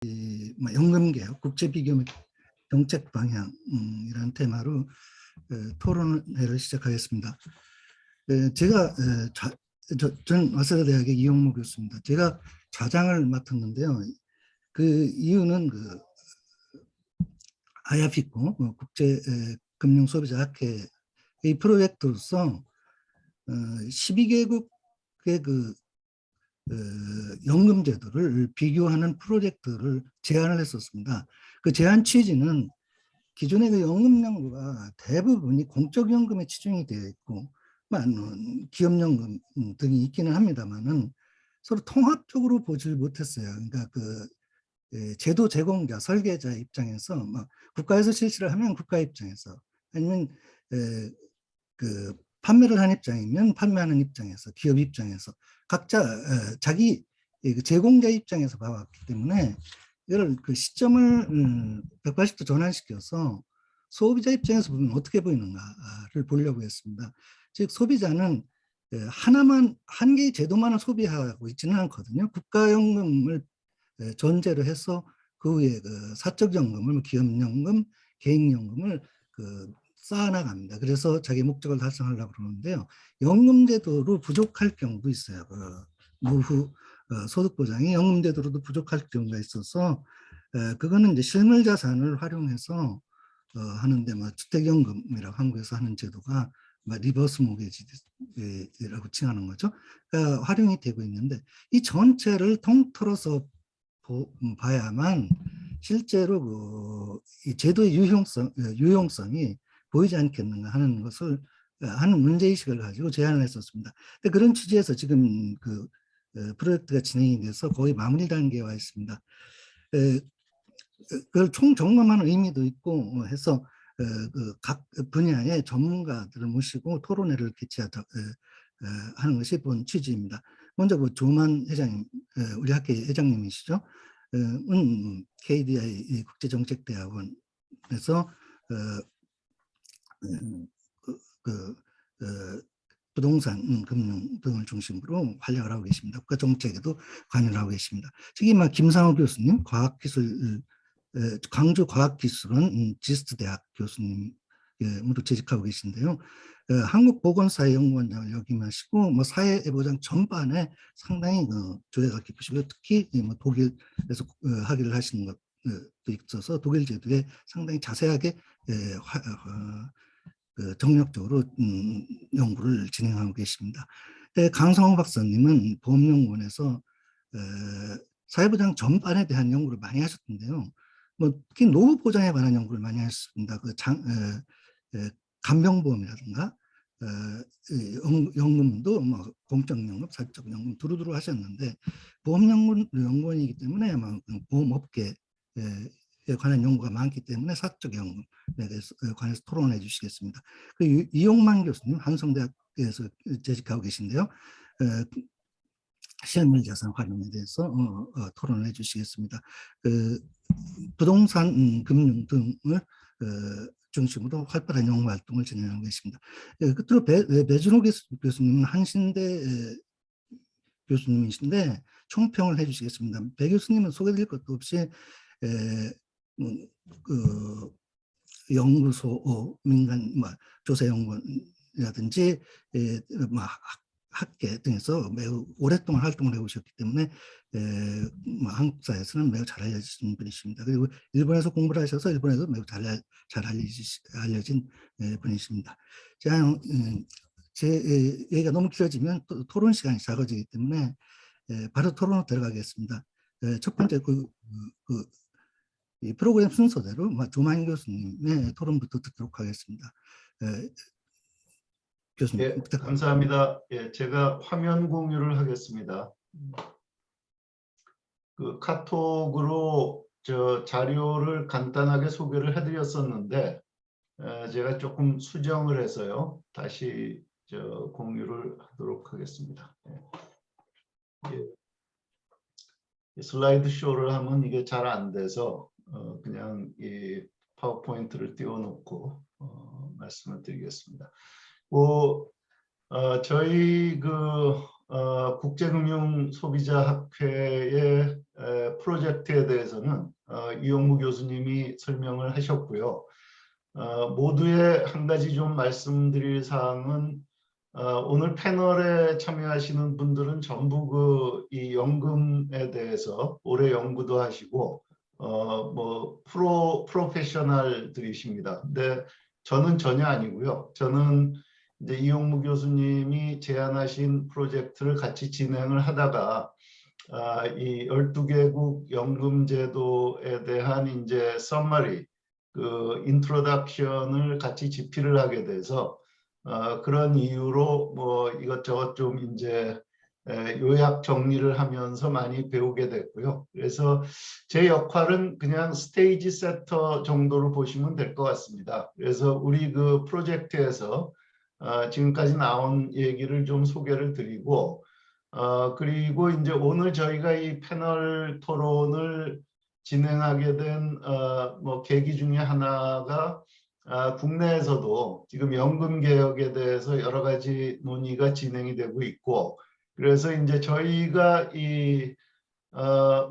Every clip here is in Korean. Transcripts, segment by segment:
뭐 연금개혁, 국제비교 정책 방향 이런 테마로 토론회를 시작하겠습니다. 제가 전 와세다 대학의 이용무 교수입니다. 제가 좌장을 맡았는데요. 그 이유는 그 IAPICO 국제금융소비자학회 이 프로젝트로서 12개국의 그 연금 제도를 비교하는 프로젝트를 제안을 했었습니다. 그 제안 취지는 기존의 그 연금 연구가 대부분이 공적연금에 치중이 되어 있고, 기업연금 등이 있기는 합니다만은 서로 통합적으로 보질 못했어요. 그러니까 그 제도 제공자, 설계자 입장에서 국가에서 실시를 하면 국가 입장에서, 아니면 그 판매를 한 입장이면 판매하는 입장에서, 기업 입장에서 각자 자기 제공자 입장에서 봐왔기 때문에 이걸 그 시점을 180도 전환시켜서 소비자 입장에서 보면 어떻게 보이는가를 보려고 했습니다. 즉 소비자는 한 개의 제도만을 소비하고 있지는 않거든요. 국가연금을 전제로 해서 그 위에 그 사적연금을, 기업연금, 개인연금을 쌓아나갑니다. 그래서 자기 목적을 달성하려고 그러는데요. 연금제도로 부족할 경우도 있어요. 노후 소득보장이 연금제도로도 부족할 경우가 있어서 그거는 이제 실물자산을 활용해서 하는데, 주택연금이라고 한국에서 하는 제도가 리버스 모게지라고 칭하는 거죠. 그러니까 활용이 되고 있는데 이 전체를 통틀어서 봐야만 실제로 이 제도의 유용성이 보이지 않겠는가 하는 것을 하는 문제의식을 가지고 제안을 했었습니다. 근데 그런 취지에서 지금 그 프로젝트가 진행이 돼서 거의 마무리 단계에 와 있습니다. 그걸 총점검하는 의미도 있고 해서 각 분야의 전문가들을 모시고 토론회를 하는 것이 본 취지입니다. 먼저 조만 회장님, 우리 학교 회장님이시죠. KDI 국제정책대학원에서 부동산, 금융 등을 중심으로 활약을 하고 계십니다. 국가정책에도 관여를 하고 계십니다. 저기 김상호 교수님, 광주 과학기술원 지스트대학 교수님으로 재직하고 계신데요. 한국보건사회연구원장을 역임하시고 사회보장 전반에 상당히 조예가 깊으시고, 특히 독일에서 학위를 하시는 것도 있어서 독일 제도에 상당히 자세하게 정력적으로 연구를 진행하고 계십니다. 강성호 박사님은 보험연구원에서 사회보장 전반에 대한 연구를 많이 하셨던데요. 특히 노후 보장에 관한 연구를 많이 하셨습니다. 간병보험이라든가 연금도 공적연금, 사적연금 두루두루 하셨는데, 보험연구원이기 때문에 보험업계에 관한 연구가 많기 때문에 사적연금에 관해서 토론해 주시겠습니다. 이용만 교수님, 한성대학에서 재직하고 계신데요. 실물자산 활용에 대해서 토론을 해주시겠습니다. 부동산, 금융 등을 중심으로 활발한 연구 활동을 진행하고 계십니다. 끝으로 배준호 교수님은 한신대 교수님이신데 총평을 해주시겠습니다. 배 교수님은 소개드릴 것도 없이 연구소, 민간 조사연구원이라든지 학계 등에서 매우 오랫동안 활동을 해오셨기 때문에 한국사에서는 매우 잘 알려진 분이십니다. 그리고 일본에서 공부를 하셔서 일본에도 매우 잘 알려진 분이십니다. 제 얘기가 너무 길어지면 토론 시간이 작아지기 때문에 바로 토론으로 들어가겠습니다. 첫 번째 이 프로그램 순서대로 조만 교수님의 토론부터 듣도록 하겠습니다. 교수님, 예, 감사합니다. 예, 제가 화면 공유를 하겠습니다. 카톡으로 자료를 간단하게 소개를 해드렸었는데 제가 조금 수정을 해서요. 다시 공유를 하도록 하겠습니다. 예. 슬라이드 쇼를 하면 이게 잘 안 돼서 그냥 이 파워포인트를 띄워놓고 말씀을 드리겠습니다. 저희 국제금융소비자학회의 프로젝트에 대해서는 이용무 교수님이 설명을 하셨고요. 모두의 한 가지 좀 말씀드릴 사항은 오늘 패널에 참여하시는 분들은 전부 이 연금에 대해서 오래 연구도 하시고 뭐 프로페셔널들이십니다. 근데 저는 전혀 아니고요. 저는 이제 이용무 교수님이 제안하신 프로젝트를 같이 진행을 하다가 이 12개국 연금제도에 대한 이제 서머리, 그 인트로덕션을 같이 집필을 하게 돼서 그런 이유로 뭐 이것저것 좀 이제 요약 정리를 하면서 많이 배우게 됐고요. 그래서 제 역할은 그냥 스테이지 세터 정도로 보시면 될 것 같습니다. 그래서 우리 그 프로젝트에서 지금까지 나온 얘기를 좀 소개를 드리고 그리고 이제 오늘 저희가 이 패널 토론을 진행하게 된 뭐 계기 중에 하나가 국내에서도 지금 연금 개혁에 대해서 여러 가지 논의가 진행이 되고 있고 그래서 이제 저희가 이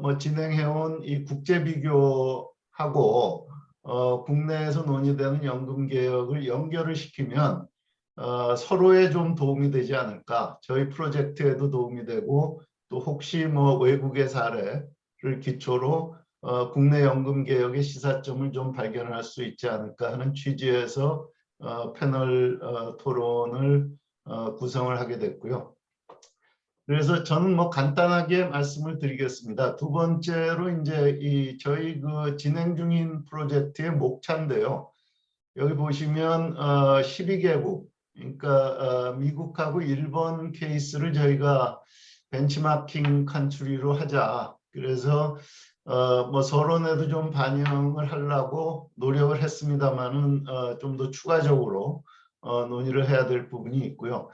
뭐 진행해온 이 국제 비교하고 국내에서 논의되는 연금 개혁을 연결을 시키면 서로에 좀 도움이 되지 않을까. 저희 프로젝트에도 도움이 되고 또 혹시 뭐 외국의 사례를 기초로 국내 연금 개혁의 시사점을 좀 발견할 수 있지 않을까 하는 취지에서 패널 토론을 구성을 하게 됐고요. 그래서 저는 뭐 간단하게 말씀을 드리겠습니다. 두 번째로 이제 이 저희 그 진행 중인 프로젝트의 목차인데요. 여기 보시면 12개국, 그러니까 미국하고 일본 케이스를 저희가 벤치마킹 컨트리로 하자. 그래서 뭐 서론에도 좀 반영을 하려고 노력을 했습니다만은 좀 더 추가적으로 논의를 해야 될 부분이 있고요.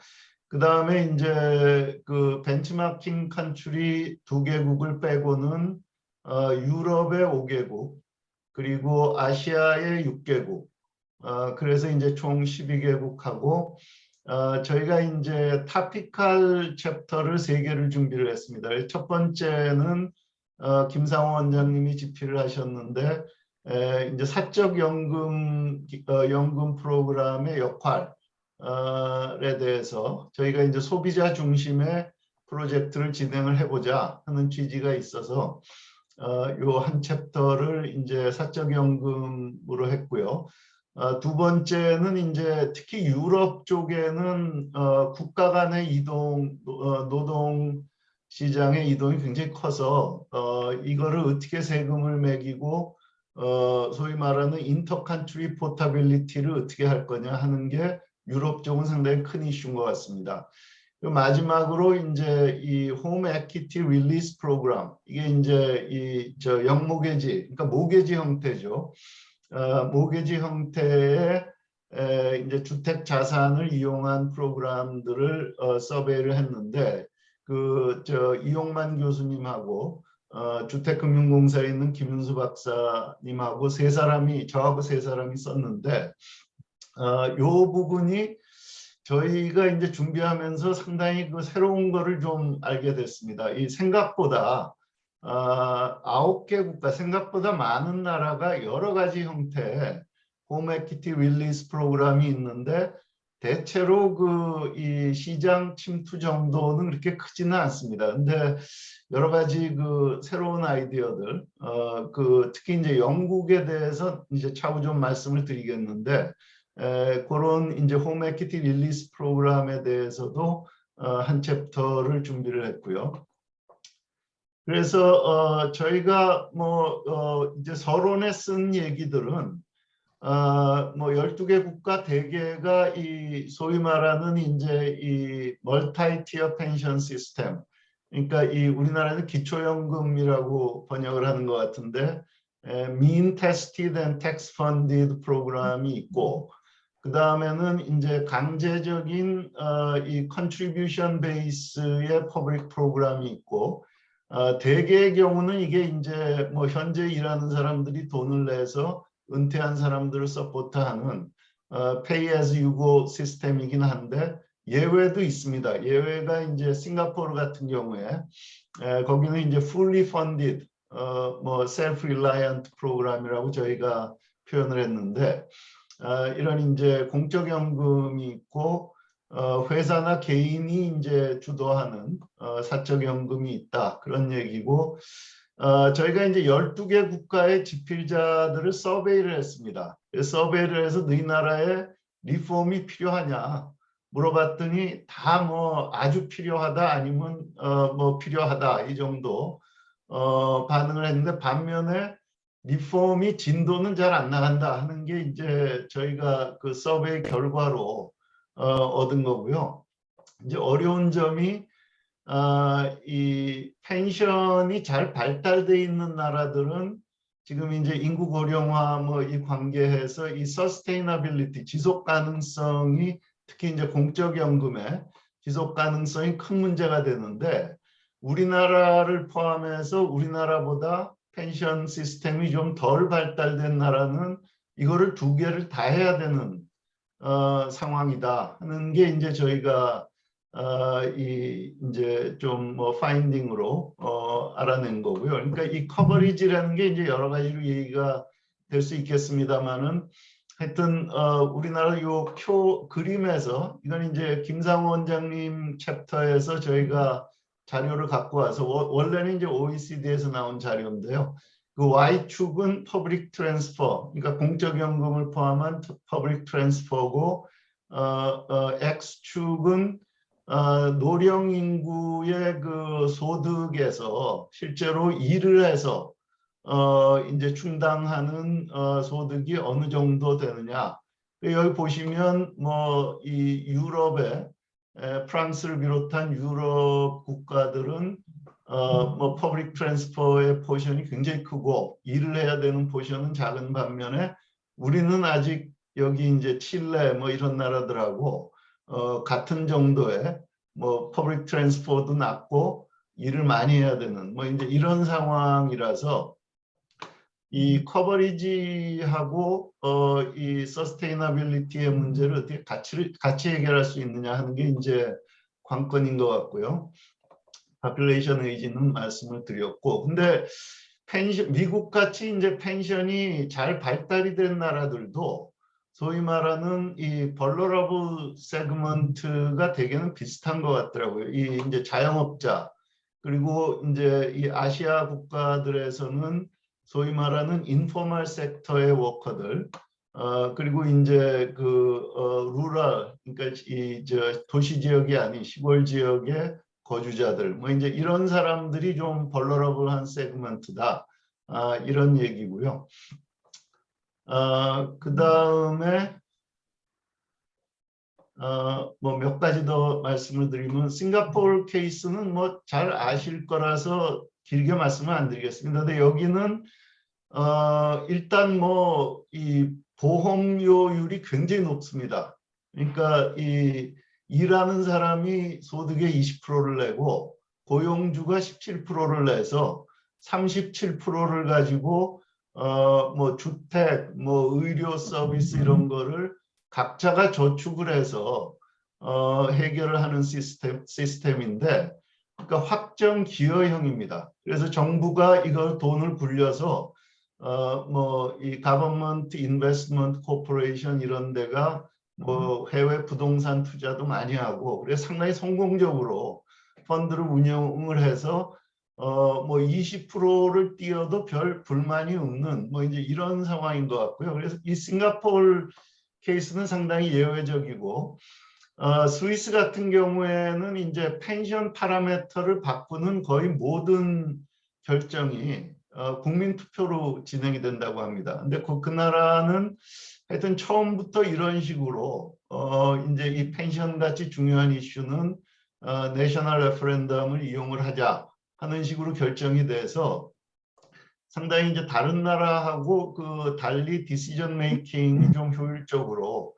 그 다음에 이제 그 벤치마킹 컨트리 2개국을 빼고는 유럽의 5개국 그리고 아시아의 6개국 그래서 이제 총 12개국하고 저희가 이제 타피칼 챕터를 3개를 준비를 했습니다. 첫 번째는 김상호 원장님이 집필을 하셨는데 이제 사적 연금 연금 프로그램의 역할에 대해서 저희가 이제 소비자 중심의 프로젝트를 진행을 해보자 하는 취지가 있어서 요 한 챕터를 이제 사적 연금으로 했고요. 두 번째는 이제 특히 유럽 쪽에는 국가 간의 이동, 노동 시장의 이동이 굉장히 커서 이거를 어떻게 세금을 매기고 소위 말하는 인터컨트리 포터빌리티를 어떻게 할 거냐 하는 게 유럽 쪽은 상당히 큰 이슈인 것 같습니다. 마지막으로 이제 이 홈 에퀴티 릴리스 프로그램 이게 이제 이 저 영모계지 그러니까 모계지 형태죠. 모계지 형태의 이제 주택 자산을 이용한 프로그램들을 서베이를 했는데 그 저 이용만 교수님하고 주택금융공사에 있는 김윤수 박사님하고 저하고 세 사람이 썼는데 요 부분이 저희가 이제 준비하면서 상당히 그 새로운 거를 좀 알게 됐습니다. 이 생각보다 9개 국가, 생각보다 많은 나라가 여러 가지 형태의 홈 에퀴티 릴리스 프로그램이 있는데 대체로 그 이 시장 침투 정도는 그렇게 크지는 않습니다. 근데 여러 가지 그 새로운 아이디어들, 그 특히 이제 영국에 대해서 이제 차후 좀 말씀을 드리겠는데 그런 이제 홈 에퀴티 릴리스 프로그램에 대해서도 한 챕터를 준비를 했고요. 그래서 저희가 뭐 이제 서론에 쓴 얘기들은 뭐 12개 국가 대개가 이 소위 말하는 이제 이 멀타이티어 펜션 시스템 그러니까 이 우리나라는 기초연금이라고 번역을 하는 것 같은데 mean tested and tax funded 프로그램이 있고 그 다음에는 이제 강제적인 이 contribution base의 public 프로그램이 있고 대개의 경우는 이게 이제 뭐 현재 일하는 사람들이 돈을 내서 은퇴한 사람들을 서포트하는 pay as you go 시스템이긴 한데 예외도 있습니다. 예외가 이제 싱가포르 같은 경우에 거기는 이제 fully funded 뭐 self-reliant 프로그램이라고 저희가 표현을 했는데 이런 이제 공적연금이 있고 회사나 개인이 이제 주도하는 사적연금이 있다 그런 얘기고 저희가 이제 12개 국가의 집필자들을 서베이를 했습니다. 서베이를 해서 너희 나라에 리폼이 필요하냐 물어봤더니 다 뭐 아주 필요하다 아니면 뭐 필요하다 이 정도 반응을 했는데 반면에 리폼이 진도는 잘 안 나간다 하는 게 이제 저희가 그 서베이 결과로 얻은 거고요. 이제 어려운 점이 이 펜션이 잘 발달돼 있는 나라들은 지금 이제 인구 고령화 뭐 이 관계해서 이 서스테이너빌리티 지속 가능성이 특히 이제 공적연금의 지속 가능성이 큰 문제가 되는데 우리나라를 포함해서 우리나라보다 펜션 시스템이 좀 덜 발달된 나라는 이거를 두 개를 다 해야 되는 상황이다 하는 게 이제 저희가 이 이제 좀 뭐 파인딩으로 알아낸 거고요. 그러니까 이 커버리지라는 게 이제 여러 가지로 얘기가 될 수 있겠습니다만은 하여튼 우리나라 요 그림에서 이건 이제 김상호 원장님 챕터에서 저희가 자료를 갖고 와서 원래는 이제 OECD에서 나온 자료인데요. 그 Y축은 퍼블릭 트랜스퍼, 그러니까 공적연금을 포함한 퍼블릭 트랜스퍼고 X축은 노령 인구의 그 소득에서 실제로 일을 해서 이제 충당하는 소득이 어느 정도 되느냐. 여기 보시면 뭐 이 유럽의 프랑스를 비롯한 유럽 국가들은 뭐 퍼블릭 트랜스퍼의 포션이 굉장히 크고 일을 해야 되는 포션은 작은 반면에 우리는 아직 여기 이제 칠레 뭐 이런 나라들하고 같은 정도의 뭐 퍼블릭 트랜스퍼도 낮고 일을 많이 해야 되는 뭐 이제 이런 상황이라서 이 커버리지하고 이 서스테이너빌리티의 문제를 어떻게 같이 해결할 수 있느냐 하는 게 이제 관건인 것 같고요. 파퓰레이션 의지는 말씀을 드렸고, 근데 미국 같이 이제 펜션이 잘 발달이 된 나라들도 소위 말하는 이 벌러러블 세그먼트가 대개는 비슷한 것 같더라고요. 이 이제 자영업자 그리고 이제 이 아시아 국가들에서는 소위 말하는 인포멀 섹터의 워커들 그리고 이제 그 루럴 그러니까 이 저 도시 지역이 아닌 시골 지역의 거주자들 뭐 이제 이런 사람들이 좀 벌러러블한 세그먼트다 이런 얘기고요. 그 다음에 뭐 몇 가지 더 말씀을 드리면 싱가포르 케이스는 뭐 잘 아실 거라서 길게 말씀을 안 드리겠습니다. 근데 여기는 일단 뭐 이 보험료율이 굉장히 높습니다. 그러니까 이 일하는 사람이 소득의 20%를 내고 고용주가 17%를 내서 37%를 가지고 뭐 주택, 뭐 의료 서비스 이런 거를 각자가 저축을 해서 해결을 하는 시스템인데 그러니까 확정 기여형입니다. 그래서 정부가 이걸 돈을 굴려서 뭐 이 가버먼트 인베스트먼트 코퍼레이션 이런 데가 뭐 해외 부동산 투자도 많이 하고 그래서 상당히 성공적으로 펀드를 운영을 해서 뭐 20%를 띄어도 별 불만이 없는 뭐 이제 이런 상황인 것 같고요. 그래서 이 싱가포르 케이스는 상당히 예외적이고 스위스 같은 경우에는 이제 펜션 파라미터를 바꾸는 거의 모든 결정이 국민 투표로 진행이 된다고 합니다. 근데 그 나라는 하여튼 처음부터 이런 식으로 이제 이 펜션 같이 중요한 이슈는 내셔널 레퍼런덤을 이용을 하자 하는 식으로 결정이 돼서 상당히 이제 다른 나라하고 그 달리 디시전 메이킹이 좀 효율적으로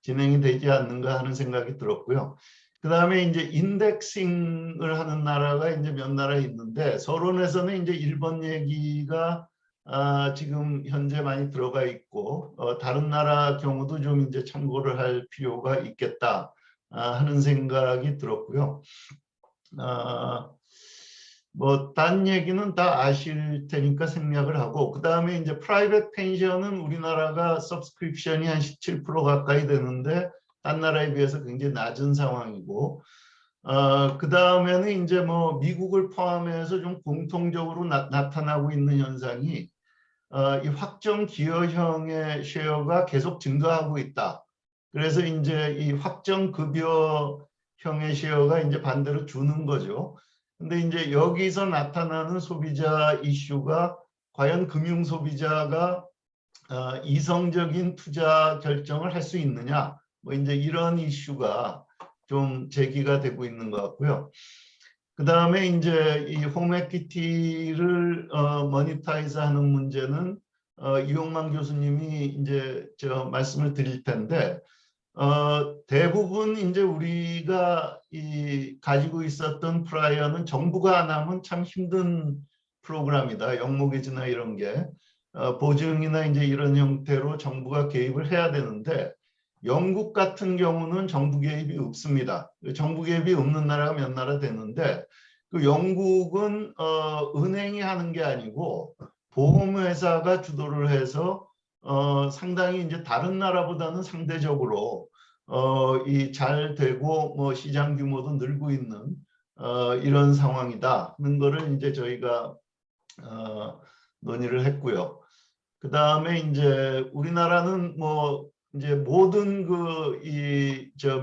진행이 되지 않는가 하는 생각이 들었고요. 그 다음에 이제 인덱싱을 하는 나라가 이제 몇 나라 있는데 서론에서는 이제 일본 얘기가 지금 현재 많이 들어가 있고 다른 나라 경우도 좀 이제 참고를 할 필요가 있겠다 하는 생각이 들었고요. 뭐 딴 얘기는 다 아실 테니까 생략을 하고, 그 다음에 이제 프라이빗 펜션은 우리나라가 서브스크립션이 한 17% 가까이 되는데 딴 나라에 비해서 굉장히 낮은 상황이고, 그 다음에는 이제 뭐 미국을 포함해서 좀 공통적으로 나타나고 있는 현상이 이 확정 기여형의 쉐어가 계속 증가하고 있다. 그래서 이제 이 확정 급여형의 쉐어가 이제 반대로 주는 거죠. 근데 이제 여기서 나타나는 소비자 이슈가 과연 금융 소비자가 이성적인 투자 결정을 할 수 있느냐, 뭐 이제 이런 이슈가 좀 제기가 되고 있는 것 같고요. 그 다음에 이제 이 홈에퀴티를 모니타이즈하는 문제는 이용만 교수님이 이제 말씀을 드릴 텐데, 대부분 이제 우리가 가지고 있었던 프라이어는 정부가 안 하면 참 힘든 프로그램이다. 영모기지나 이런 게 보증이나 이제 이런 형태로 정부가 개입을 해야 되는데, 영국 같은 경우는 정부 개입이 없습니다. 정부 개입이 없는 나라가 몇 나라 되는데, 그 영국은 은행이 하는 게 아니고 보험회사가 주도를 해서 상당히 이제 다른 나라보다는 상대적으로 이 잘 되고 뭐 시장 규모도 늘고 있는 이런 상황이다 하는 거를 이제 저희가 논의를 했고요. 그 다음에 이제 우리나라는 뭐 이제 모든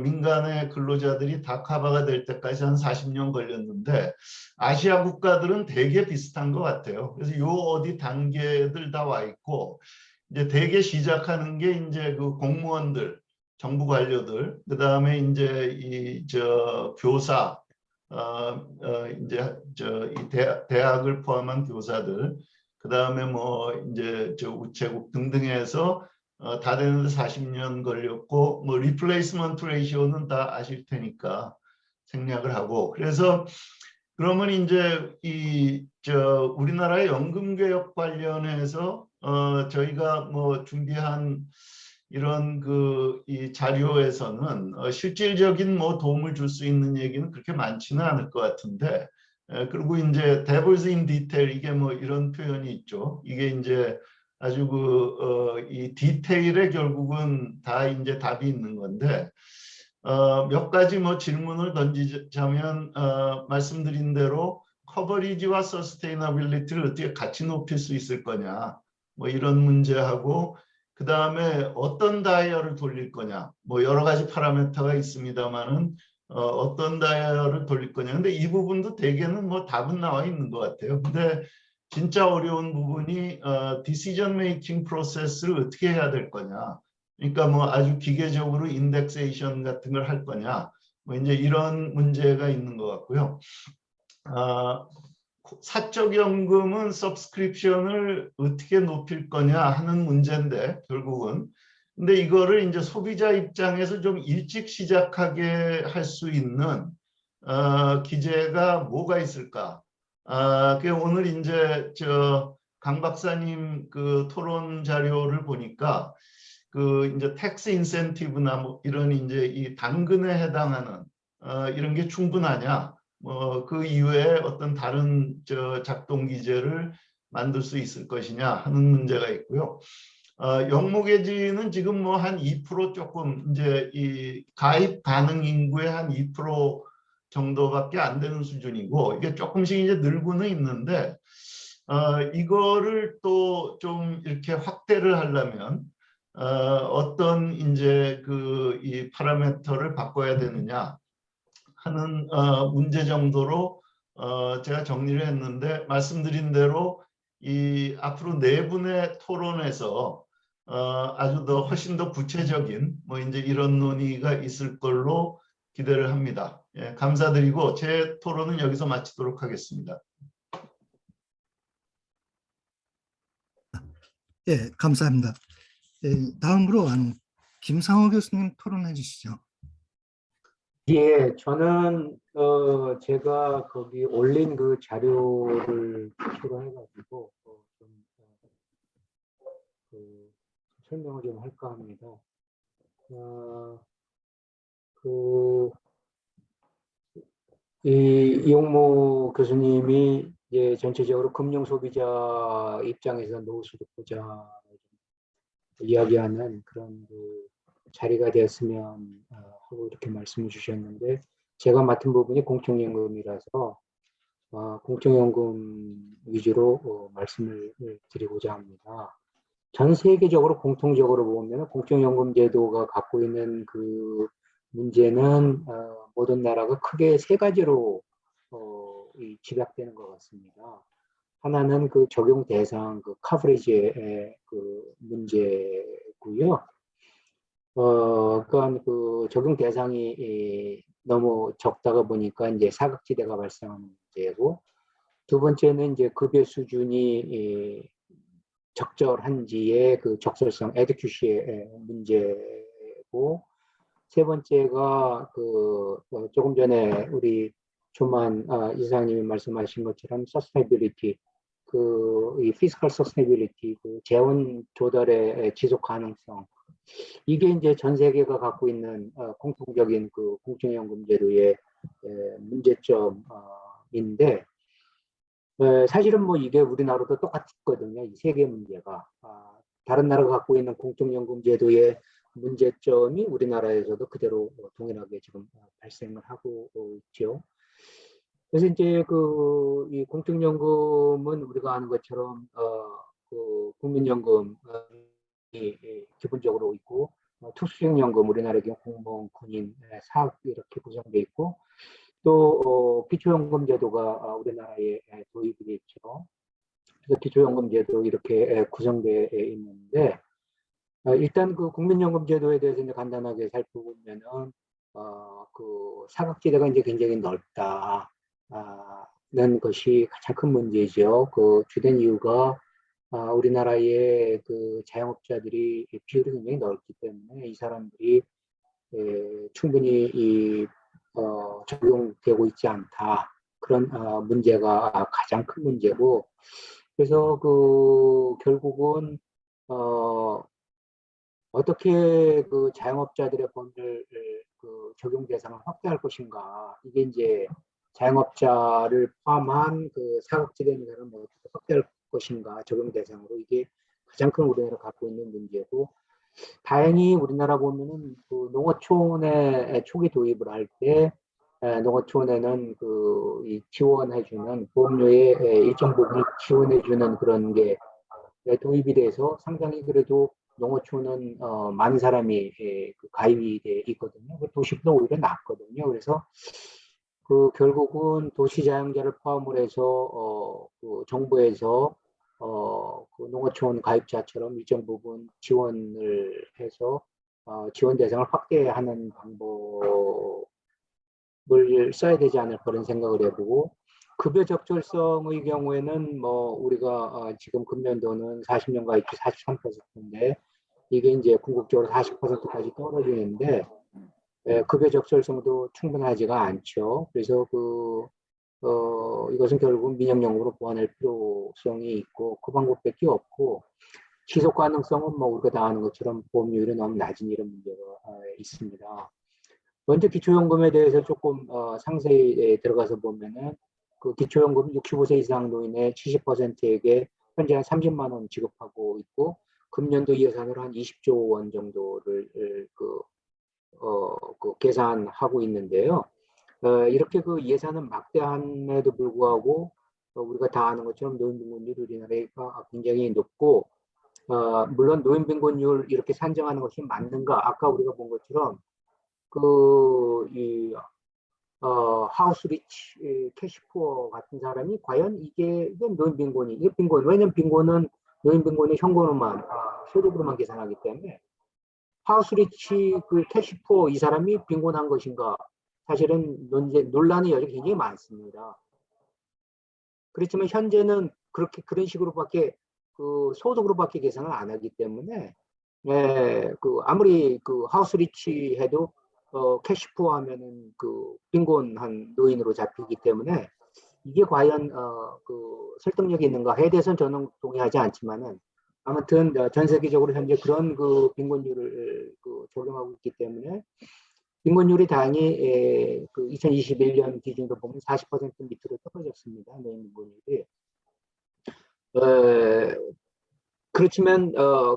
민간의 근로자들이 다 커버가 될 때까지 한 40년 걸렸는데, 아시아 국가들은 되게 비슷한 것 같아요. 그래서 요 어디 단계들 다 와 있고, 이제 대개 시작하는 게 이제 그 공무원들, 정부 관료들, 그 다음에 이제 교사, 이제 이 대학을 포함한 교사들, 그 다음에 뭐 이제 우체국 등등해서 다 되는데 40년 걸렸고, 뭐 리플레이스먼트 레이시오는 다 아실 테니까 생략을 하고, 그래서 그러면 이제 우리나라의 연금 개혁 관련해서 저희가 뭐 준비한 이런 이 자료에서는 실질적인 뭐 도움을 줄 수 있는 얘기는 그렇게 많지는 않을 것 같은데, 그리고 이제 devils in detail, 이게 뭐 이런 표현이 있죠. 이게 이제 아주 이 디테일에 결국은 다 이제 답이 있는 건데, 몇 가지 뭐 질문을 던지자면 말씀드린 대로 커버리지와 서스테이너빌리티를 어떻게 같이 높일 수 있을 거냐, 뭐 이런 문제하고, 그 다음에 어떤 다이얼을 돌릴 거냐, 뭐 여러 가지 파라미터가 있습니다만은 어떤 다이얼을 돌릴 거냐. 근데 이 부분도 대개는 뭐 답은 나와 있는 것 같아요. 근데 진짜 어려운 부분이 디시전 메이킹 프로세스를 어떻게 해야 될 거냐. 그러니까 뭐 아주 기계적으로 인덱세이션 같은 걸 할 거냐, 뭐 이제 이런 문제가 있는 것 같고요. 사적연금은 서브스크립션을 어떻게 높일 거냐 하는 문제인데, 결국은 근데 이거를 이제 소비자 입장에서 좀 일찍 시작하게 할 수 있는 기제가 뭐가 있을까? 그 오늘 이제 강 박사님 그 토론 자료를 보니까 그 이제 텍스 인센티브나 뭐 이런 이제 이 당근에 해당하는 이런 게 충분하냐? 뭐 그 이외에 어떤 다른 작동 기제를 만들 수 있을 것이냐 하는 문제가 있고요. 영목외지는 지금 뭐 한 2% 조금 이제 이 가입 가능 인구의 한 2% 정도밖에 안 되는 수준이고, 이게 조금씩 이제 늘고는 있는데 이거를 또 좀 이렇게 확대를 하려면 어떤 이제 이 파라미터를 바꿔야 되느냐 하는 문제 정도로 제가 정리를 했는데, 말씀드린 대로 이 앞으로 네 분의 토론에서 아주 더 훨씬 더 구체적인 뭐 이제 이런 논의가 있을 걸로 기대를 합니다. 예, 감사드리고 제 토론은 여기서 마치도록 하겠습니다. 예, 감사합니다. 예, 다음으로 김상호 교수님 토론해 주시죠. 예, 저는 제가 거기 올린 그 자료를 기초로 해가지고 좀 설명을 좀 할까 합니다. 그, 이용모 교수님이 이제 전체적으로 금융 소비자 입장에서 노후소득 보장 이야기하는 그런 그 자리가 되었으면 하고 이렇게 말씀을 주셨는데, 제가 맡은 부분이 공적연금이라서 공적연금 위주로 말씀을 드리고자 합니다. 전 세계적으로 공통적으로 보면 공적연금 제도가 갖고 있는 그 문제는 모든 나라가 크게 세 가지로 집약되는 것 같습니다. 하나는 그 적용 대상, 그 커버리지의 그 문제고요. 그러니까 그 적용 대상이 너무 적다가 보니까 이제 사각지대가 발생하는 문제고, 두 번째는 이제 급여 수준이 적절한지의 그 적절성, 에듀큐시의 문제고, 세 번째가 그 조금 전에 우리 조만 이사님이 말씀하신 것처럼 서스테이빌리티, 이 피스컬 서스테이빌리티, 그 재원 조달의 지속 가능성, 이게 이제 전 세계가 갖고 있는 공통적인 그 공적연금 제도의 문제점인데, 사실은 뭐 이게 우리나라도 똑같거든요. 이 세 개 문제가. 다른 나라가 갖고 있는 공적연금 제도의 문제점이 우리나라에서도 그대로 동일하게 지금 발생을 하고 있죠. 그래서 이제 이 공적연금은 우리가 아는 것처럼 그 국민연금이 기본적으로 있고, 특수형연금, 우리나라의 경우 공무원, 군인, 사학 이렇게 구성되어 있고, 또 기초연금 제도가 우리나라에 도입이 됐죠. 그래서 기초연금 제도 이렇게 구성되어 있는데, 일단 그 국민연금 제도에 대해서 이제 간단하게 살펴보면은 그 사각지대가 이제 굉장히 넓다는 것이 가장 큰 문제죠. 그 주된 이유가 우리나라의 그 자영업자들이 비율이 굉장히 넓기 때문에 이 사람들이 충분히 적용되고 있지 않다. 그런 문제가 가장 큰 문제고, 그래서 그 결국은 어떻게 그 자영업자들의 범위를 그 적용 대상을 확대할 것인가, 이게 이제 자영업자를 포함한 그 사각지대 있는 사람을 어떻게 확대할 것인가, 적용 대상으로, 이게 가장 큰 우리나라가 갖고 있는 문제고, 다행히 우리나라 보면은 그 농어촌에 초기 도입을 할 때 농어촌에는 이 지원해주는 보험료의 일정 부분을 지원해주는 그런 게 도입이 돼서 상당히 그래도 농어촌은 많은 사람이 그 가입이 돼 있거든요. 그 도시보다 오히려 낫거든요. 그래서 그 결국은 도시자영자를 포함을 해서 그 정부에서 그 농어촌 가입자처럼 일정 부분 지원을 해서 지원 대상을 확대하는 방법을 써야 되지 않을까 그런 생각을 해보고, 급여 적절성의 경우에는 뭐 우리가 지금 금년도는 40년 가입비 43%인데 이게 이제 궁극적으로 40%까지 떨어지는데 급여 적절성도 충분하지가 않죠. 그래서 이것은 결국 민영용으로 보완할 필요성이 있고, 그 방법밖에 없고, 지속 가능성은 뭐 우리가 다 아는 것처럼 보험료율이 너무 낮은 이런 문제가 있습니다. 먼저 기초연금에 대해서 조금 상세히 들어가서 보면은 그 기초연금 65세 이상 노인의 70%에게 현재 한 30만 원 지급하고 있고, 금년도 예산으로 한 20조 원 정도를 계산하고 있는데요. 이렇게 그 예산은 막대함에도 불구하고 우리가 다 아는 것처럼 노인빈곤율이 우리나라가 굉장히 높고, 물론 노인빈곤율 이렇게 산정하는 것이 맞는가? 아까 우리가 본 것처럼 하우스리치, 캐시푸어 같은 사람이 과연 이게 노인빈곤이, 이게 빈곤, 왜냐면 빈곤은 노인빈곤이 현금으로만 소득으로만 계산하기 때문에 하우스리치 그 캐시푸어 이 사람이 빈곤한 것인가, 사실은 논란이 여전히 굉장히 많습니다. 그렇지만 현재는 그런 식으로밖에 그 소득으로밖에 계산을 안 하기 때문에 아무리 그 하우스리치 해도 캐시푸어 하면은 그 빈곤한 노인으로 잡히기 때문에 이게 과연 그 설득력이 있는가에 대해서는 저는 동의하지 않지만은, 아무튼 전 세계적으로 현재 그런 그 빈곤율을 적용하고 있기 때문에 빈곤율이 다행히 그 2021년 기준으로 보면 40% 밑으로 떨어졌습니다. 노인 빈곤율이. 그렇지만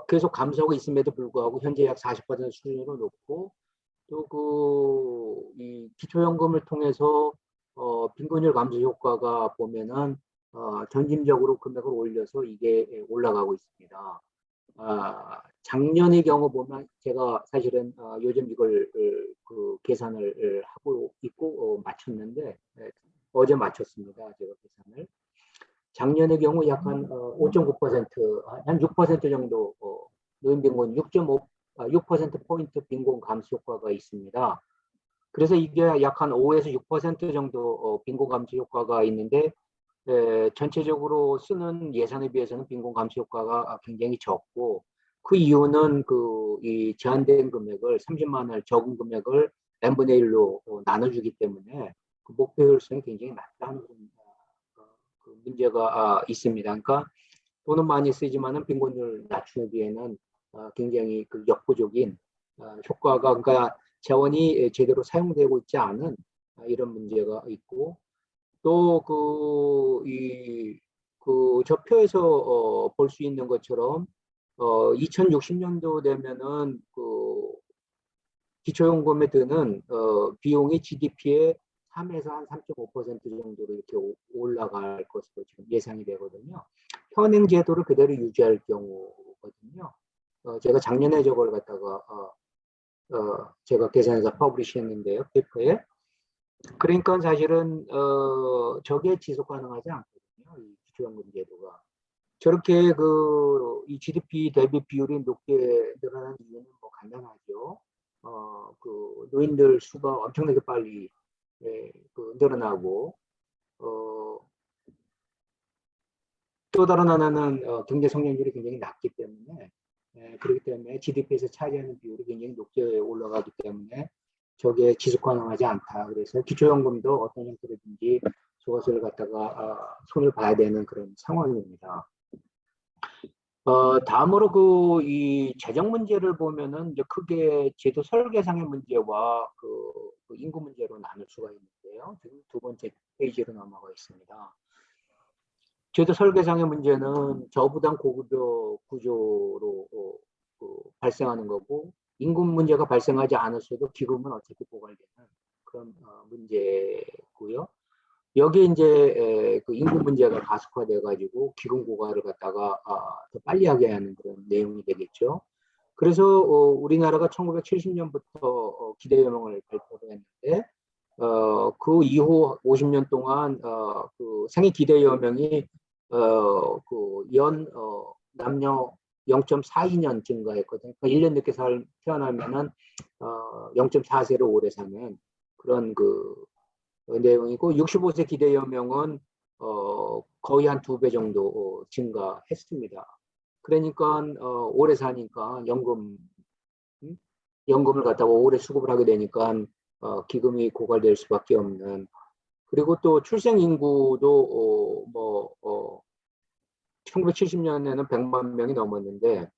계속 감소하고 있음에도 불구하고 현재 약 40% 수준으로 높고, 또 이 기초연금을 통해서 빈곤율 감소 효과가 보면은 점진적으로 금액을 올려서 이게 올라가고 있습니다. 작년의 경우 보면 제가 사실은 요즘 이걸 그 계산을 하고 있고 맞췄는데 어제 맞췄습니다. 제가 계산을. 작년의 경우 약 한 5.9%, 한 6% 정도 노인 빈곤 6%포인트 빈곤 감소 효과가 있습니다. 그래서 이게 약 한 5에서 6% 정도 빈곤 감소 효과가 있는데 전체적으로 쓰는 예산에 비해서는 빈곤 감소 효과가 굉장히 적고, 그 이유는 이 제한된 금액을 30만 원을 적은 금액을 n분의 1로 나눠주기 때문에 그 목표 효율성이 굉장히 낮다는 그 문제가 있습니다. 그러니까 돈은 많이 쓰지만은 빈곤율 낮추기에는 굉장히 그 역부족인 효과가, 그러니까 재원이 제대로 사용되고 있지 않은 이런 문제가 있고, 또 저 표에서 볼 수 있는 것처럼 2060년도 되면은 기초연금에 드는 비용이 GDP의 3에서 한 3.5% 정도로 이렇게 올라갈 것으로 지금 예상이 되거든요. 현행 제도를 그대로 유지할 경우거든요. 제가 작년에 저걸 갖다가 제가 계산해서 퍼블리시 했는데요, 페이퍼에. 그러니까 사실은 저게 지속 가능하지 않거든요, 이 기초연금 제도가. 저렇게 이 GDP 대비 비율이 높게 늘어나는 이유는 뭐 간단하죠. 노인들 수가 엄청나게 빨리 늘어나고, 또 다른 하나는 경제 성장률이 굉장히 낮기 때문에, 그렇기 때문에 GDP에서 차지하는 비율이 굉장히 높게 올라가기 때문에 저게 지속 가능하지 않다. 그래서 기초연금도 어떤 형태로든지 저것을 갖다가 손을 봐야 되는 그런 상황입니다. 다음으로 이 재정 문제를 보면은 이제 크게 제도 설계상의 문제와 그 인구 문제로 나눌 수가 있는데요. 지금 두 번째 페이지로 넘어가 있습니다. 제도 설계상의 문제는 저부담 고급여 구조로 발생하는 거고, 임금 문제가 발생하지 않았어도 기금은 어차피 고갈되는 그런 문제고요. 여기에 이제 그 임금 문제가 가속화돼 가지고 기금 고갈을 갖다가 더 빨리 하게 하는 그런 내용이 되겠죠. 그래서 우리나라가 1970년부터 기대연명을 발표를 했는데 그 이후 50년 동안 그 생애 기대연명이 남녀 0.42년 증가했거든요. 그러니까 1년 늦게 태어나면은 0.4세로 오래 사는 그런 내용이고, 65세 기대연명은 거의 한 2배 정도 증가했습니다. 그러니까 오래 사니까 연금을 갖다가 오래 수급을 하게 되니까 기금이 고갈될 수밖에 없는. 그리고 또 출생 인구도 1970년에는 100만 명이 넘었는데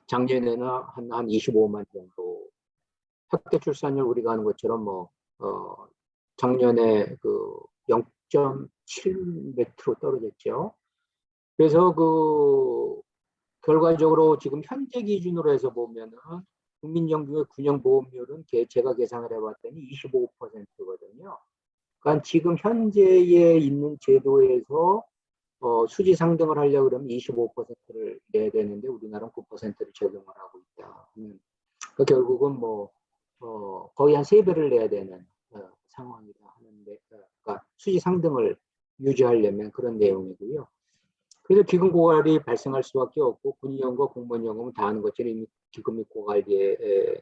작년에는 한 25만 정도. 학대 출산율 우리가 하는 것처럼 작년에 0.7%로 떨어졌죠. 그래서 결과적으로 지금 현재 기준으로 해서 보면은 국민연금의 군연보험료는 제가 계산을 해봤더니 25%거든요. 그러니까 지금 현재에 있는 제도에서 수지 상등을 하려고 그러면 25%를 내야 되는데 우리나라는 9%를 적용을 하고 있다. 그러니까 결국은 거의 한 3배를 내야 되는 상황이다 하는데, 그러니까 수지 상등을 유지하려면 그런 내용이고요. 그래서 기금 고갈이 발생할 수밖에 없고, 군연과 공무원연금은 다 아는 것처럼 이미 기금이 고갈된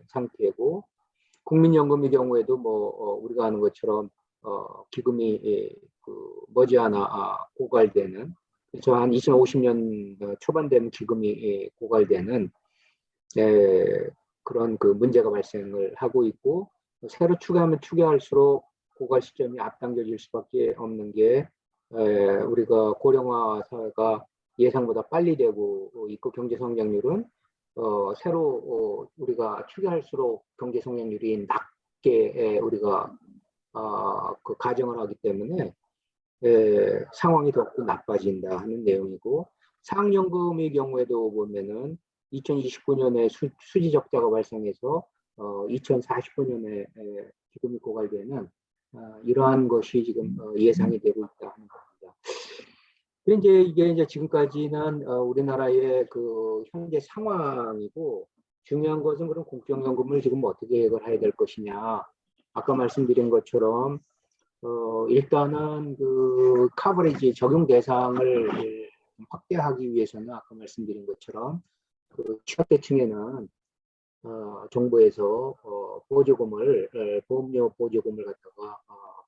상태고, 국민연금의 경우에도 우리가 아는 것처럼 기금이 머지않아 고갈되는, 그래서 한 2050년 초반 되면 기금이 고갈되는 그런 문제가 발생을 하고 있고, 새로 추가하면 추가할수록 고갈 시점이 앞당겨질 수밖에 없는 게 우리가 고령화 사회가 예상보다 빨리 되고 있고, 경제 성장률은 새로 우리가 추가할수록 경제 성장률이 낮게 쉽게 우리가 그 가정을 하기 때문에 상황이 더욱 나빠진다 하는 내용이고, 사학연금의 경우에도 보면은 2029년에 수지 적자가 발생해서 2049년에 기금이 고갈되는 이러한 것이 지금 예상이 되고 있다 하는 겁니다. 그런데 이게 이제 지금까지는 우리나라의 그 현재 상황이고, 중요한 것은 그럼 공적연금을 지금 어떻게 해결해야 될 것이냐. 아까 말씀드린 것처럼 일단은 그 커버리지 적용 대상을 확대하기 위해서는 아까 말씀드린 것처럼 그 취약계층에는 정부에서 보조금을 보험료 보조금을 갖다가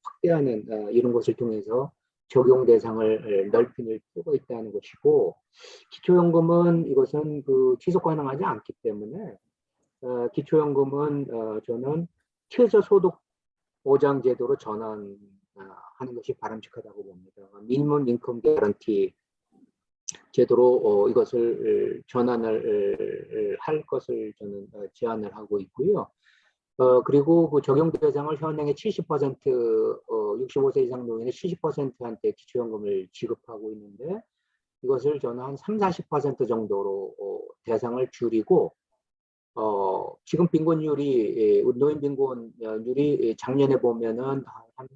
확대하는 이런 것을 통해서 적용 대상을 넓힐 필요가 있다는 것이고, 기초연금은 이것은 그 지속 가능하지 않기 때문에 기초연금은 저는 최저소득 보장 제도로 전환하는 것이 바람직하다고 봅니다. 미니멈 인컴 개런티 제도로 이것을 전환을 할 것을 저는 제안을 하고 있고요. 그리고 그 적용 대상을 현행의 70% 65세 이상 노인의 70%한테 기초연금을 지급하고 있는데, 이것을 저는 한 30~40% 정도로 대상을 줄이고, 지금 빈곤율이 노인 빈곤율이 작년에 보면은 한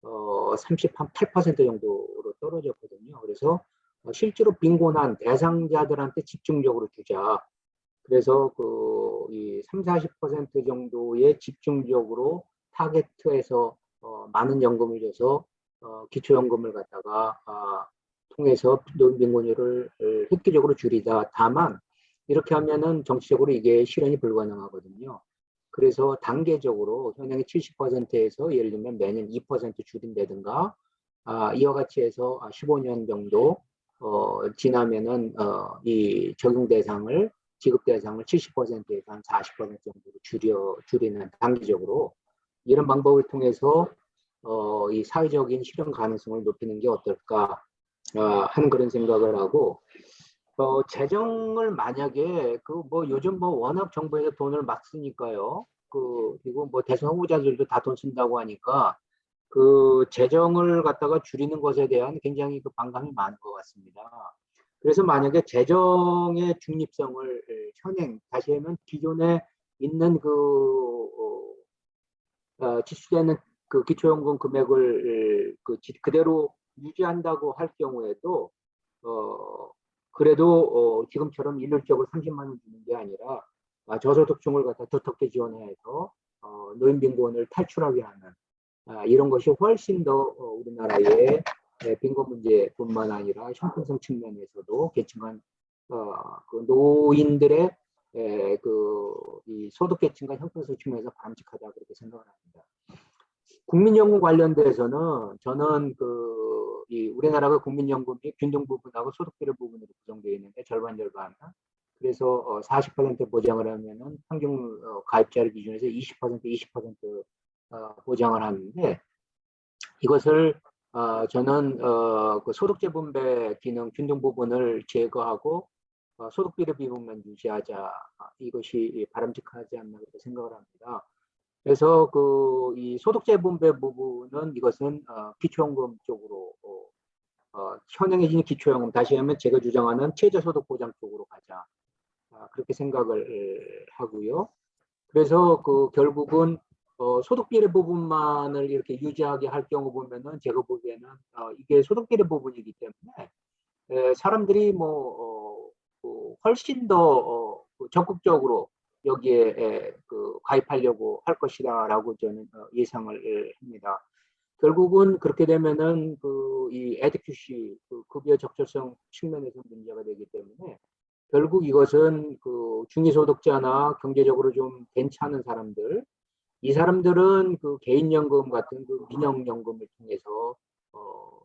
38% 정도로 떨어졌거든요. 그래서 실제로 빈곤한 대상자들한테 집중적으로 주자. 그래서 이 30~40% 정도의 집중적으로 타겟해서 많은 연금을 줘서 기초연금을 갖다가 통해서 노인 빈곤율을 획기적으로 줄이자. 다만 이렇게 하면은 정치적으로 이게 실현이 불가능하거든요. 그래서 단계적으로 현행의 70%에서 예를 들면 매년 2% 줄인다든가, 이와 같이 해서 15년 정도 지나면은 이 적용 대상을 지급 대상을 70%에서 한 40% 정도로 줄이는 단계적으로 이런 방법을 통해서 이 사회적인 실현 가능성을 높이는 게 어떨까 하는 그런 생각을 하고, 재정을 만약에 요즘 워낙 정부에서 돈을 막 쓰니까요. 그리고 뭐 대선 후보자들도 다 돈 쓴다고 하니까 그 재정을 갖다가 줄이는 것에 대한 굉장히 그 반감이 많은 것 같습니다. 그래서 만약에 재정의 중립성을 다시 하면 기존에 있는 지출되는 그 기초연금 금액을 그대로 유지한다고 할 경우에도 그래도 지금처럼 일률적으로 30만 원 주는 게 아니라 저소득층을 갖다 두텁게 지원해서 노인 빈곤을 탈출하게 하는 이런 것이 훨씬 더 우리나라의 빈곤 문제뿐만 아니라 형평성 측면에서도 계층간 그 노인들의 이 소득계층간 형평성 측면에서 바람직하다 그렇게 생각을 합니다. 국민연금 관련돼서는 저는 이 우리나라가 국민연금이 균등 부분하고 소득비례 부분으로 구성되어 있는데 절반. 그래서 40% 보장을 하면은 평균 가입자를 기준해서 20% 보장을 하는데, 이것을 저는 그 소득재 분배 기능 균등 부분을 제거하고 소득비례 비율만 유지하자, 이것이 바람직하지 않나 그렇게 생각을 합니다. 그래서 이 소득재 분배 부분은 이것은 기초연금 쪽으로 현행해진 기초연금, 다시 하면 제가 주장하는 최저소득 보장 쪽으로 가자, 그렇게 생각을 하고요. 그래서 결국은 소득비례 부분만을 이렇게 유지하게 할 경우 보면은 제가 보기에는 이게 소득비례 부분이기 때문에 사람들이 훨씬 더 적극적으로 여기에 가입하려고 할 것이다라고 저는 예상을 합니다. 결국은 그렇게 되면은 이 에듀큐시 급여 적절성 측면에서 문제가 되기 때문에 결국 이것은 중위소득자나 경제적으로 좀 괜찮은 사람들, 이 사람들은 개인연금 같은 민영연금을 통해서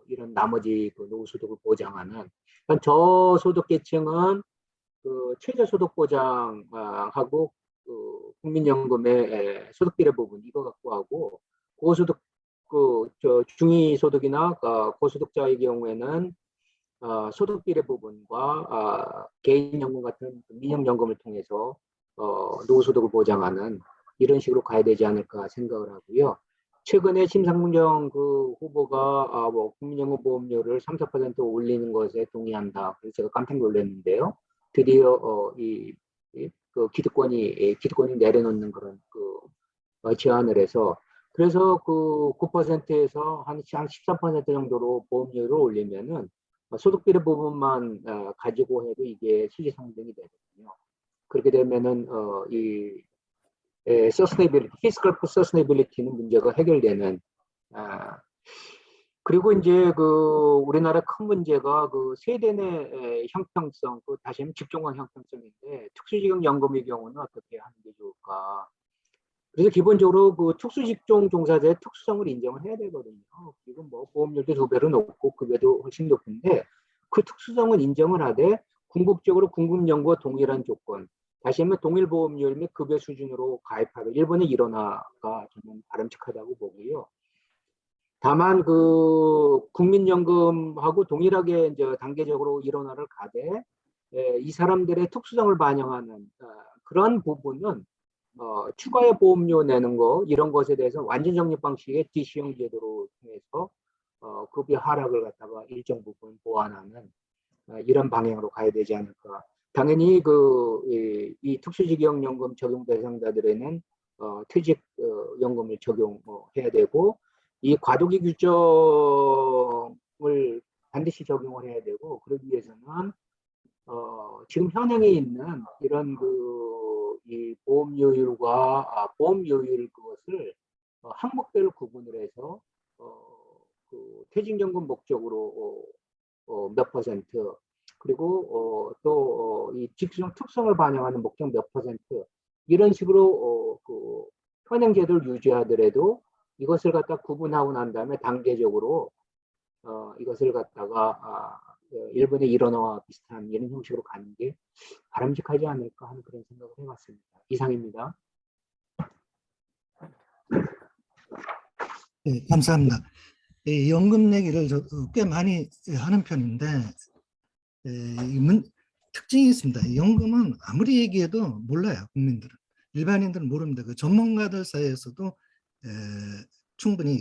이런 나머지 노후소득을 보장하는, 그러니까 저소득계층은 최저소득 보장하고 국민연금의 소득비례 부분 이거 갖고 하고, 고소득 중위소득이나 고소득자의 경우에는 소득비례 부분과 개인연금 같은 민영연금을 통해서 노후소득을 보장하는 이런 식으로 가야 되지 않을까 생각을 하고요. 최근에 심상정 그 후보가 뭐 국민연금 보험료를 3, 4% 올리는 것에 동의한다. 그래서 제가 깜짝 놀랐는데요. 드디어 그 기득권이 내려놓는 그런 제안을 해서 그래서 그 9%에서 한 13% 정도로 보험료를 올리면은 소득 비례 부분만 가지고 해도 이게 수지 상정이 되거든요. 그렇게 되면은 서스테이빌리티, 피스컬 서스테이빌리티는 문제가 해결되는. 그리고 이제 그 우리나라 큰 문제가 그 세대 내 형평성, 그 다시 한번 직종간 형평성인데 특수직용연금의 경우는 어떻게 하는 게 좋을까? 그래서 기본적으로 그 특수직종 종사자의 특수성을 인정을 해야 되거든요. 지금 뭐 보험료도 2배로 높고 급여도 훨씬 높은데 그 특수성은 인정을 하되 궁극적으로 궁극연구와 동일한 조건, 다시 한번 동일 보험료 및 급여 수준으로 가입하고 일본의 일원화가 저는 바람직하다고 보고요. 다만 그 국민연금하고 동일하게 이제 단계적으로 일원화를 가되 이 사람들의 특수성을 반영하는 그런 부분은 추가의 보험료 내는 거 이런 것에 대해서 완전 적립 방식의 DC형 제도로 통해서 급여 하락을 갖다가 일정 부분 보완하는 이런 방향으로 가야 되지 않을까. 당연히 이 특수직용연금 적용 대상자들에는 퇴직연금을 적용해야 되고 이 과도기 규정을 반드시 적용을 해야 되고 그러기 위해서는 지금 현행에 있는 이런 이 보험료율 그것을 항목별로 구분을 해서 그 퇴직연금 목적으로 몇 퍼센트 그리고 또 이 직종 특성을 반영하는 목적 몇 퍼센트 이런 식으로 그 현행 제도를 유지하더라도 이것을 갖다 구분하고 난 다음에 단계적으로 이것을 갖다가 일본의 일원어와 비슷한 이런 형식으로 가는 게 바람직하지 않을까 하는 그런 생각을 해봤습니다. 이상입니다. 네, 감사합니다. 이 연금 내기를 꽤 많이 하는 편인데 특징이 있습니다. 연금은 아무리 얘기해도 몰라요. 국민들은. 일반인들은 모릅니다. 그 전문가들 사이에서도 충분히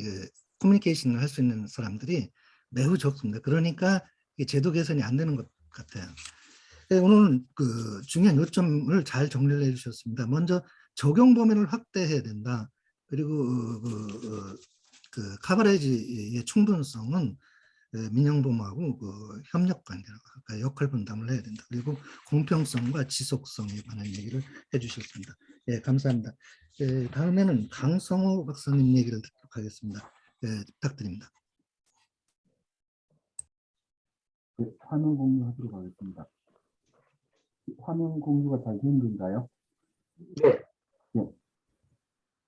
커뮤니케이션을 할 수 있는 사람들이 매우 적습니다. 그러니까 제도 개선이 안 되는 것 같아요. 오늘 그 중요한 요점을 잘 정리를 해주셨습니다. 먼저 적용 범위를 확대해야 된다. 그리고 그 커버리지의 충분성은 민영보험하고 그 협력 관계로 역할 분담을 해야 된다. 그리고 공평성과 지속성에 관한 얘기를 해주셨습니다. 예, 감사합니다. 다음에는 강성호 박사님 얘기를 듣도록 하겠습니다. 부탁드립니다. 네, 화면 공유하도록 하겠습니다. 화면 공유가 잘 된 건가요? 네. 네.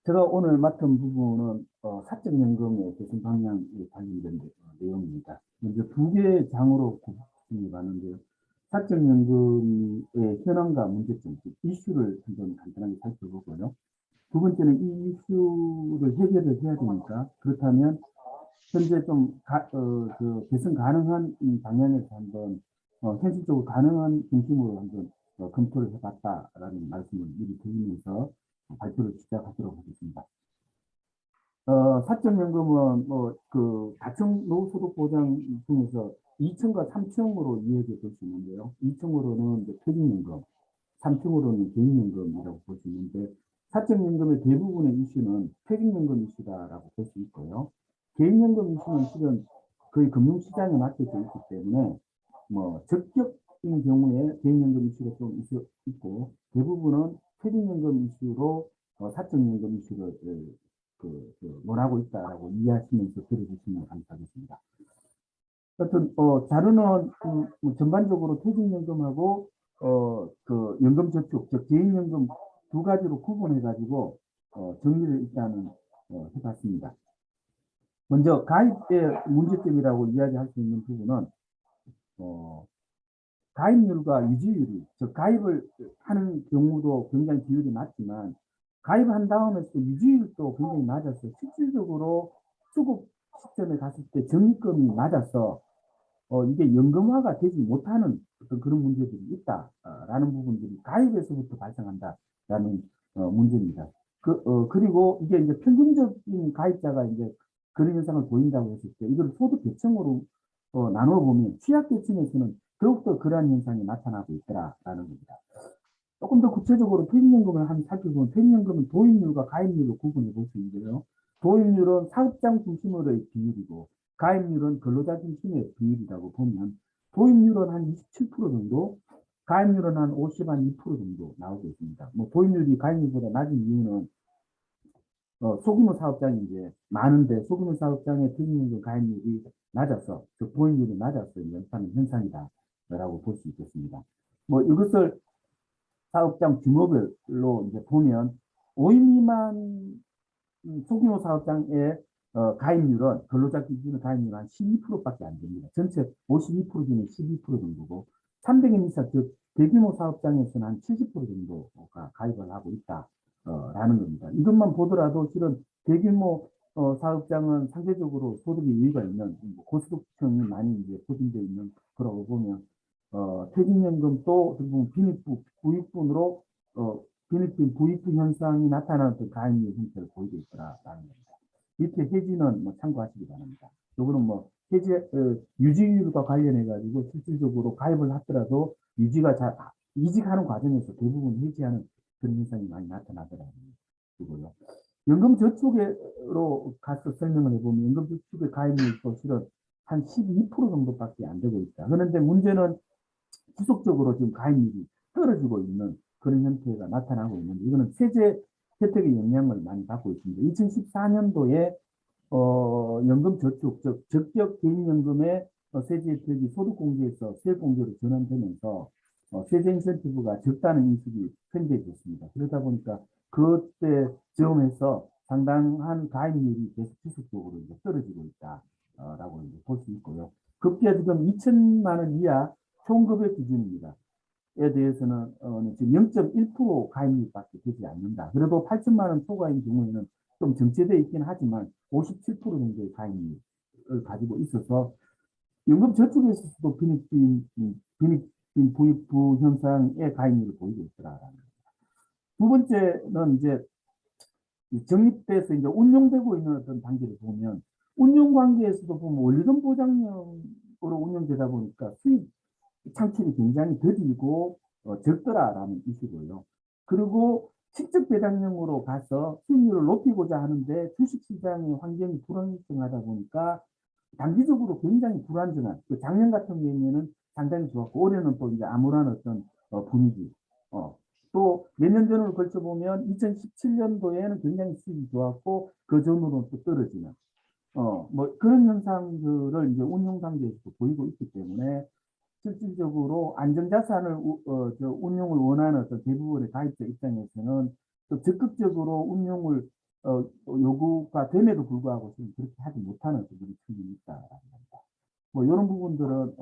제가 오늘 맡은 부분은 사적연금의 개선 방향에 관련된 내용입니다. 먼저 두 개의 장으로 구분이 가는데요. 사적연금의 현황과 문제점, 이슈를 한번 간단하게 살펴보고요. 두 번째는 이 이슈를 해결을 해야 되니까 그렇다면 현재 좀 개선 가능한 방향에서 한번 현실적으로 가능한 중심으로 한번 검토를 해봤다라는 말씀을 미리 드리면서 발표를 시작하도록 하겠습니다. 사적연금은 다층 노후소득 보장 중에서 2층과 3층으로 이해해 볼 수 있는데요. 2층으로는 퇴직연금, 3층으로는 개인연금이라고 볼 수 있는데 사적연금의 대부분의 이슈는 퇴직연금 이슈다라고 볼 수 있고요. 개인연금 이슈는 실은 거의 금융시장에 맡겨져 있기 때문에 적격인 경우에 개인연금 이슈가 좀 있고 대부분은 퇴직연금 이슈로 사적연금 이슈를 논하고 있다라고 이해하시면서 들어주시면 감사하겠습니다. 하여튼 자료는 전반적으로 퇴직연금하고 연금저축, 즉 개인연금 두 가지로 구분해가지고 정리를 일단은 해봤습니다. 먼저 가입의 문제점이라고 이야기할 수 있는 부분은 가입률과 유지율이, 즉 가입을 하는 경우도 굉장히 비율이 낮지만 가입한 다음에 또 유지율도 굉장히 낮아서 실질적으로 수급 시점에 갔을 때 적립금이 낮아서 이게 연금화가 되지 못하는 어떤 그런 문제들이 있다라는 부분들이 가입에서부터 발생한다라는 문제입니다. 그리고 이게 이제 평균적인 가입자가 이제 그런 현상을 보인다고 했을 때 이걸 소득 계층으로 나누어 보면 취약계층에서는 더욱더 그러한 현상이 나타나고 있더라라는 겁니다. 조금 더 구체적으로 퇴직연금을 한번 살펴보면 퇴직연금은 도입률과 가입률로 구분해 볼 수 있는데요. 도입률은 사업장 중심으로의 비율이고 가입률은 근로자 중심의 비율이라고 보면 도입률은 한 27% 정도, 가입률은 한 50, 한 2% 정도 나오고 있습니다. 뭐 도입률이 가입률보다 낮은 이유는 소규모 사업장이 이제 많은데 소규모 사업장의 퇴직연금 가입률이 낮아서 즉 도입률이 낮아서 연산하는 현상이다라고 볼 수 있겠습니다. 뭐 이것을 사업장 규모별로 이제 보면 5인 미만 소규모 사업장의 가입률은 근로자 기준의 가입률은 한 12%밖에 안 됩니다. 전체 52% 중에 12% 정도고 300인 이상 즉 대규모 사업장에서는 한 70% 정도가 가입을 하고 있다라는 겁니다. 이것만 보더라도 실은 대규모 사업장은 상대적으로 소득의 여유가 있는 고소득층이 많이 이제 포진되어 있는 거라고 보면 퇴직연금 또 부익분으로 빈익빈 부익분 현상이 나타나는 가입률 형태를 보이고 있더라라는 겁니다. 밑에 해지는 뭐 참고하시기 바랍니다. 요거는 뭐 해지 유지율과 관련해 가지고 실질적으로 가입을 하더라도 유지가 잘 이직하는 과정에서 대부분 해지하는 그런 현상이 많이 나타나더라고요. 그리고요. 연금저축으로 가서 설명을 해보면 연금저축의 가입률도 실은 한 12% 정도밖에 안 되고 있다. 그런데 문제는 지속적으로 지금 가입률이 떨어지고 있는 그런 형태가 나타나고 있는데 이거는 세제 혜택의 영향을 많이 받고 있습니다. 2014년도에 연금저축, 즉 적격 개인연금의 세제 혜택이 소득공제에서 세액공제로 전환되면서 세제 인센티브가 적다는 인식이 편제됐습니다. 그러다 보니까 그때 저음에서 상당한 가입률이 계속 지속적으로 이제 떨어지고 있다라고 볼 수 있고요. 급기야 지금 2천만 원 이하 총급여 기준입니다. 에 대해서는 지금 0.1% 가입률밖에 되지 않는다. 그래도 8천만 원 초과인 경우에는 좀 정체되어 있긴 하지만 57% 정도의 가입률을 가지고 있어서 연금저축에서도 빈익빈 부익부 현상의 가입률을 보이고 있더라라는 겁니다. 두 번째는 이제 적립돼서 이제 운용되고 있는 어떤 단계를 보면 운용 관계에서도 보면 원리금 보장형으로 운영되다 보니까 수익 창출이 굉장히 더디고 적더라라는 이슈고요. 그리고 실적 배당형으로 가서 수익률을 높이고자 하는데 주식시장의 환경이 불안정하다 보니까 단기적으로 굉장히 불안정한 작년 같은 경우에는 상당히 좋았고 올해는 또 이제 암울한 어떤 분위기 또 몇 년 전을 걸쳐 보면 2017년도에는 굉장히 수익이 좋았고 그 전으로는 또 떨어지는 뭐 그런 현상들을 이제 운용 단계에서 보이고 있기 때문에 실질적으로 안전자산을 운용을 원하는 어떤 대부분의 가입자 입장에서는 또 적극적으로 운용을 요구가 됨에도 불구하고 지금 그렇게 하지 못하는 그런 측면이 있다라는 겁니다. 뭐 이런 부분들은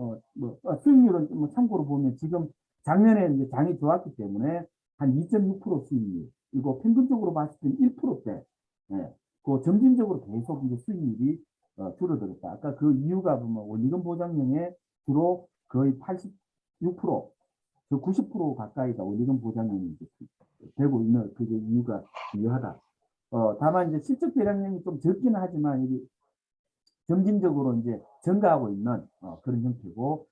수익률은 뭐 참고로 보면 지금 작년에 이제 장이 좋았기 때문에 한 2.6% 수익률 이거 평균적으로 봤을 때는 1%대 그 점진적으로 계속 이제 수익률이 줄어들었다. 아까 그 이유가 보면 원리금 보장형에 주로 거의 86%, 90% 가까이가 원리금 보장형이 되고 있는 그 이유가 유효하다. 다만 이제 실적 배당량이 좀 적기는 하지만 이게 점진적으로 이제 증가하고 있는 그런 형태고,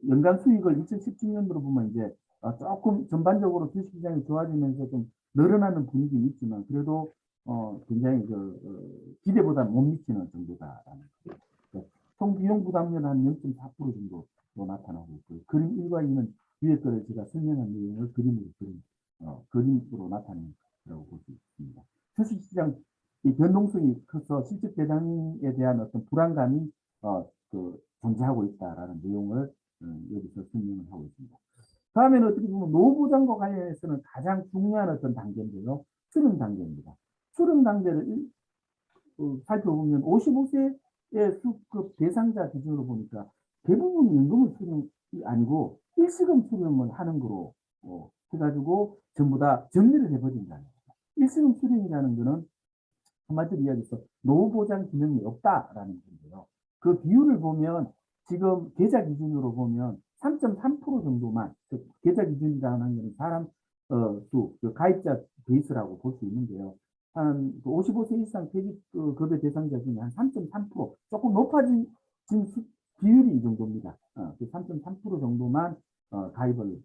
연간 수익을 2017년도로 보면 이제 조금 전반적으로 주식시장이 좋아지면서 좀 늘어나는 분위기는 있지만 그래도 굉장히 기대보다 못 미치는 정도다라는 거죠. 총 비용 부담률 한 0.4% 정도 나타나고 있고요. 그림 1과 2는 위에 거를 제가 설명한 내용을 그림으로 나타낸 거라고 볼 수 있습니다. 주식시장 이 변동성이 커서 실적 배당에 대한 어떤 불안감이 존재하고 있다라는 내용을 여기서 설명을 하고 있습니다. 다음에는 어떻게 보면 노후보장과 관련해서는 가장 중요한 어떤 단계인데요. 수령 단계입니다. 수령 단계를 살펴보면 55세의 수급 대상자 기준으로 보니까 대부분 연금을 수령이 아니고 일시금 수령을 하는 거로 해가지고 전부 다 정리를 해버린다는 겁니다. 일시금 수령이라는 것은 한마디로 이야기해서 노후보장 기능이 없다라는 건데요. 그 비율을 보면 지금 계좌 기준으로 보면 3.3% 정도만, 계좌 기준이라는 것은 사람 그 가입자 베이스라고 볼 수 있는데요. 한 55세 이상 퇴직급여 대상자 중에 한 3.3% 조금 높아진 비율이 이 정도입니다. 그 3.3% 정도만 가입을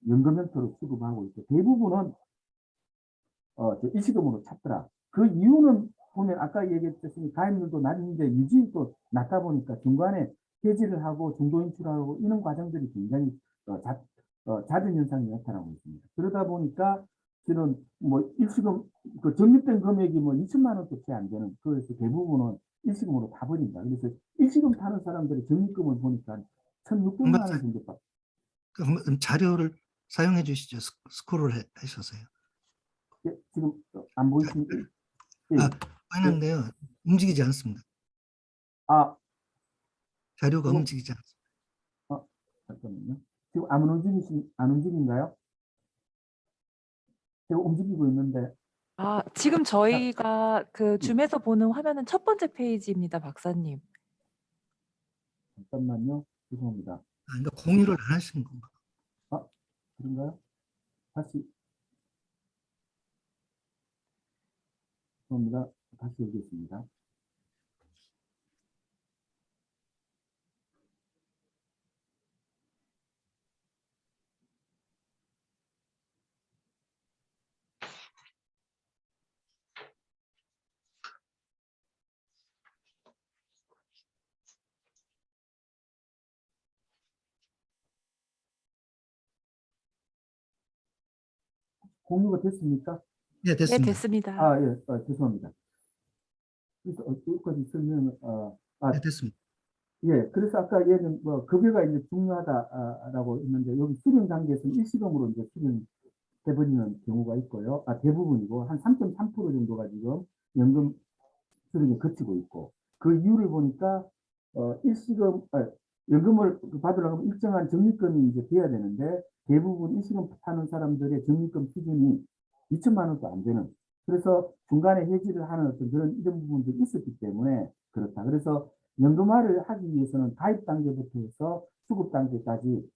연금 형태로 수급하고 있고 대부분은 일시금으로 찾더라. 그 이유는 보면 아까 얘기했듯이 가입률도 낮은데 유지도 낮다 보니까 중간에 해지를 하고 중도 인출하고 이런 과정들이 굉장히 잦은 현상이 나타나고 있습니다. 그러다 보니까 실은 뭐 일시금 그 적립된 금액이 뭐 2천만 원도 채 안 되는 그래서 대부분은 일시금으로 타버린다. 그래서 일시금 타는 사람들의 적립금을 보니까 1,600만 원 정도 받. 한번 자료를 사용해 주시죠. 스크롤 하셔서요. 예, 지금 안 보이십니까? 예. 보이는데요. 움직이지 않습니다. 아, 자료가 이거- 움직이지 않습니다. 잠깐만요. 지금 안 움직인가요? 제가 움직이고 있는데. 지금 저희가 그 예. 줌에서 보는 화면은 첫 번째 페이지입니다, 박사님. 잠깐만요. 죄송합니다. 그러니까 공유를 안 하시는 건가? 그런가요? 다시. 죄송합니다. 다시 열겠습니다. 공유가 됐습니까? 네, 네, 됐습니다. 됐습니다. 예, 죄송합니다. 그래서 어디까지 설명을, 네, 됐습니다. 예, 그래서 아까 얘는 뭐 급여가 이제 중요하다라고 했는데 여기 수령 단계에서는 일시금으로 이제 수령해버리는 경우가 있고요. 대부분이고 한 3.3% 정도가 지금 연금 수령에 거치고 있고 그 이유를 보니까 연금을 받으려면 일정한 적립금이 이제 돼야 되는데 대부분 일시금 타는 사람들의 적립금 수준이 2천만 원도 안 되는 그래서 중간에 해지를 하는 어떤 그런 이런 부분들이 있었기 때문에 그렇다. 그래서 연금화를 하기 위해서는 가입 단계부터 해서 수급 단계까지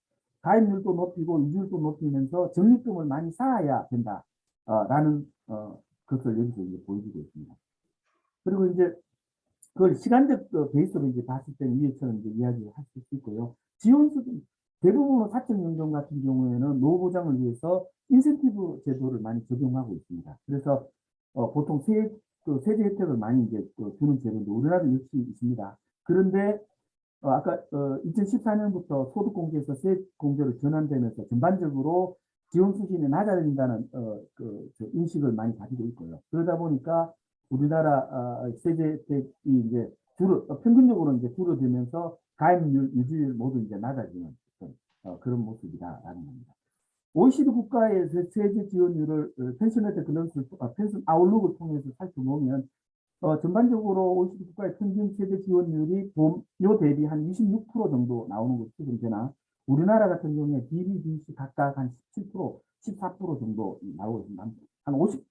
가입률도 높이고 이율도 높이면서 적립금을 많이 쌓아야 된다. 라는 것을 여기서 이제 보여주고 있습니다. 그리고 이제 그걸 시간적 베이스로 이제 봤을 때는 위에처럼 이제 이야기를 할 수 있고요. 지원 수준 대부분 사적연금 같은 경우에는 노후 보장을 위해서 인센티브 제도를 많이 적용하고 있습니다. 그래서 보통 세제 혜택을 많이 이제 주는 제도도 우리나라도 역시 있습니다. 그런데 아까 2014년부터 소득공제에서 세액공제로 전환되면서 전반적으로 지원 수준이 낮아진다는 인식을 많이 가지고 있고요. 그러다 보니까 우리나라 세제 혜택이 이제 평균적으로 이제 줄어들면서 가입률, 유지율 모두 이제 낮아지는 그런 모습이다라는 겁니다. OECD 국가의 세제 지원율을 펜션 혜택 펜션 아웃룩을 통해서 살펴보면 전반적으로 OECD 국가의 평균 세제 지원율이 보험료 대비 한 26% 정도 나오는 것이 추정되나 우리나라 같은 경우에 DB, BC 각각 한 17%, 14% 정도 나오고 있습니다. 한 50,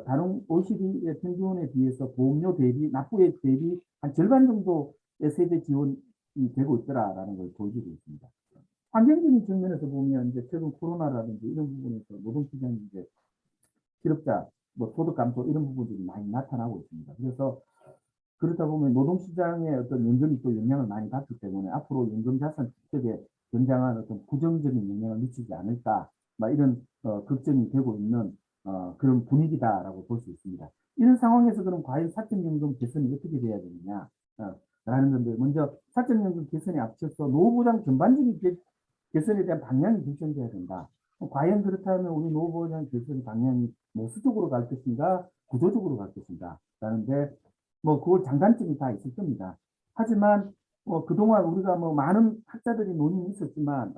다른 OECD의 평균에 비해서 보험료 대비, 납부액 대비 한 절반 정도의 세제 지원이 되고 있더라라는 걸 보여주고 있습니다. 환경적인 측면에서 보면 이제 최근 코로나라든지 이런 부분에서 노동시장이 이제 실업자 소득 감소 이런 부분들이 많이 나타나고 있습니다. 그래서 그렇다 보면 노동시장의 어떤 연금이 또 영향을 많이 받기 때문에 앞으로 연금 자산 축적에 굉장한 어떤 부정적인 영향을 미치지 않을까 이런 걱정이 되고 있는 그런 분위기다라고 볼 수 있습니다. 이런 상황에서 그럼 과연 사적연금 개선이 어떻게 돼야 되느냐 라는 건데 먼저 사적연금 개선에 앞서서 노후보장 전반적인 개선에 대한 방향이 결정돼야 된다. 과연 그렇다면 우리 노후보장 개선 방향이 수적으로 갈 것인가 구조적으로 갈 것인가 라는데 그걸 장단점이 다 있을 겁니다. 하지만 그동안 우리가 많은 학자들이 논의는 있었지만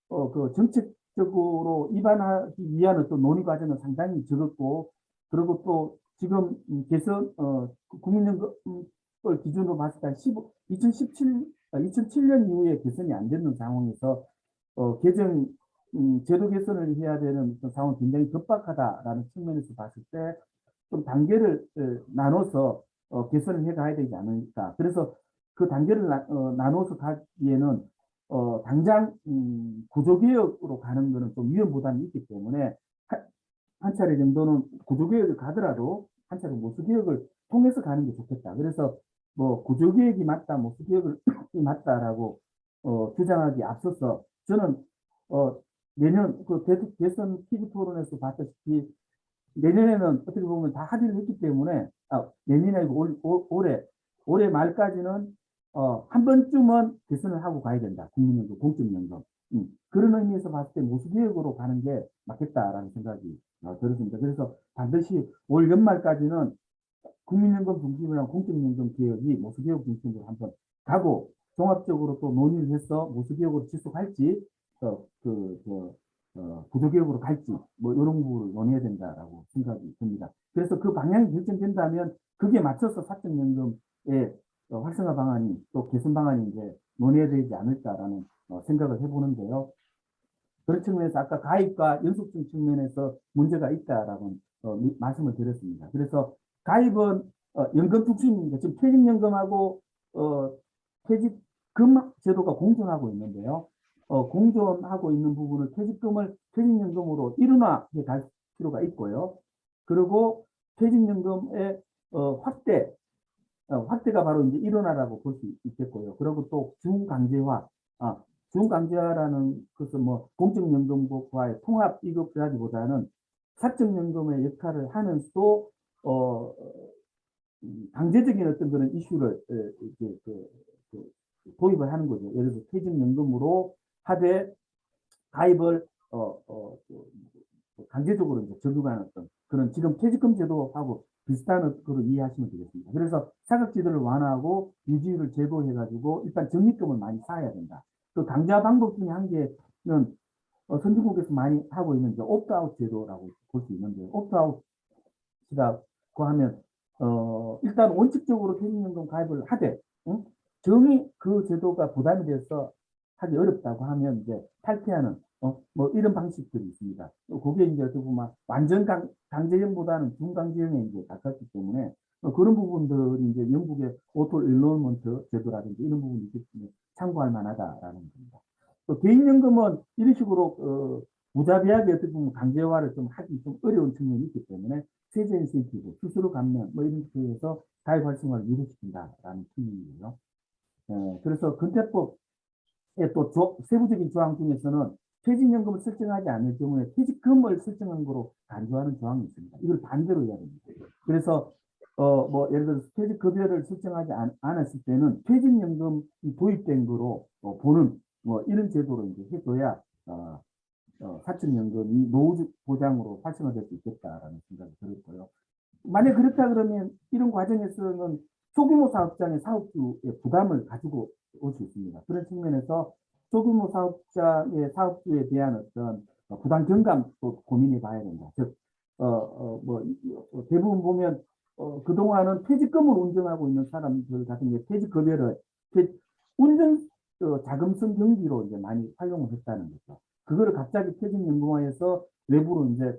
그 정책적으로 입안하기 위한 어떤 논의 과정은 상당히 적었고 그리고 또 지금 개선 국민연금을 기준으로 봤을 때 2007년 이후에 개선이 안 되는 상황에서 개정 제도 개선을 해야 되는 어떤 상황이 굉장히 급박하다라는 측면에서 봤을 때 좀 단계를 나눠서 개선을 해 가야 되지 않을까. 그래서 그 단계를 나눠서 가기에는 당장 구조개혁으로 가는 것은 좀 위험 부담이 있기 때문에 한 차례 정도는 구조개혁을 가더라도 한 차례 모수개혁을 통해서 가는 게 좋겠다. 그래서 뭐 구조개혁이 맞다, 모수개혁이 맞다라고 주장하기 앞서서 저는 내년 그 대선 TV 토론에서 봤다시피 내년에는 어떻게 보면 다 합의를 했기 때문에 내년이 아니고 올해 말까지는 한 번쯤은 개선을 하고 가야 된다. 국민연금, 공적연금. 그런 의미에서 봤을 때 모수개혁으로 가는 게 맞겠다라는 생각이 들었습니다. 그래서 반드시 올 연말까지는 국민연금 중심이랑 공적연금 개혁이 모수개혁 중심으로 한번 가고 종합적으로 또 논의를 해서 모수개혁으로 지속할지 구조개혁으로 갈지 뭐 이런 부분을 논의해야 된다라고 생각이 듭니다. 그래서 그 방향이 결정된다면 그게 맞춰서 사적연금의 활성화 방안이 또 개선 방안이 이제 논의해야 되지 않을까라는 생각을 해보는데요. 그런 측면에서 아까 가입과 연속성 측면에서 문제가 있다라고 말씀을 드렸습니다. 그래서 가입은 연금 중심입니다. 지금 퇴직연금하고 퇴직금 제도가 공존하고 있는데요. 공존하고 있는 부분을 퇴직금을 퇴직연금으로 일원화해 갈 필요가 있고요. 그리고 퇴직연금의 확대가 바로 이제 일원화라고 볼 수 있겠고요. 그리고 또 중강제화라는 것은 뭐 공적연금과의 통합 이것이라기보다는 사적연금의 역할을 하면서도 강제적인 어떤 그런 이슈를 도입을 하는 거죠. 예를 들어서 퇴직연금으로 하되 가입을 강제적으로 이제 적용하는 어떤 그런 지금 퇴직금 제도하고 비슷한 거로 이해하시면 되겠습니다. 그래서 사각지대를 완화하고 유지율을 제고해가지고 일단 적립금을 많이 쌓아야 된다. 그 강제화 방법 중에 한 개는 선진국에서 많이 하고 있는 옵트아웃 제도라고 볼 수 있는데요. 옵트아웃이라고 하면 일단 원칙적으로 퇴직연금 가입을 하되 정이 그 제도가 부담이 돼서 하기 어렵다고 하면 이제 탈퇴하는 뭐 이런 방식들이 있습니다. 그게 이제 어떻게 보면 완전 강제형보다는 중강제형에 이제 가깝기 때문에 그런 부분들이 이제 영국의 오토 일로먼트 제도라든지 이런 부분이 있기 때문에 참고할 만하다라는 겁니다. 또 개인연금은 이런 식으로 무자비하게 어떻게 보면 강제화를 좀 하기 좀 어려운 측면이 있기 때문에 세제 인센티브, 수수료 감면 뭐 이런 식으로 가입 활성화를 유도시킨다라는 측면이고요. 그래서 근태법의 또 세부적인 조항 중에서는 퇴직연금을 설정하지 않을 경우에 퇴직금을 설정한 거로 간주하는 조항이 있습니다. 이걸 반대로 해야 됩니다. 그래서 뭐 예를 들어서 퇴직급여를 설정하지 않았을 때는 퇴직연금이 도입된 거로 보는 뭐 이런 제도로 이제 해줘야 사적연금이 노후 보장으로 활성화될 수 있겠다라는 생각이 들었고요. 만약 그렇다 그러면 이런 과정에서는 소규모 사업장의 사업주의 부담을 가지고 올 수 있습니다. 그런 측면에서 소규모 사업장의 사업주에 대한 어떤 부담 경감도 고민해 봐야 된다. 즉, 대부분 보면 그동안은 퇴직금을 운전하고 있는 사람들 같은 경우에 퇴직급여를 운전 자금성 경비로 이제 많이 활용을 했다는 거죠. 그거를 갑자기 퇴직연금화해서 외부로 이제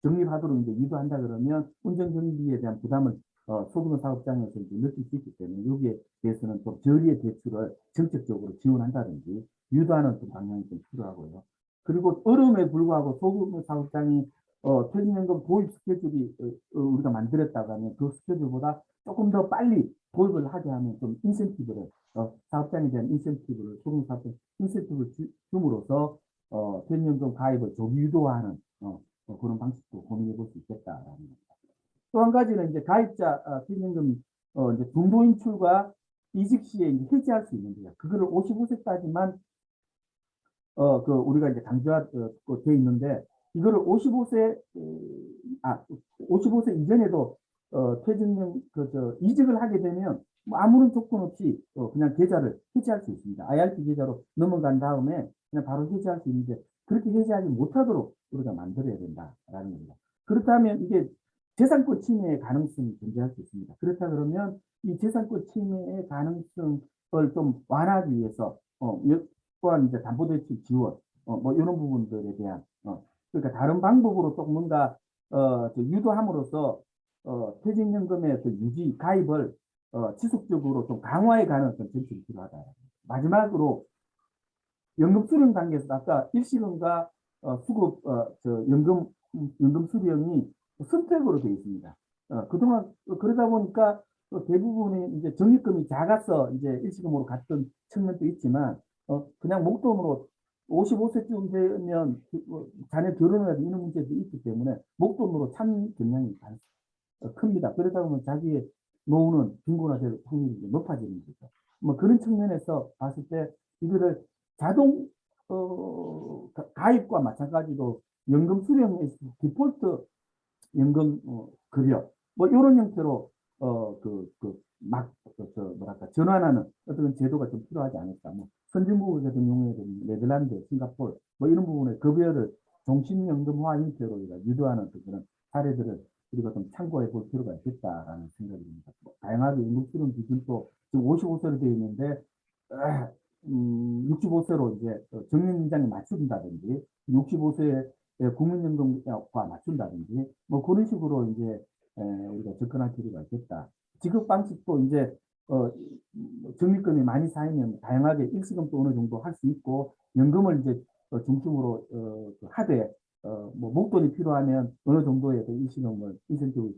적립하도록 이제 유도한다 그러면 운전 경비에 대한 부담을 소규모 사업장에서 이제 느낄 수 있기 때문에 여기에 대해서는 좀 저리의 대출을 정책적으로 지원한다든지 유도하는 좀 방향이 좀 필요하고요. 그리고 어려움에 불구하고 소규모 사업장이 퇴직연금 도입 스케줄이 우리가 만들었다고 하면 그 스케줄보다 조금 더 빨리 도입을 하게 하면 좀 인센티브를 사업장에 대한 인센티브를 소규모 사업장 인센티브를 줌으로써 퇴직연금 가입을 조기 유도하는 그런 방식도 고민해 볼 수 있겠다라는 겁니다. 또 한 가지는 이제 가입자 퇴직연금 이제 중도 인출과 이직 시에 이제 해지할 수 있는데요. 그거를 55세까지만 우리가 이제 강조돼 있는데 이거를 55세 이전에도 퇴직연 이직을 하게 되면 뭐 아무런 조건 없이 그냥 계좌를 해지할 수 있습니다. IRP 계좌로 넘어간 다음에 그냥 바로 해지할 수 있는데 그렇게 해지하지 못하도록 우리가 만들어야 된다라는 겁니다. 그렇다면 이게 재산권 침해의 가능성이 존재할 수 있습니다. 그렇다 그러면 이 재산권 침해의 가능성을 좀 완화하기 위해서 또한 이제 담보대출 지원 뭐 이런 부분들에 대한 그러니까 다른 방법으로 또 뭔가 유도함으로써 퇴직연금의 유지 가입을 지속적으로 좀 강화해 가는 어떤 정책이 필요하다. 마지막으로 연금 수령 단계에서 아까 일시금과 수급 연금 수령이 선택으로 되어 있습니다. 그동안 그러다 보니까 또 대부분이 이제 적립금이 작아서 이제 일시금으로 갔던 측면도 있지만 그냥 목돈으로 55세쯤 되면 자녀 결혼을 해도 이런 문제도 있기 때문에 목돈으로 참 경향이 큽니다. 그러다 보면 자기의 노후는 빈곤화될 확률이 높아지는 거죠. 뭐 그런 측면에서 봤을 때 이거를 자동 가입과 마찬가지로 연금 수령에서 디폴트 연금 급여 뭐 이런 형태로 뭐랄까 전환하는 어떤 제도가 좀 필요하지 않을까. 뭐 선진국을 같은 경우에도 네덜란드, 싱가포르 뭐 이런 부분에 급여를 종신연금화 형태로 유도하는 그런 사례들을 우리가 좀 참고해 볼 필요가 있겠다라는 생각이 듭니다. 뭐 다양하게 연금 수령 기준도 지금 55세로 되어 있는데 65세로 이제 정년 연장에 맞춘다든지 65세에 국민연금과 맞춘다든지 뭐 그런 식으로 이제 우리가 접근할 필요가 있겠다. 지급 방식도 이제 적립금이 많이 쌓이면 다양하게 일시금도 어느 정도 할 수 있고 연금을 이제 중심으로 하되 뭐 목돈이 필요하면 어느 정도의 일시금을 인센티브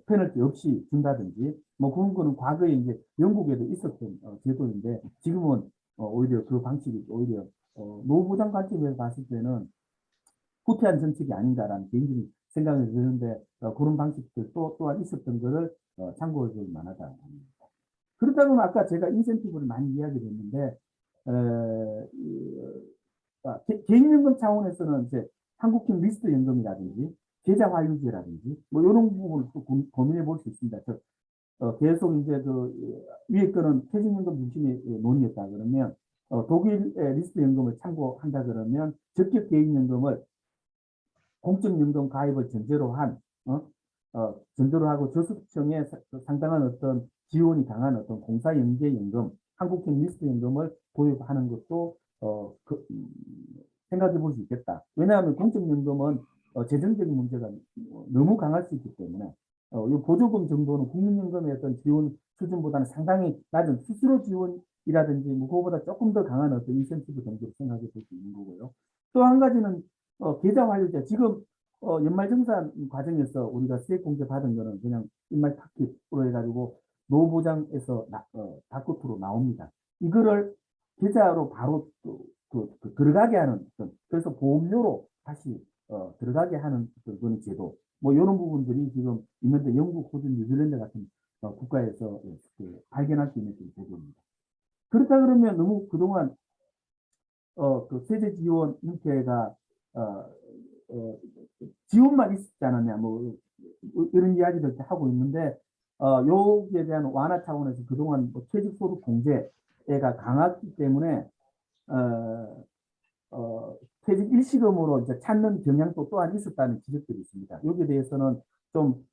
페널티 없이 준다든지 뭐 그런 거는 과거에 이제 영국에도 있었던 제도인데 지금은 오히려 그 방식이 오히려 노후보장 관점에서 봤을 때는 후퇴한 정책이 아닌가라는 개인적인 생각이 드는데 그런 방식들 또한 있었던 것을 참고해 줄 만하다. 그렇다 보면 아까 제가 인센티브를 많이 이야기를 했는데 개인연금 차원에서는 이제 한국형 리스트 연금이라든지 계좌환류제라든지 뭐 이런 부분을 또 고민해 볼 수 있습니다. 계속 이제 위에 거는 퇴직연금 중심의 논의였다 그러면 독일의 리스트 연금을 참고한다 그러면 적격 개인연금을 공적연금 가입을 전제로 하고 저소득층에 상당한 어떤 지원이 강한 어떤 공사연계연금, 한국형 리스트 연금을 도입하는 것도 생각해 볼 수 있겠다. 왜냐하면 공적연금은 재정적인 문제가 너무 강할 수 있기 때문에 이 보조금 정도는 국민연금의 어떤 지원 수준보다는 상당히 낮은 스스로 지원이라든지 뭐 그거보다 조금 더 강한 어떤 인센티브 정도로 생각해 볼 수 있는 거고요. 또 한 가지는 계좌 환류제 지금 연말정산 과정에서 우리가 세액공제 받은 거는 그냥 연말 파켓으로 해가지고 노후보장에서 바깥으로 나옵니다. 이거를 계좌로 바로 들어가게 하는 그래서 보험료로 다시 들어가게 하는 그런 제도 뭐 이런 부분들이 지금 있는데 영국, 호주, 뉴질랜드 같은 국가에서 발견할 수 있는 제도입니다. 그렇다 그러면 너무 그동안 세제 지원 형태가 지원만 있었지 않았냐 뭐 이런 이야기들 하고 있는데 여기에 대한 완화 차원에서 그동안 뭐 퇴직소득 공제가 강했기 때문에 퇴직 일시금으로 이제 찾는 경향도 또한 있었다는 지적들이 있습니다. 여기에 대해서는 좀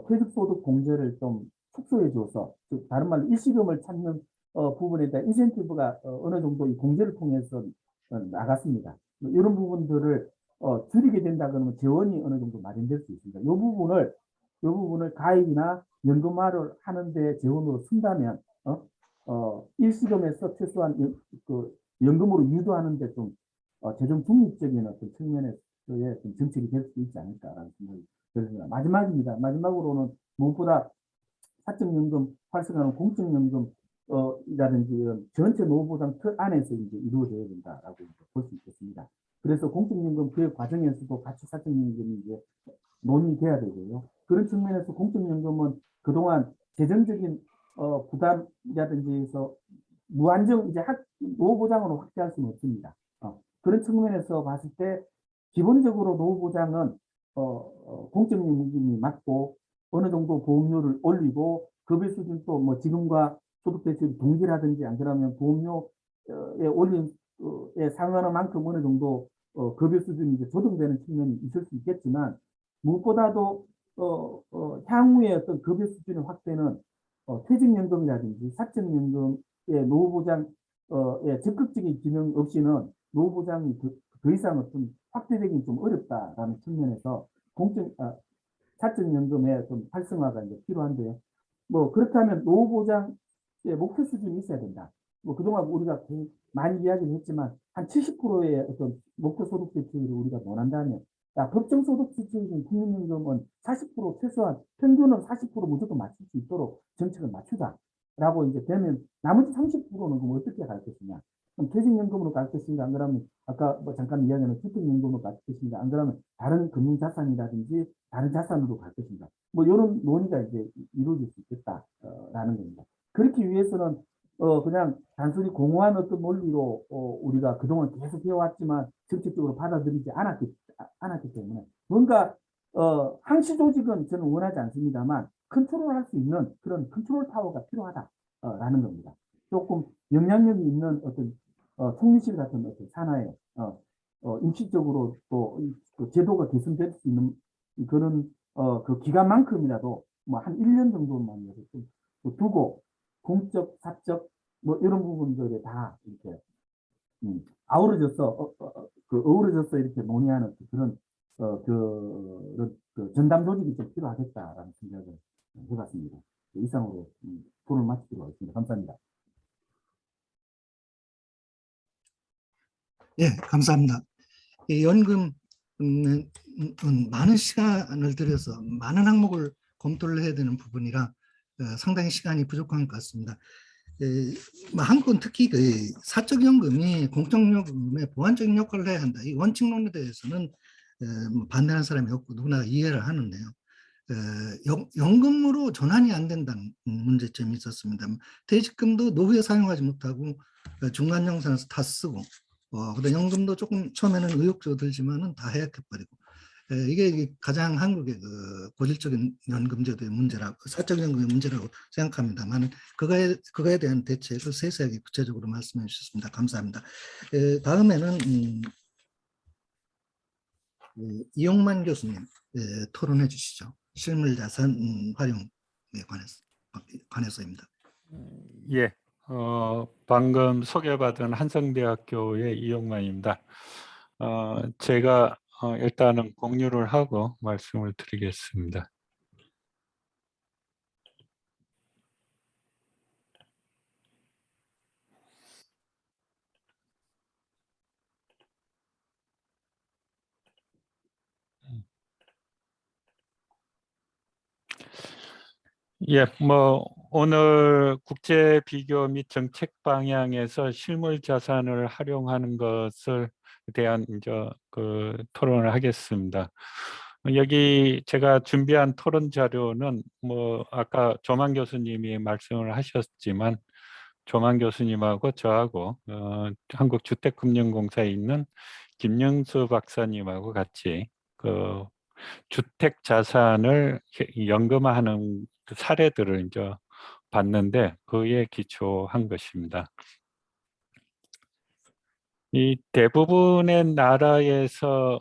퇴직소득 공제를 좀 축소해 줘서 다른 말로 일시금을 찾는 부분에 대한 인센티브가 어느 정도 이 공제를 통해서 나갔습니다. 이런 부분들을 줄이게 된다 그러면 재원이 어느 정도 마련될 수 있습니다. 이 부분을 가입이나 연금화를 하는데 재원으로 쓴다면 일시금에서 최소한 연금으로 유도하는데 좀 재정 중립적인 어떤 측면에서의 좀 정책이 될 수 있지 않을까라는 생각이 들습니다. 마지막입니다. 마지막으로는 무엇보다 사적연금 활성화는 공적연금 이라든지 이런 전체 노후보장 틀 안에서 이제 이루어져야 된다라고 볼 수 있겠습니다. 그래서 공적연금 그 과정에서도 같이 사적연금이 이제 논의돼야 되고요. 그런 측면에서 공적연금은 그동안 재정적인 부담이라든지 해서 무한정 이제 노후보장으로 확대할 수는 없습니다. 그런 측면에서 봤을 때 기본적으로 노후보장은 공적연금이 맞고 어느 정도 보험료를 올리고 급여 수준도 뭐 지금과 소득 대출 동기라든지 안 그러면 보험료에 올린 상한한 만큼 어느 정도 급여 수준이 이제 조정되는 측면이 있을 수 있겠지만 무엇보다도 향후의 어떤 급여 수준의 확대는 퇴직연금이라든지 사적연금의 노후보장의 적극적인 기능 없이는 노후보장이 더 이상 어떤 확대되기 좀 어렵다라는 측면에서 사적연금의 좀 활성화가 이제 필요한데요. 뭐 그렇다면 노후보장의 목표 수준이 있어야 된다. 뭐 그동안 우리가 많이 이야기를 했지만 한 70%의 어떤 목표소득 대출을 우리가 논한다면 야, 법정소득 대출인 국민연금은 40% 최소한 평균은 40% 무조건 맞출 수 있도록 정책을 맞추자라고 이제 되면 나머지 30%는 그럼 어떻게 갈 것이냐? 그럼 퇴직연금으로 갈 것인가? 안 그러면 아까 뭐 잠깐 이야기하는 주택연금으로 갈 것인가? 안 그러면 다른 금융자산이라든지 다른 자산으로 갈 것인가? 뭐 이런 논의가 이제 이루어질 수 있겠다라는 겁니다. 그렇기 위해서는 그냥 단순히 공허한 어떤 논리로 우리가 그동안 계속 해왔지만 정책적으로 받아들이지 않았기 때문에 뭔가 항시 조직은 저는 원하지 않습니다만 컨트롤할 수 있는 그런 컨트롤 타워가 필요하다라는 겁니다. 조금 영향력이 있는 어떤 총리실 같은 어떤 산하에 임시적으로 또그 제도가 개선될 수 있는 그런 그 기간만큼이라도 뭐 한 1년 정도만 좀 두고 공적, 사적 뭐 이런 부분들에 다 이렇게 어우러져서 이렇게 논의하는 그런 그 전담 조직이 좀 필요하겠다라는 생각을 해봤습니다. 이상으로 토론을 마치도록 하겠습니다. 감사합니다. 예, 감사합니다. 이 연금은 많은 시간을 들여서 많은 항목을 검토를 해야 되는 부분이라 상당히 시간이 부족한 것 같습니다. 뭐 한국은 특히 그 사적연금이 공적연금의 보완적인 역할을 해야 한다. 이 원칙론에 대해서는 뭐 반대하는 사람이 없고 누구나 이해를 하는데요. 연금으로 전환이 안 된다는 문제점이 있었습니다. 퇴직금도 노후에 사용하지 못하고 중간영산에서 다 쓰고 근데 연금도 조금 처음에는 의욕적으로 들지만은 다 해약해버리고 이게 가장 한국의 그 고질적인 연금제도의 문제라고 사적연금의 문제라고 생각합니다만 그거에 대한 대책을 세세하게 구체적으로 말씀해 주셨습니다. 감사합니다. 다음에는 이용만 교수님 토론해 주시죠. 실물자산 활용에 관해서입니다. 예, 방금 소개받은 한성대학교의 이용만입니다. 제가 일단은 공유를 하고 말씀을 드리겠습니다. 예, 뭐 오늘 국제 비교 및 정책 방향에서 실물 자산을 활용하는 것을 대한 이제 그 토론을 하겠습니다. 여기 제가 준비한 토론 자료는 뭐 아까 조만 교수님이 말씀을 하셨지만 조만 교수님하고 저하고 한국주택금융공사에 있는 김영수 박사님하고 같이 그 주택 자산을 연금화하는 그 사례들을 이제 봤는데 그에 기초한 것입니다. 이 대부분의 나라에서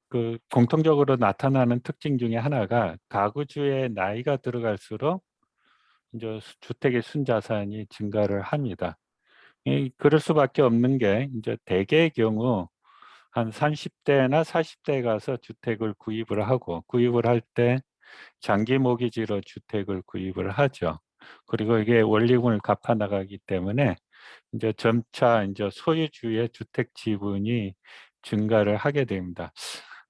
그 공통적으로 나타나는 특징 중에 하나가 가구주의 나이가 들어갈수록 이제 주택의 순자산이 증가를 합니다. 그럴 수밖에 없는 게 이제 대개의 경우 한 30대나 40대에 가서 주택을 구입을 하고 구입을 할 때 장기 모기지로 주택을 구입을 하죠. 그리고 이게 원리금을 갚아 나가기 때문에 이제 점차 이제 소유주의 주택 지분이 증가를 하게 됩니다.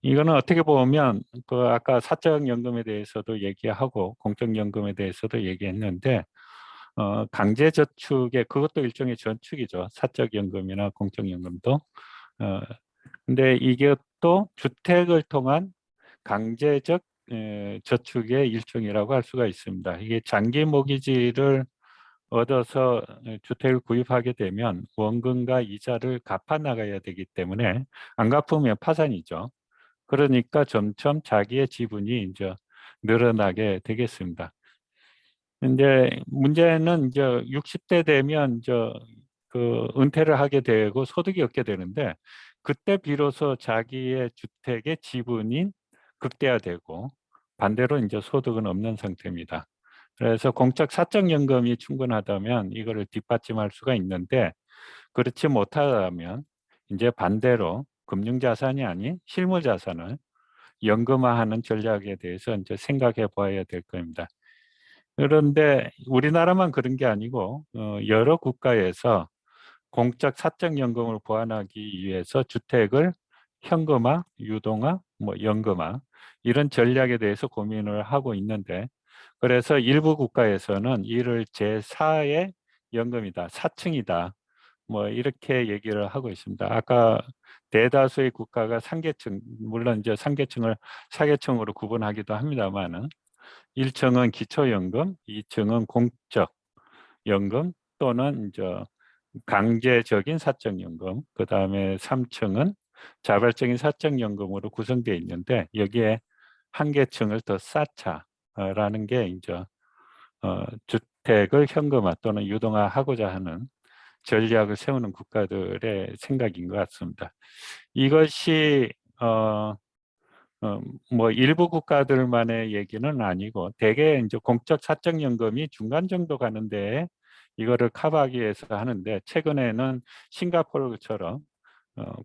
이거는 어떻게 보면 그 아까 사적연금에 대해서도 얘기하고 공적연금에 대해서도 얘기했는데 강제저축의 그것도 일종의 저축이죠. 사적연금이나 공적연금도. 근데 이게 또 주택을 통한 강제적 저축의 일종이라고 할 수가 있습니다. 이게 장기 모기지를 얻어서 주택을 구입하게 되면 원금과 이자를 갚아 나가야 되기 때문에 안 갚으면 파산이죠. 그러니까 점점 자기의 지분이 이제 늘어나게 되겠습니다. 이제 문제는 이제 60대 되면 이제 그 은퇴를 하게 되고 소득이 없게 되는데 그때 비로소 자기의 주택의 지분이 극대화되고 반대로 이제 소득은 없는 상태입니다. 그래서 공적 사적연금이 충분하다면 이거를 뒷받침할 수가 있는데 그렇지 못하다면 이제 반대로 금융자산이 아닌 실물자산을 연금화하는 전략에 대해서 이제 생각해 봐야 될 겁니다. 그런데 우리나라만 그런 게 아니고 여러 국가에서 공적 사적 연금을 보완하기 위해서 주택을 현금화, 유동화, 뭐 연금화 이런 전략에 대해서 고민을 하고 있는데, 그래서 일부 국가에서는 이를 제4의 연금이다, 4층이다, 뭐 이렇게 얘기를 하고 있습니다. 아까 대다수의 국가가 상계층, 물론 이제 상계층을 사계층으로 구분하기도 합니다만은 1층은 기초연금, 2층은 공적 연금 또는 이제 강제적인 사적연금, 그 다음에 3층은 자발적인 사적연금으로 구성되어 있는데, 여기에 한 계층을 더 쌓자라는 게 이제 주택을 현금화 또는 유동화하고자 하는 전략을 세우는 국가들의 생각인 것 같습니다. 이것이 뭐 일부 국가들만의 얘기는 아니고 대개 이제 공적 사적연금이 중간 정도 가는데 이거를 커버하기 위해서 하는데, 최근에는 싱가포르처럼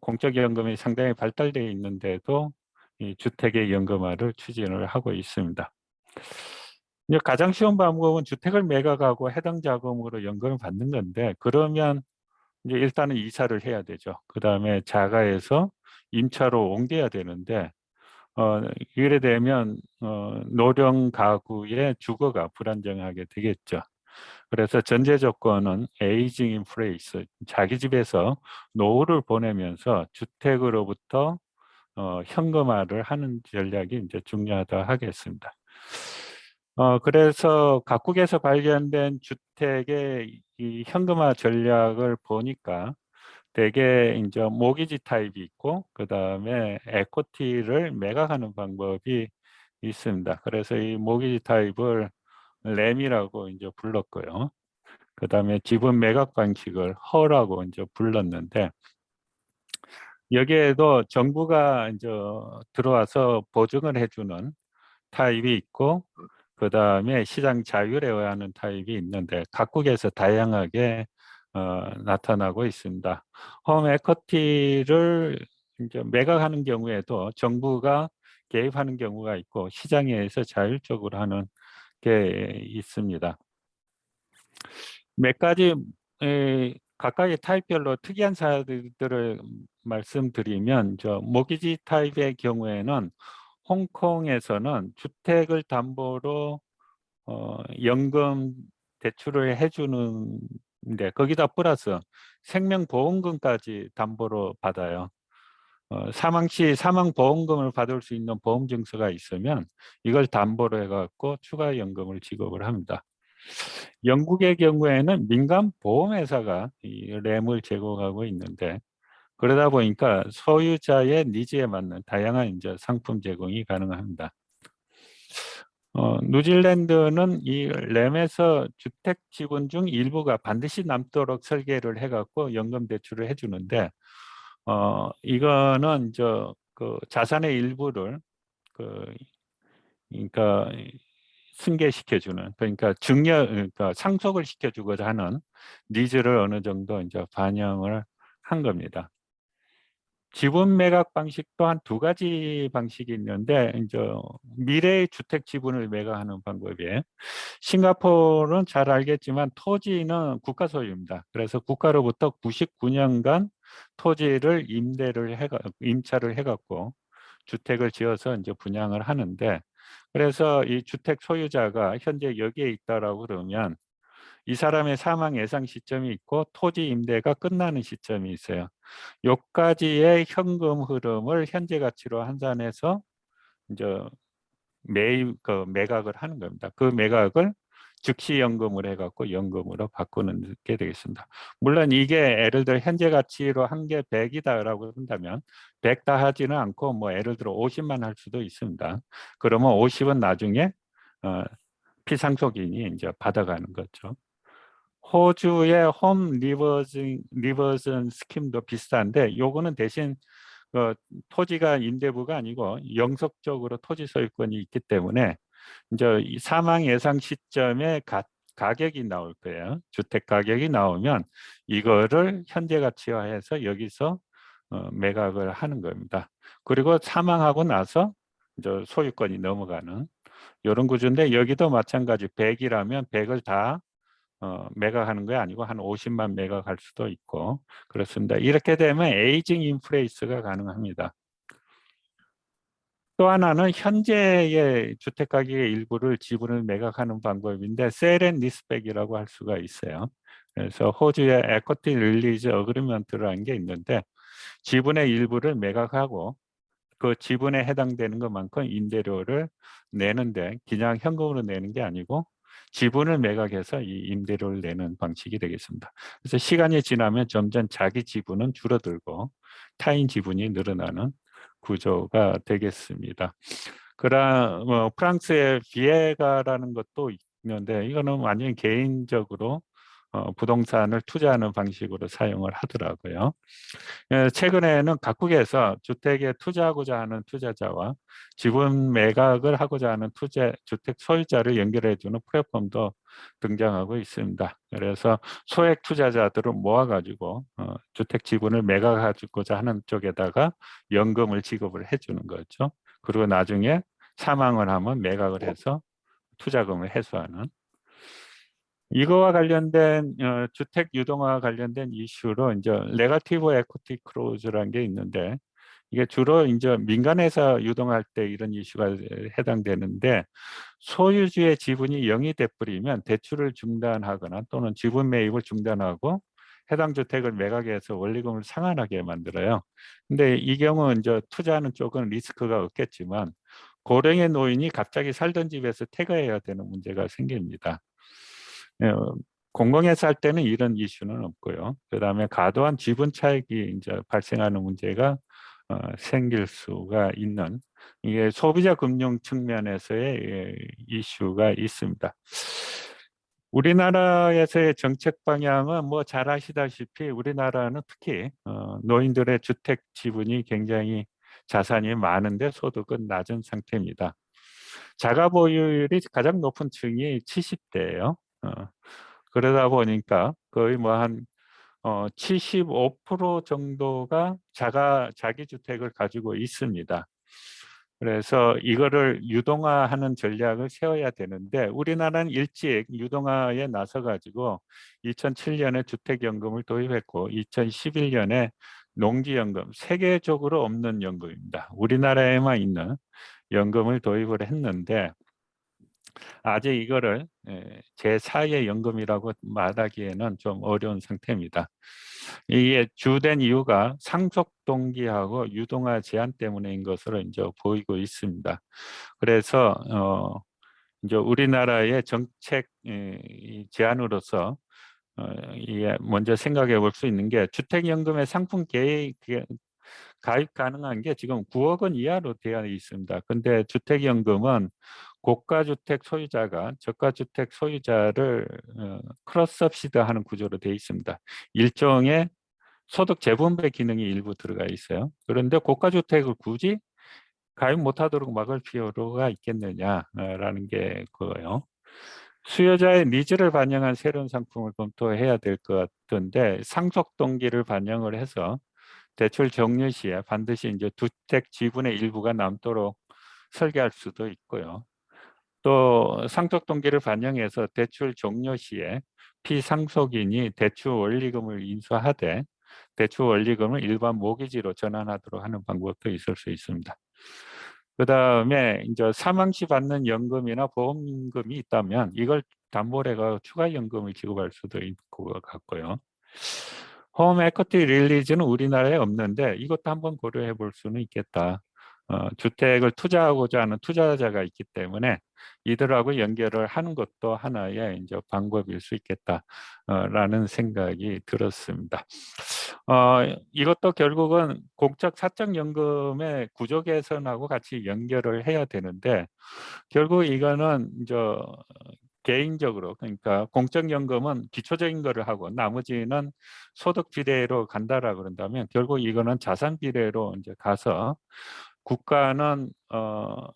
공적 연금이 상당히 발달되어 있는데도 이 주택의 연금화를 추진을 하고 있습니다. 이제 가장 쉬운 방법은 주택을 매각하고 해당 자금으로 연금을 받는 건데, 그러면 이제 일단은 이사를 해야 되죠. 그 다음에 자가에서 임차로 옮겨야 되는데, 이래 되면 노령 가구의 주거가 불안정하게 되겠죠. 그래서 전제 조건은 에이징 인 플레이스, 자기 집에서 노후를 보내면서 주택으로부터 현금화를 하는 전략이 이제 중요하다 하겠습니다. 그래서 각국에서 발견된 주택의 이 현금화 전략을 보니까 대개 이제 모기지 타입이 있고, 그 다음에 에코티를 매각하는 방법이 있습니다. 그래서 이 모기지 타입을 램이라고 이제 불렀고요. 그 다음에 지분 매각 방식을 허라고 이제 불렀는데, 여기에도 정부가 이제 들어와서 보증을 해주는 타입이 있고, 그 다음에 시장 자율에 의하는 타입이 있는데 각국에서 다양하게 나타나고 있습니다. 홈 에쿼티를 이제 매각하는 경우에도 정부가 개입하는 경우가 있고, 시장에서 자율적으로 하는 게 있습니다. 몇 가지 각각의 타입별로 특이한 사례들을 말씀드리면, 모기지 타입의 경우에는 홍콩에서는 주택을 담보로 연금 대출을 해주는데, 거기다 플러스 생명보험금까지 담보로 받아요. 사망 시 사망보험금을 받을 수 있는 보험증서가 있으면 이걸 담보로 해갖고 추가 연금을 지급을 합니다. 영국의 경우에는 민간 보험회사가 이 램을 제공하고 있는데, 그러다 보니까 소유자의 니즈에 맞는 다양한 이제 상품 제공이 가능합니다. 뉴질랜드는 이 램에서 주택 지분 중 일부가 반드시 남도록 설계를 해갖고 연금 대출을 해주는데, 이거는 그 자산의 일부를 그러니까 승계시켜주는, 그러니까 그러니까 상속을 시켜주고자 하는 니즈를 어느 정도 이제 반영을 한 겁니다. 지분 매각 방식도 한 2가지 방식이 있는데, 이제 미래의 주택 지분을 매각하는 방법이에요. 싱가포르는 잘 알겠지만 토지는 국가 소유입니다. 그래서 국가로부터 99년간 토지를 임차를 해갖고 주택을 지어서 이제 분양을 하는데, 그래서 이 주택 소유자가 현재 여기에 있다라고 그러면 이 사람의 사망 예상 시점이 있고 토지 임대가 끝나는 시점이 있어요. 요까지의 현금 흐름을 현재 가치로 환산해서 이제 매각을 하는 겁니다. 그 매각을 즉시 연금을 해갖고 연금으로 바꾸는 게 되겠습니다. 물론 이게 예를 들어 현재 가치로 한 개 100이다라고 한다면 100 다 하지는 않고 뭐 예를 들어 50만 할 수도 있습니다. 그러면 50은 나중에 피상속인이 이제 받아가는 거죠. 호주의 홈 리버전 스킴도 비슷한데, 요거는 대신 토지가 임대부가 아니고 영속적으로 토지 소유권이 있기 때문에 이제 이 사망 예상 시점에 가격이 나올 거예요. 주택 가격이 나오면 이거를 현재 가치화해서 여기서 매각을 하는 겁니다. 그리고 사망하고 나서 이제 소유권이 넘어가는, 이런 구조인데 여기도 마찬가지 100이라면 100을 다 매각하는 게 아니고 한 50만 매각할 수도 있고 그렇습니다. 이렇게 되면 에이징 인플레이스가 가능합니다. 또 하나는 현재의 주택 가격의 일부를 지분을 매각하는 방법인데 셀앤리스백이라고 할 수가 있어요. 그래서 호주의 에쿼티 릴리즈 어그리먼트라는 게 있는데 지분의 일부를 매각하고 그 지분에 해당되는 것만큼 임대료를 내는데 그냥 현금으로 내는 게 아니고 지분을 매각해서 이 임대료를 내는 방식이 되겠습니다. 그래서 시간이 지나면 점점 자기 지분은 줄어들고 타인 지분이 늘어나는 구조가 되겠습니다. 그러나 프랑스의 비에가라는 것도 있는데 이거는 완전히 개인적으로 부동산을 투자하는 방식으로 사용을 하더라고요. 최근에는 각국에서 주택에 투자하고자 하는 투자자와 지분 매각을 하고자 하는 주택 소유자를 연결해주는 플랫폼도 등장하고 있습니다. 그래서 소액 투자자들을 모아가지고 주택 지분을 매각하고자 하는 쪽에다가 연금을 지급을 해주는 거죠. 그리고 나중에 사망을 하면 매각을 해서 투자금을 회수하는 이거와 관련된 주택 유동화와 관련된 이슈로 이제 네거티브 에코티 크로즈라는 게 있는데 이게 주로 이제 민간에서 유동할 때 이런 이슈가 해당되는데 소유주의 지분이 0이 돼버리면 대출을 중단하거나 또는 지분 매입을 중단하고 해당 주택을 매각해서 원리금을 상환하게 만들어요. 근데 이 경우 이제 투자하는 쪽은 리스크가 없겠지만 고령의 노인이 갑자기 살던 집에서 퇴거해야 되는 문제가 생깁니다. 공공에 살 때는 이런 이슈는 없고요. 그다음에 과도한 지분 차익이 이제 발생하는 문제가 생길 수가 있는 이게 소비자 금융 측면에서의 이슈가 있습니다. 우리나라에서의 정책 방향은 뭐 잘 아시다시피 우리나라는 특히 노인들의 주택 지분이 굉장히 자산이 많은데 소득은 낮은 상태입니다. 자가 보유율이 가장 높은 층이 70대예요. 그러다 보니까 거의 뭐 한 75% 정도가 자기 주택을 가지고 있습니다. 그래서 이거를 유동화하는 전략을 세워야 되는데 우리나라는 일찍 유동화에 나서 가지고 2007년에 주택연금을 도입했고 2011년에 농지연금, 세계적으로 없는 연금입니다. 우리나라에만 있는 연금을 도입을 했는데 아직 이거를 제4의 연금이라고 말하기에는 좀 어려운 상태입니다. 이게 주된 이유가 상속 동기하고 유동화 제한 때문인 것으로 이제 보이고 있습니다. 그래서 이제 우리나라의 정책 제안으로서 이게 먼저 생각해 볼 수 있는 게 주택연금의 상품 가입 가능한 게 지금 9억 원 이하로 되어 있습니다. 근데 주택연금은 고가주택 소유자가 저가주택 소유자를 크로스 서비스하는 구조로 되어 있습니다. 일종의 소득 재분배 기능이 일부 들어가 있어요. 그런데 고가주택을 굳이 가입 못하도록 막을 필요가 있겠느냐라는 게 그거예요. 수요자의 니즈를 반영한 새로운 상품을 검토해야 될 것 같은데 상속 동기를 반영을 해서 대출 종료 시에 반드시 이제 주택 지분의 일부가 남도록 설계할 수도 있고요. 또 상속 동기를 반영해서 대출 종료 시에 피상속인이 대출 원리금을 인수하되 대출 원리금을 일반 모기지로 전환하도록 하는 방법도 있을 수 있습니다. 그다음에 이제 사망 시 받는 연금이나 보험금이 있다면 이걸 담보로 해가 추가 연금을 지급할 수도 있을 것 같고요. 홈 에쿼티 릴리즈는 우리나라에 없는데 이것도 한번 고려해 볼 수는 있겠다. 주택을 투자하고자 하는 투자자가 있기 때문에 이들하고 연결을 하는 것도 하나의 이제 방법일 수 있겠다라는 생각이 들었습니다. 이것도 결국은 공적 사적연금의 구조 개선하고 같이 연결을 해야 되는데 결국 이거는 이제 개인적으로 그러니까 공적연금은 기초적인 거를 하고 나머지는 소득 비례로 간다라 그런다면 결국 이거는 자산 비례로 이제 가서 국가는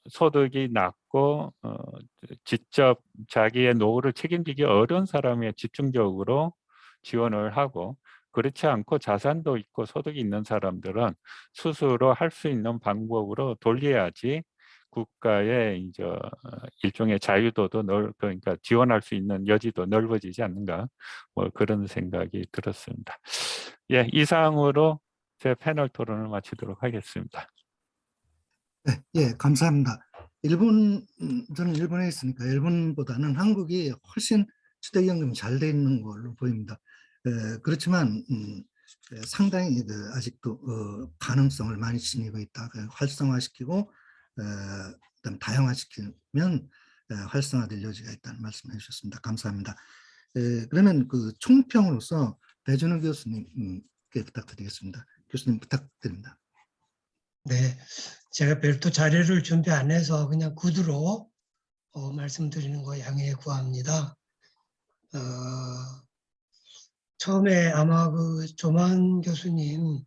소득이 낮고 직접 자기의 노후를 책임지기 어려운 사람에 집중적으로 지원을 하고 그렇지 않고 자산도 있고 소득이 있는 사람들은 스스로 할 수 있는 방법으로 돌려야지 국가의 이제 일종의 자유도도 그러니까 지원할 수 있는 여지도 넓어지지 않는가 뭐 그런 생각이 들었습니다. 예, 이상으로 제 패널 토론을 마치도록 하겠습니다. 네, 예, 감사합니다. 저는 일본에 있으니까 일본보다는 한국이 훨씬 주택연금이 잘 돼 있는 걸로 보입니다. 그렇지만 상당히 아직도 가능성을 많이 지니고 있다. 활성화시키고 그다음 다양화시키면 활성화될 여지가 있다는 말씀을 해주셨습니다. 감사합니다. 그러면 그 총평으로서 배준호 교수님께 부탁드리겠습니다. 교수님 부탁드립니다. 네, 제가 별도 자료를 준비 안 해서 그냥 구두로 말씀드리는 거 양해 구합니다. 처음에 아마 그 조만 교수님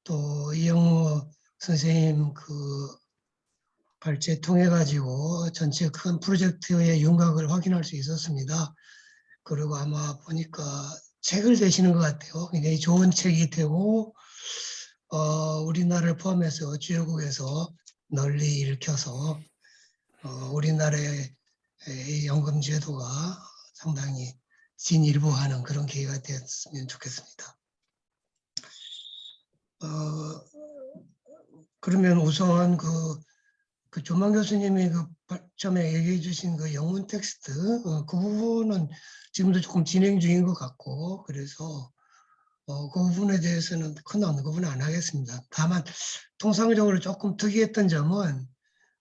또 이영호 선생님 그 발제 통해 가지고 전체 큰 프로젝트의 윤곽을 확인할 수 있었습니다. 그리고 아마 보니까 책을 내시는 것 같아요. 굉장히 좋은 책이 되고 우리나라를 포함해서 주요국에서 널리 일으켜서 우리나라의 연금 제도가 상당히 진일보하는 그런 기회가 되었으면 좋겠습니다. 그러면 우선 그 조만 교수님이 처음에 얘기해 주신 그 영문 텍스트 그 부분은 지금도 조금 진행 중인 것 같고 그래서 그 부분에 대해서는 큰 언급은 안 하겠습니다. 다만 통상적으로 조금 특이했던 점은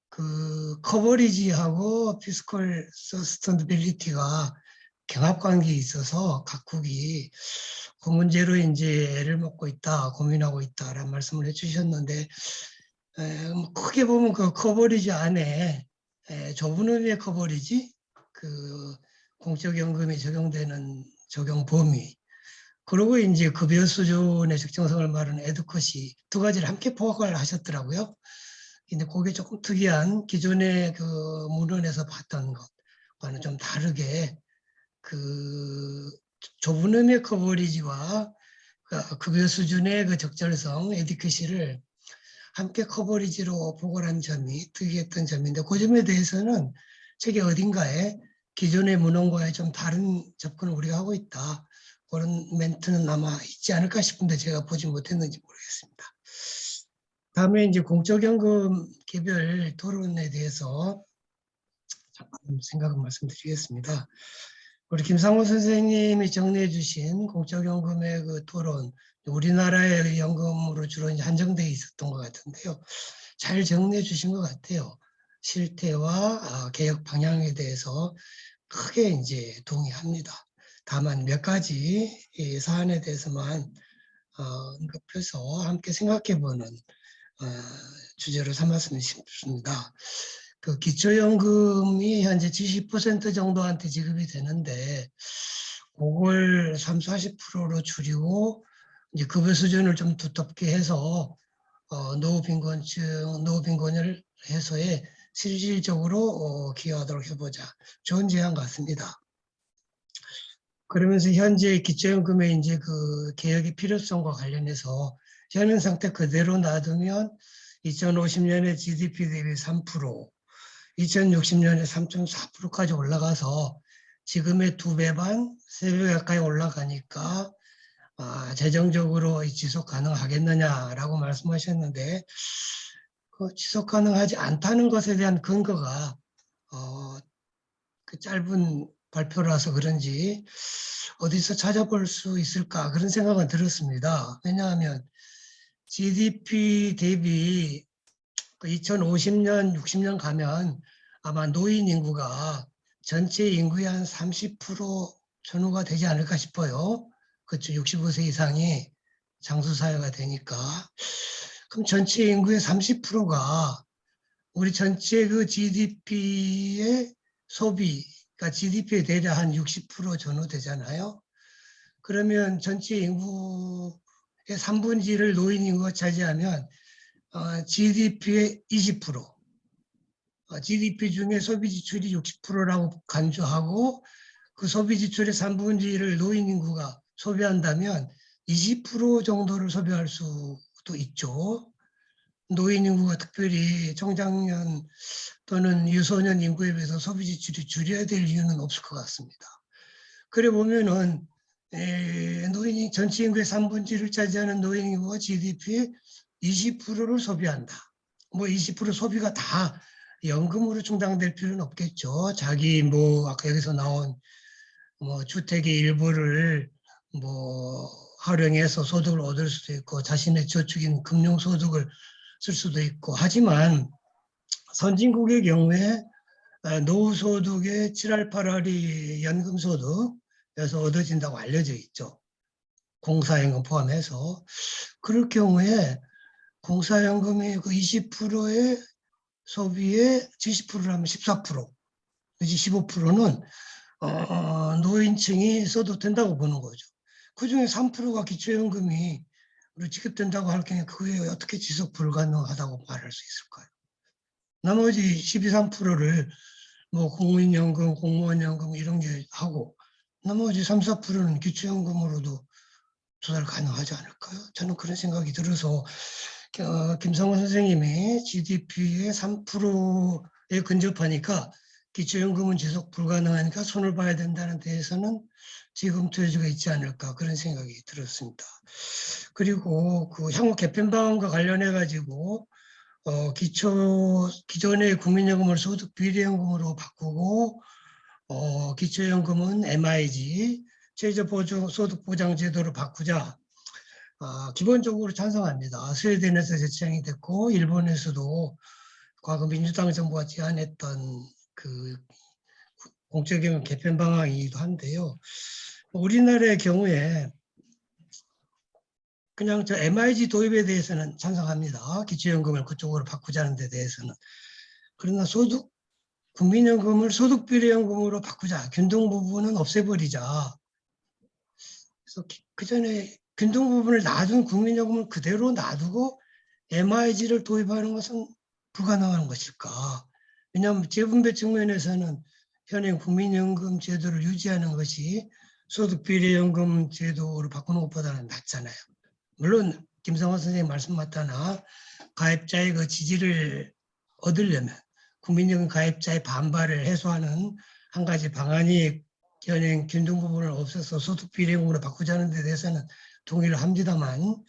그 커버리지하고 피스컬 서스테너빌리티가 경합관계에 있어서 각국이 그 문제로 이제 애를 먹고 있다, 고민하고 있다라는 말씀을 해주셨는데 크게 보면 그 커버리지 안에 좁은 의미의 커버리지, 그 공적연금이 적용되는 적용 범위, 그리고 이제 급여 수준의 적정성을 말하는 에듀컷이 두 가지를 함께 포괄 하셨더라고요. 근데 그게 조금 특이한 기존의 그 문헌에서 봤던 것과는 좀 다르게 그 좁은 의미의 커버리지와 급여 수준의 그 적절성, 에듀컷을 함께 커버리지로 포괄한 점이 특이했던 점인데 그 점에 대해서는 책의 어딘가에 기존의 문헌과의 좀 다른 접근을 우리가 하고 있다. 그런 멘트는 아마 있지 않을까 싶은데 제가 보지 못했는지 모르겠습니다. 다음에 이제 공적연금 개별 토론에 대해서 잠깐 생각을 말씀드리겠습니다. 우리 김상호 선생님이 정리해 주신 공적연금의 그 토론, 우리나라의 연금으로 주로 이제 한정되어 있었던 것 같은데요. 잘 정리해 주신 것 같아요. 실태와 개혁 방향에 대해서 크게 이제 동의합니다. 다만 몇 가지 이 사안에 대해서만 언급해서 함께 생각해보는 주제로 삼았으면 싶습니다. 그 기초연금이 현재 70% 정도한테 지급이 되는데 그걸 30, 40%로 줄이고 이제 급여 수준을 좀 두텁게 해서 노후빈곤층, 노후빈곤을 해소에 실질적으로 기여하도록 해보자. 좋은 제안 같습니다. 그러면서 현재 기초연금의 이제 그 개혁의 필요성과 관련해서 현행 상태 그대로 놔두면 2050년에 GDP 대비 3%, 2060년에 3.4%까지 올라가서 지금의 2배 반, 3배 가까이 올라가니까 재정적으로 지속 가능하겠느냐라고 말씀하셨는데 그 지속 가능하지 않다는 것에 대한 근거가 그 짧은 발표라서 그런지 어디서 찾아볼 수 있을까 그런 생각은 들었습니다. 왜냐하면 GDP 대비 2050년, 60년 가면 아마 노인 인구가 전체 인구의 한 30% 전후가 되지 않을까 싶어요. 그렇죠. 65세 이상이 장수사회가 되니까. 그럼 전체 인구의 30%가 우리 전체 그 GDP의 소비, 그러니까 GDP에 대략 한 60% 전후 되잖아요. 그러면 전체 인구의 3분의 1을 노인 인구가 차지하면 GDP의 20%, GDP 중에 소비 지출이 60%라고 간주하고 그 소비 지출의 3분의 1을 노인 인구가 소비한다면 20% 정도를 소비할 수도 있죠. 노인 인구가 특별히 청장년 또는 유소년 인구에 비해서 소비 지출이 줄여야 될 이유는 없을 것 같습니다. 그래 보면은 노인이 전체 인구의 3분의 1을 차지하는 노인 인구가 GDP의 20%를 소비한다. 뭐 20% 소비가 다 연금으로 충당될 필요는 없겠죠. 자기 뭐 아까 여기서 나온 뭐 주택의 일부를 뭐 활용해서 소득을 얻을 수도 있고 자신의 저축인 금융소득을 쓸 수도 있고 하지만 선진국의 경우에 노후소득의 7할 8할이 연금소득에서 얻어진다고 알려져 있죠. 공사연금 포함해서. 그럴 경우에 공사연금의 그 20%의 소비의 70%라면 14%, 그지 15%는 노인층이 써도 된다고 보는 거죠. 그중에 3%가 기초연금이 지급된다고 할 경우에 그게 어떻게 지속 불가능하다고 말할 수 있을까요? 나머지 12, 3%를 뭐 국민연금, 공무원연금 이런 게 하고 나머지 3, 4%는 기초연금으로도 조달 가능하지 않을까요? 저는 그런 생각이 들어서 김성원 선생님이 GDP의 3%에 근접하니까 기초연금은 지속 불가능하니까 손을 봐야 된다는 데에서는 지금 투여지가 있지 않을까 그런 생각이 들었습니다. 그리고 그 향후 개편 방안과 관련해 가지고 기존의 국민연금을 소득 비례연금으로 바꾸고 기초연금은 MIG 최저소득보장제도로 바꾸자. 기본적으로 찬성합니다. 스웨덴에서 제정이 됐고 일본에서도 과거 민주당 정부가 제안했던 그 공적연금 개편 방안이기도 한데요. 우리나라의 경우에 그냥 저 MIG 도입에 대해서는 찬성합니다. 기초연금을 그쪽으로 바꾸자는 데 대해서는. 그러나 국민연금을 소득비례연금으로 바꾸자. 균등 부분은 없애버리자. 그래서 그 전에 균등 부분을 놔둔 국민연금을 그대로 놔두고 MIG를 도입하는 것은 불가능한 것일까? 왜냐하면 재분배 측면에서는 현행 국민연금 제도를 유지하는 것이 소득비례연금 제도로 바꾸는 것보다는 낫잖아요. 물론 김성환 선생님 말씀 맞다나 가입자의 그 지지를 얻으려면 국민연금 가입자의 반발을 해소하는 한 가지 방안이 현행 균등 부분을 없애서 소득비례연금으로 바꾸자는 데 대해서는 동의를 합니다만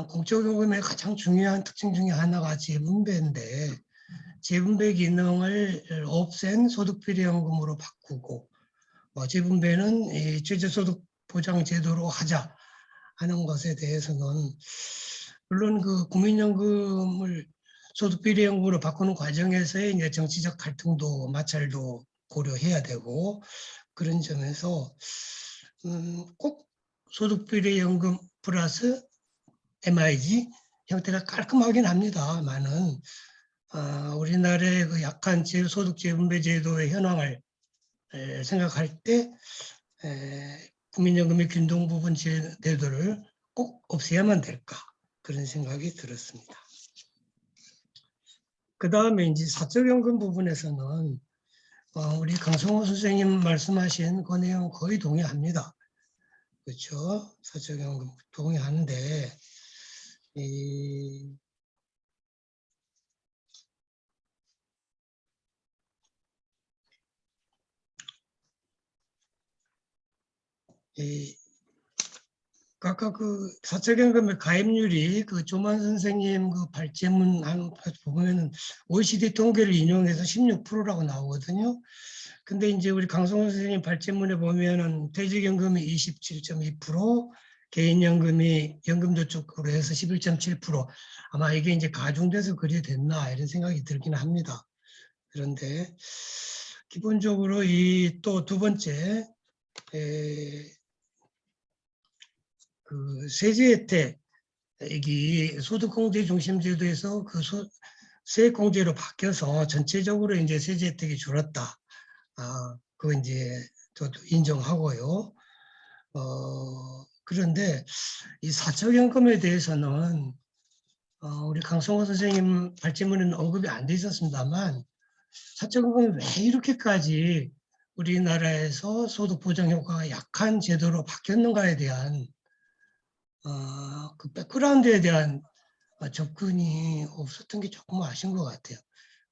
공적연금의 가장 중요한 특징 중에 하나가 재분배인데 재분배 기능을 없앤 소득비례연금으로 바꾸고 재분배는 이 최저소득보장제도로 하자 하는 것에 대해서는 물론 그 국민연금을 소득비례연금으로 바꾸는 과정에서의 이제 정치적 갈등도 마찰도 고려해야 되고 그런 점에서 꼭 소득비례연금 플러스 MIG 형태가 깔끔하긴 합니다만은 우리나라의 그 약한 소득재분배 제도의 현황을 생각할 때 국민연금의 균등 부분 제도를 꼭 없애야만 될까 그런 생각이 들었습니다. 그 다음에 이제 사적연금 부분에서는 우리 강성호 선생님 말씀하신 그 내용 거의 동의합니다. 그렇죠? 사적연금 동의하는데 아까 그 사적연금의 가입률이 그 조만 선생님 그 발제문 한 보면은 OECD 통계를 인용해서 16%라고 나오거든요. 근데 이제 우리 강성호 선생님 발제문에 보면은 퇴직연금이 27.2%, 개인연금이 연금저축으로 해서 11.7%. 아마 이게 이제 가중돼서 그리 됐나 이런 생각이 들긴 합니다. 그런데 기본적으로 이 또 두 번째 그 세제 혜택이 소득공제 중심 제도에서 그 세액공제로 바뀌어서 전체적으로 이제 세제 혜택이 줄었다. 그거 이제 저도 인정하고요. 그런데 이 사적연금에 대해서는 우리 강성호 선생님 발제문에는 언급이 안 돼 있었습니다만 사적연금이 왜 이렇게까지 우리나라에서 소득 보장 효과가 약한 제도로 바뀌었는가에 대한 그 백그라운드에 대한 접근이 없었던 게 조금 아쉬운 것 같아요.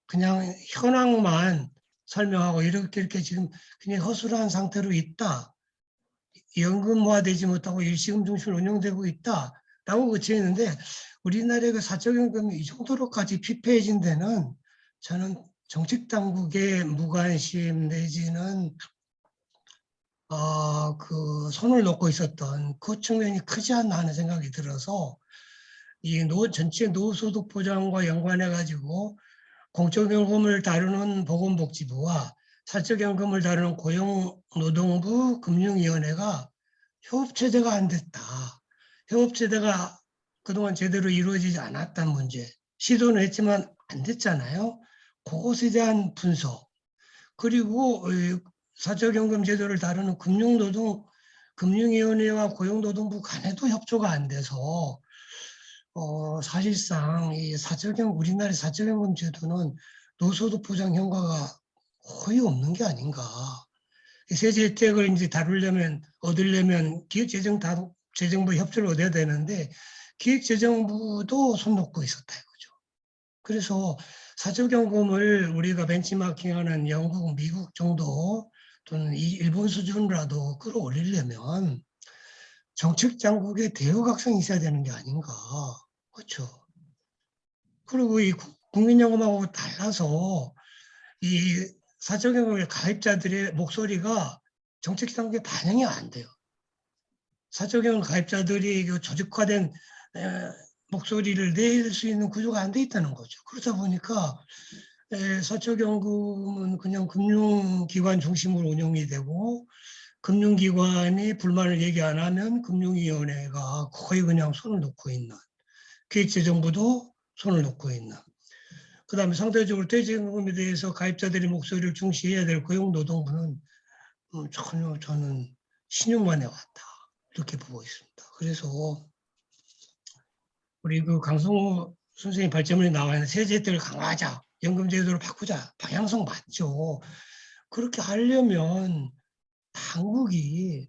그냥 현황만 설명하고 이렇게 지금 그냥 허술한 상태로 있다. 연금화되지 못하고 일시금 중심으로 운영되고 있다라고 그치는데 우리나라의 그 사적연금이 이 정도로까지 피폐해진 데는 저는 정책 당국의 무관심 내지는 그 손을 놓고 있었던 그 측면이 크지 않나 하는 생각이 들어서 이 전체 노후소득 보장과 연관해 가지고 공적연금을 다루는 보건복지부와 사적연금을 다루는 고용노동부 금융위원회가 협업체제가 안 됐다. 협업체제가 그동안 제대로 이루어지지 않았다는 문제. 시도는 했지만 안 됐잖아요. 그것에 대한 분석. 그리고 사적연금 제도를 다루는 금융위원회와 고용노동부 간에도 협조가 안 돼서 사실상 이 우리나라의 사적연금 제도는 노소득 보장 효과가 거의 없는 게 아닌가. 세제 혜택을 이제 얻으려면 기획재정부 협조를 얻어야 되는데 기획재정부도 손 놓고 있었다 이거죠. 그래서 사적연금을 우리가 벤치마킹하는 영국, 미국 정도 또는 일본 수준으로라도 끌어올리려면 정책 당국의 대우각성이 있어야 되는 게 아닌가. 그렇죠. 그리고 이 국민연금하고 달라서 이 사적연금의 가입자들의 목소리가 정책 당국에 반영이 안 돼요. 사적연금 가입자들이 조직화된 목소리를 낼 수 있는 구조가 안 돼 있다는 거죠. 그러다 보니까 사적연금은 그냥 금융기관 중심으로 운영이 되고 금융기관이 불만을 얘기 안 하면 금융위원회가 거의 그냥 손을 놓고 있는, 기획재정부도 손을 놓고 있는, 그 다음에 상대적으로 퇴직연금에 대해서 가입자들의 목소리를 중시해야 될 고용노동부는 전혀 저는 신용만해 왔다 이렇게 보고 있습니다. 그래서 우리 그 강성호 선생님 발제문에 나와 있는 세제 혜택을 강화하자, 연금제도를 바꾸자, 방향성 맞죠. 그렇게 하려면 당국이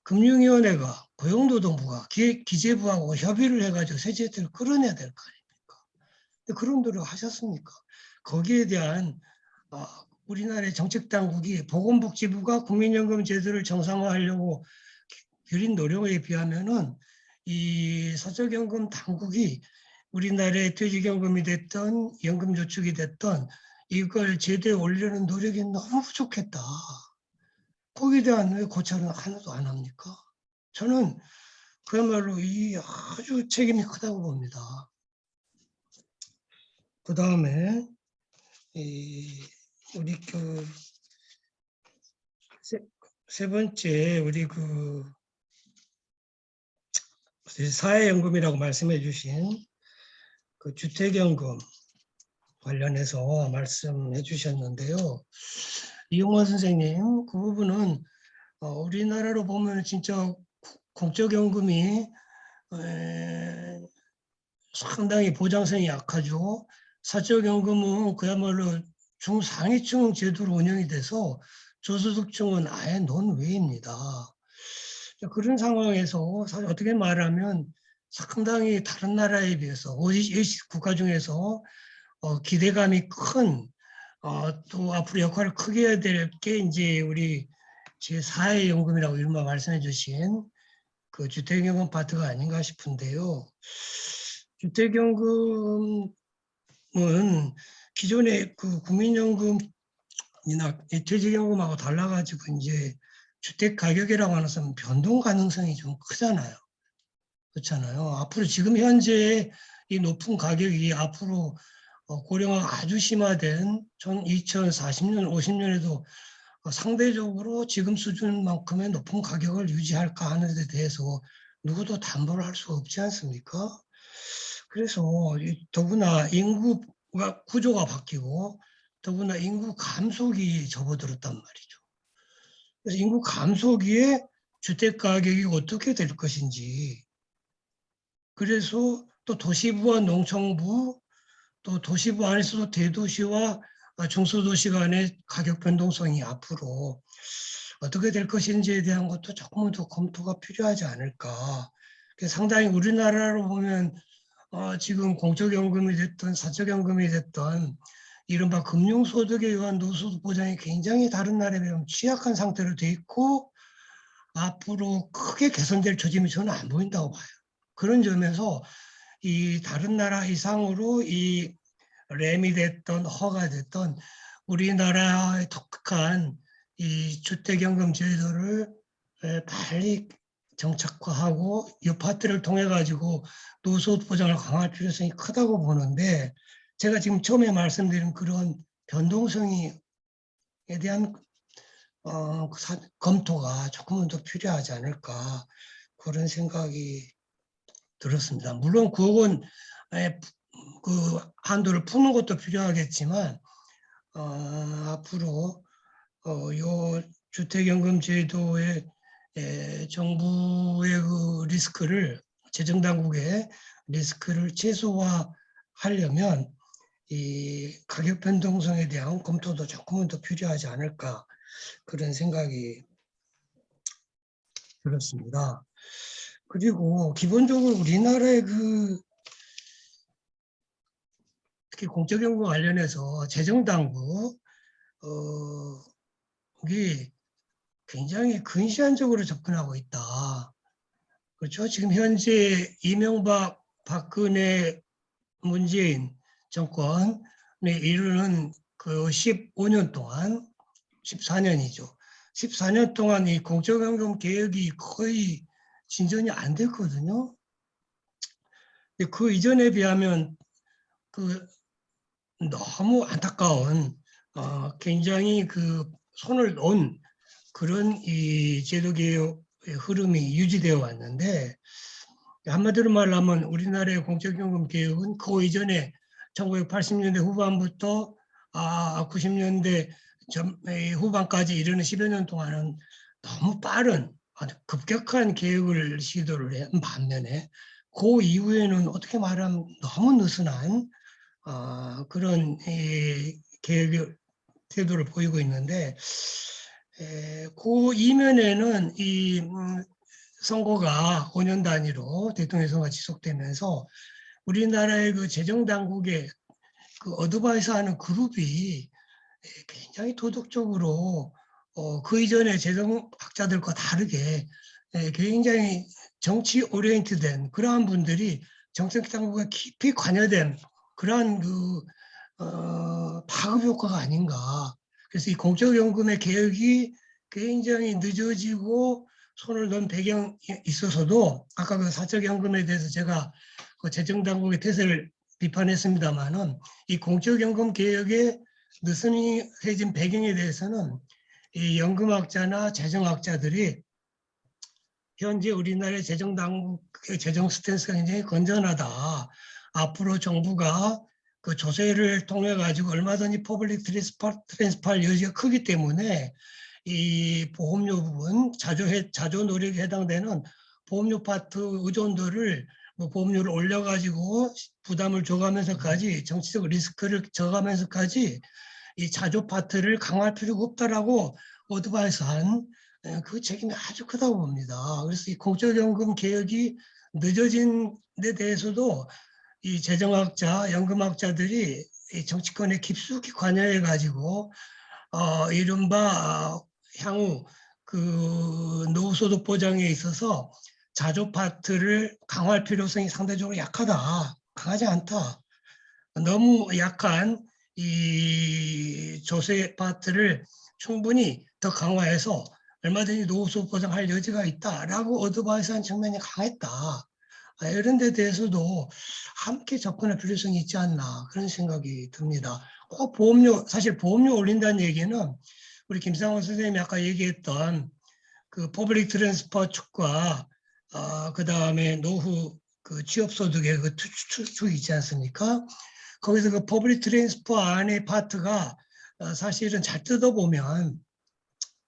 금융위원회가 고용노동부가 기재부하고 협의를 해가지고 세제 혜택을 끌어내야 될 거 아닙니까? 근데 그런 노력 하셨습니까? 거기에 대한 우리나라의 정책 당국이 보건복지부가 국민연금 제도를 정상화하려고 기울인 노력에 비하면은 이 사적연금 당국이 우리나라의 퇴직연금이 됐던 연금저축이 됐던 이걸 제도에 올리려는 노력이 너무 부족했다. 거기에 대한 왜 고찰은 하나도 안 합니까? 저는 그야말로 이 아주 책임이 크다고 봅니다. 그 다음에 우리 그 세 번째 우리 그 사회연금이라고 말씀해 주신 그 주택연금 관련해서 말씀해 주셨는데요. 이용원 선생님, 그 부분은 우리나라로 보면 진짜 공적연금이 상당히 보장성이 약하죠. 사적연금은 그야말로 중상위층 제도로 운영이 돼서 저소득층은 아예 논외입니다. 그런 상황에서 사실 어떻게 말하면 상당히 다른 나라에 비해서 OECD 국가 중에서 기대감이 큰 또 앞으로 역할을 크게 해야 될 게 이제 우리 제4의 연금이라고 이른바 말씀해 주신 그 주택연금 파트가 아닌가 싶은데요. 주택연금은 기존의 그 국민연금이나 퇴직연금하고 달라가지고 이제 주택 가격이라고 하는 것은 변동 가능성이 좀 크잖아요. 그렇잖아요. 앞으로 지금 현재 이 높은 가격이 앞으로 고령화가 아주 심화된 2040년, 50년에도 상대적으로 지금 수준만큼의 높은 가격을 유지할까 하는 데 대해서 누구도 담보를 할 수가 없지 않습니까? 그래서 더구나 인구가 구조가 바뀌고 더구나 인구 감소기에 접어들었단 말이죠. 그래서 인구 감소기에 주택 가격이 어떻게 될 것인지, 그래서 또 도시부와 농촌부, 또 도시부 안에서도 대도시와 중소도시 간의 가격 변동성이 앞으로 어떻게 될 것인지에 대한 것도 조금은 더 검토가 필요하지 않을까. 상당히 우리나라로 보면 지금 공적연금이 됐든 사적연금이 됐든 이른바 금융소득에 의한 노소득 보장이 굉장히 다른 나라에 비하면 취약한 상태로 돼 있고 앞으로 크게 개선될 조짐이 저는 안 보인다고 봐요. 그런 점에서 이 다른 나라 이상으로 이 램이 됐던 허가 됐던 우리나라의 독특한 이 주택연금 제도를 빨리 정착화하고 이 파트를 통해 가지고 노소득 보장을 강화할 필요성이 크다고 보는데 제가 지금 처음에 말씀드린 그런 변동성에 대한 검토가 조금은 더 필요하지 않을까 그런 생각이 들었습니다. 물론 9억 원의 그 한도를 푸는 것도 필요하겠지만 앞으로 요 주택연금 제도의 정부의 그 리스크를 재정당국의 리스크를 최소화하려면 이 가격 변동성에 대한 검토도 조금은 더 필요하지 않을까 그런 생각이 들었습니다. 그리고 기본적으로 우리나라의 그 특히 공적연금 관련해서 재정당국이 굉장히 근시안적으로 접근하고 있다. 그렇죠? 지금 현재 이명박, 박근혜, 문재인 정권에 이르는 그 15년 동안 14년이죠. 14년 동안 이 공적연금 개혁이 거의 진전이 안 됐거든요. 그 이전에 비하면 그 너무 안타까운 굉장히 그 손을 놓은 그런 이 제도 개혁의 흐름이 유지되어 왔는데 한마디로 말하면 우리나라의 공적연금 개혁은 그 이전에 1980년대 후반부터 90년대 후반까지 이르는 10여 년 동안은 너무 빠른 아주 급격한 개혁을 시도를 한 반면에 그 이후에는 어떻게 말하면 너무 느슨한 그런 개혁 태도를 보이고 있는데 그 이면에는 이 선거가 5년 단위로 대통령 선거가 지속되면서 우리나라의 그 재정 당국의 그 어드바이스하는 그룹이 굉장히 도덕적으로 그 이전에 재정학자들과 다르게 굉장히 정치 오리엔트된 그러한 분들이 정책 당국에 깊이 관여된 그러한 그 파급 효과가 아닌가. 그래서 이 공적연금의 개혁이 굉장히 늦어지고 손을 놓은 배경에 있어서도 아까 그 사적연금에 대해서 제가 그 재정당국의 태세를 비판했습니다마는 이 공적연금 개혁의 느슨해진 배경에 대해서는 이 연금학자나 재정학자들이 현재 우리나라의 재정당국의 재정 스탠스가 굉장히 건전하다. 앞으로 정부가 그 조세를 통해 가지고 얼마든지 퍼블릭 트랜스퍼할 여지가 크기 때문에 이 보험료 부분 자조 노력에 해당되는 보험료 파트 의존도를 보험료를 올려가지고 부담을 줘가면서까지 정치적 리스크를 져가면서까지 이 자조 파트를 강화할 필요가 없다라고 어드바이스한 그 책임이 아주 크다고 봅니다. 그래서 이 공적연금 개혁이 늦어진 데 대해서도 이 재정학자, 연금학자들이 이 정치권에 깊숙이 관여해가지고 이른바 향후 그 노후소득 보장에 있어서 자조 파트를 강화할 필요성이 상대적으로 약하다, 강하지 않다. 너무 약한 이 조세 파트를 충분히 더 강화해서 얼마든지 노후소득 보장할 여지가 있다라고 어드바이스한 측면이 강했다. 이런 데 대해서도 함께 접근할 필요성이 있지 않나 그런 생각이 듭니다. 꼭 보험료, 사실 보험료 올린다는 얘기는 우리 김상원 선생님이 아까 얘기했던 그 퍼블릭 트랜스퍼 축과 그 다음에 노후 그 취업소득의 그 축이 있지 않습니까? 거기서 그 퍼블릭 트랜스퍼 안에 파트가 사실은 잘 뜯어보면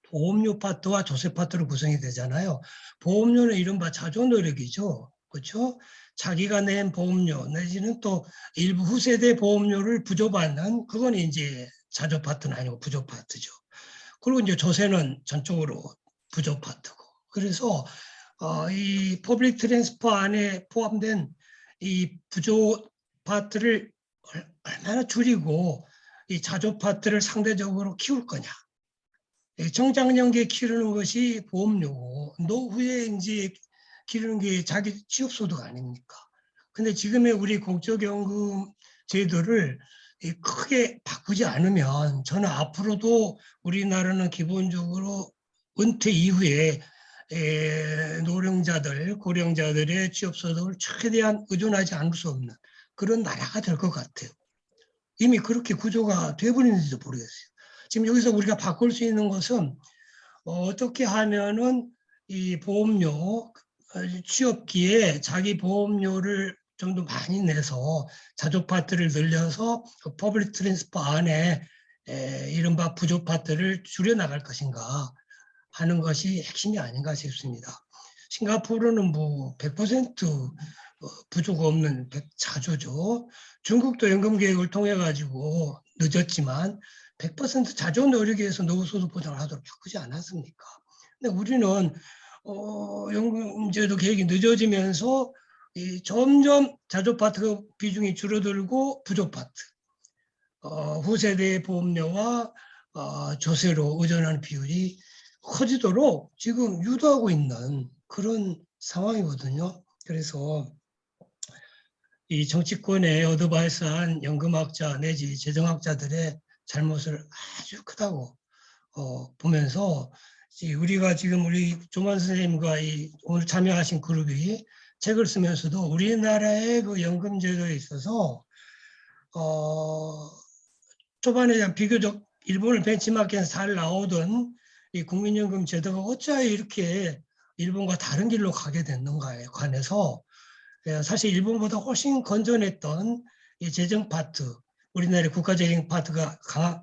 보험료 파트와 조세 파트로 구성이 되잖아요. 보험료는 이른바 자조 노력이죠. 그렇죠? 자기가 낸 보험료 내지는 또 일부 후세대 보험료를 부조받는 그건 이제 자조 파트는 아니고 부조 파트죠. 그리고 이제 조세는 전적으로 부조 파트고. 그래서 이 퍼블릭 트랜스퍼 안에 포함된 이 부조 파트를 얼마나 줄이고 이 자조 파트를 상대적으로 키울 거냐. 정장년기에 기르는 것이 보험료고 노후에 이제 기르는 게 자기 취업소득 아닙니까? 근데 지금의 우리 공적연금 제도를 크게 바꾸지 않으면 저는 앞으로도 우리나라는 기본적으로 은퇴 이후에 노령자들, 고령자들의 취업소득을 최대한 의존하지 않을 수 없는 그런 나라가 될 것 같아요. 이미 그렇게 구조가 돼버리는지도 모르겠어요. 지금 여기서 우리가 바꿀 수 있는 것은 어떻게 하면은 이 보험료, 취업기에 자기 보험료를 좀 더 많이 내서 자조 파트를 늘려서 그 퍼블릭 트랜스퍼 안에 이른바 부조 파트를 줄여나갈 것인가 하는 것이 핵심이 아닌가 싶습니다. 싱가포르는 뭐 100% 부조가 없는 자조죠. 중국도 연금 계획을 통해 가지고 늦었지만 100% 자조 노력에 의해서 노후소득 보장을 하도록 바꾸지 않았습니까? 근데 우리는 연금제도 계획이 늦어지면서 점점 자조 파트 비중이 줄어들고 부조 파트, 후세대 보험료와 조세로 의존하는 비율이 커지도록 지금 유도하고 있는 그런 상황이거든요. 그래서 이 정치권의 어드바이스한 연금학자 내지 재정학자들의 잘못을 아주 크다고 보면서 우리가 지금 우리 조만 선생님과 오늘 참여하신 그룹이 책을 쓰면서도 우리나라의 그 연금제도에 있어서 초반에 비교적 일본을 벤치마킹해서 잘 나오던 이 국민연금 제도가 어찌하여 이렇게 일본과 다른 길로 가게 됐는가에 관해서 사실 일본보다 훨씬 건전했던 이 재정 파트, 우리나라의 국가재정 파트가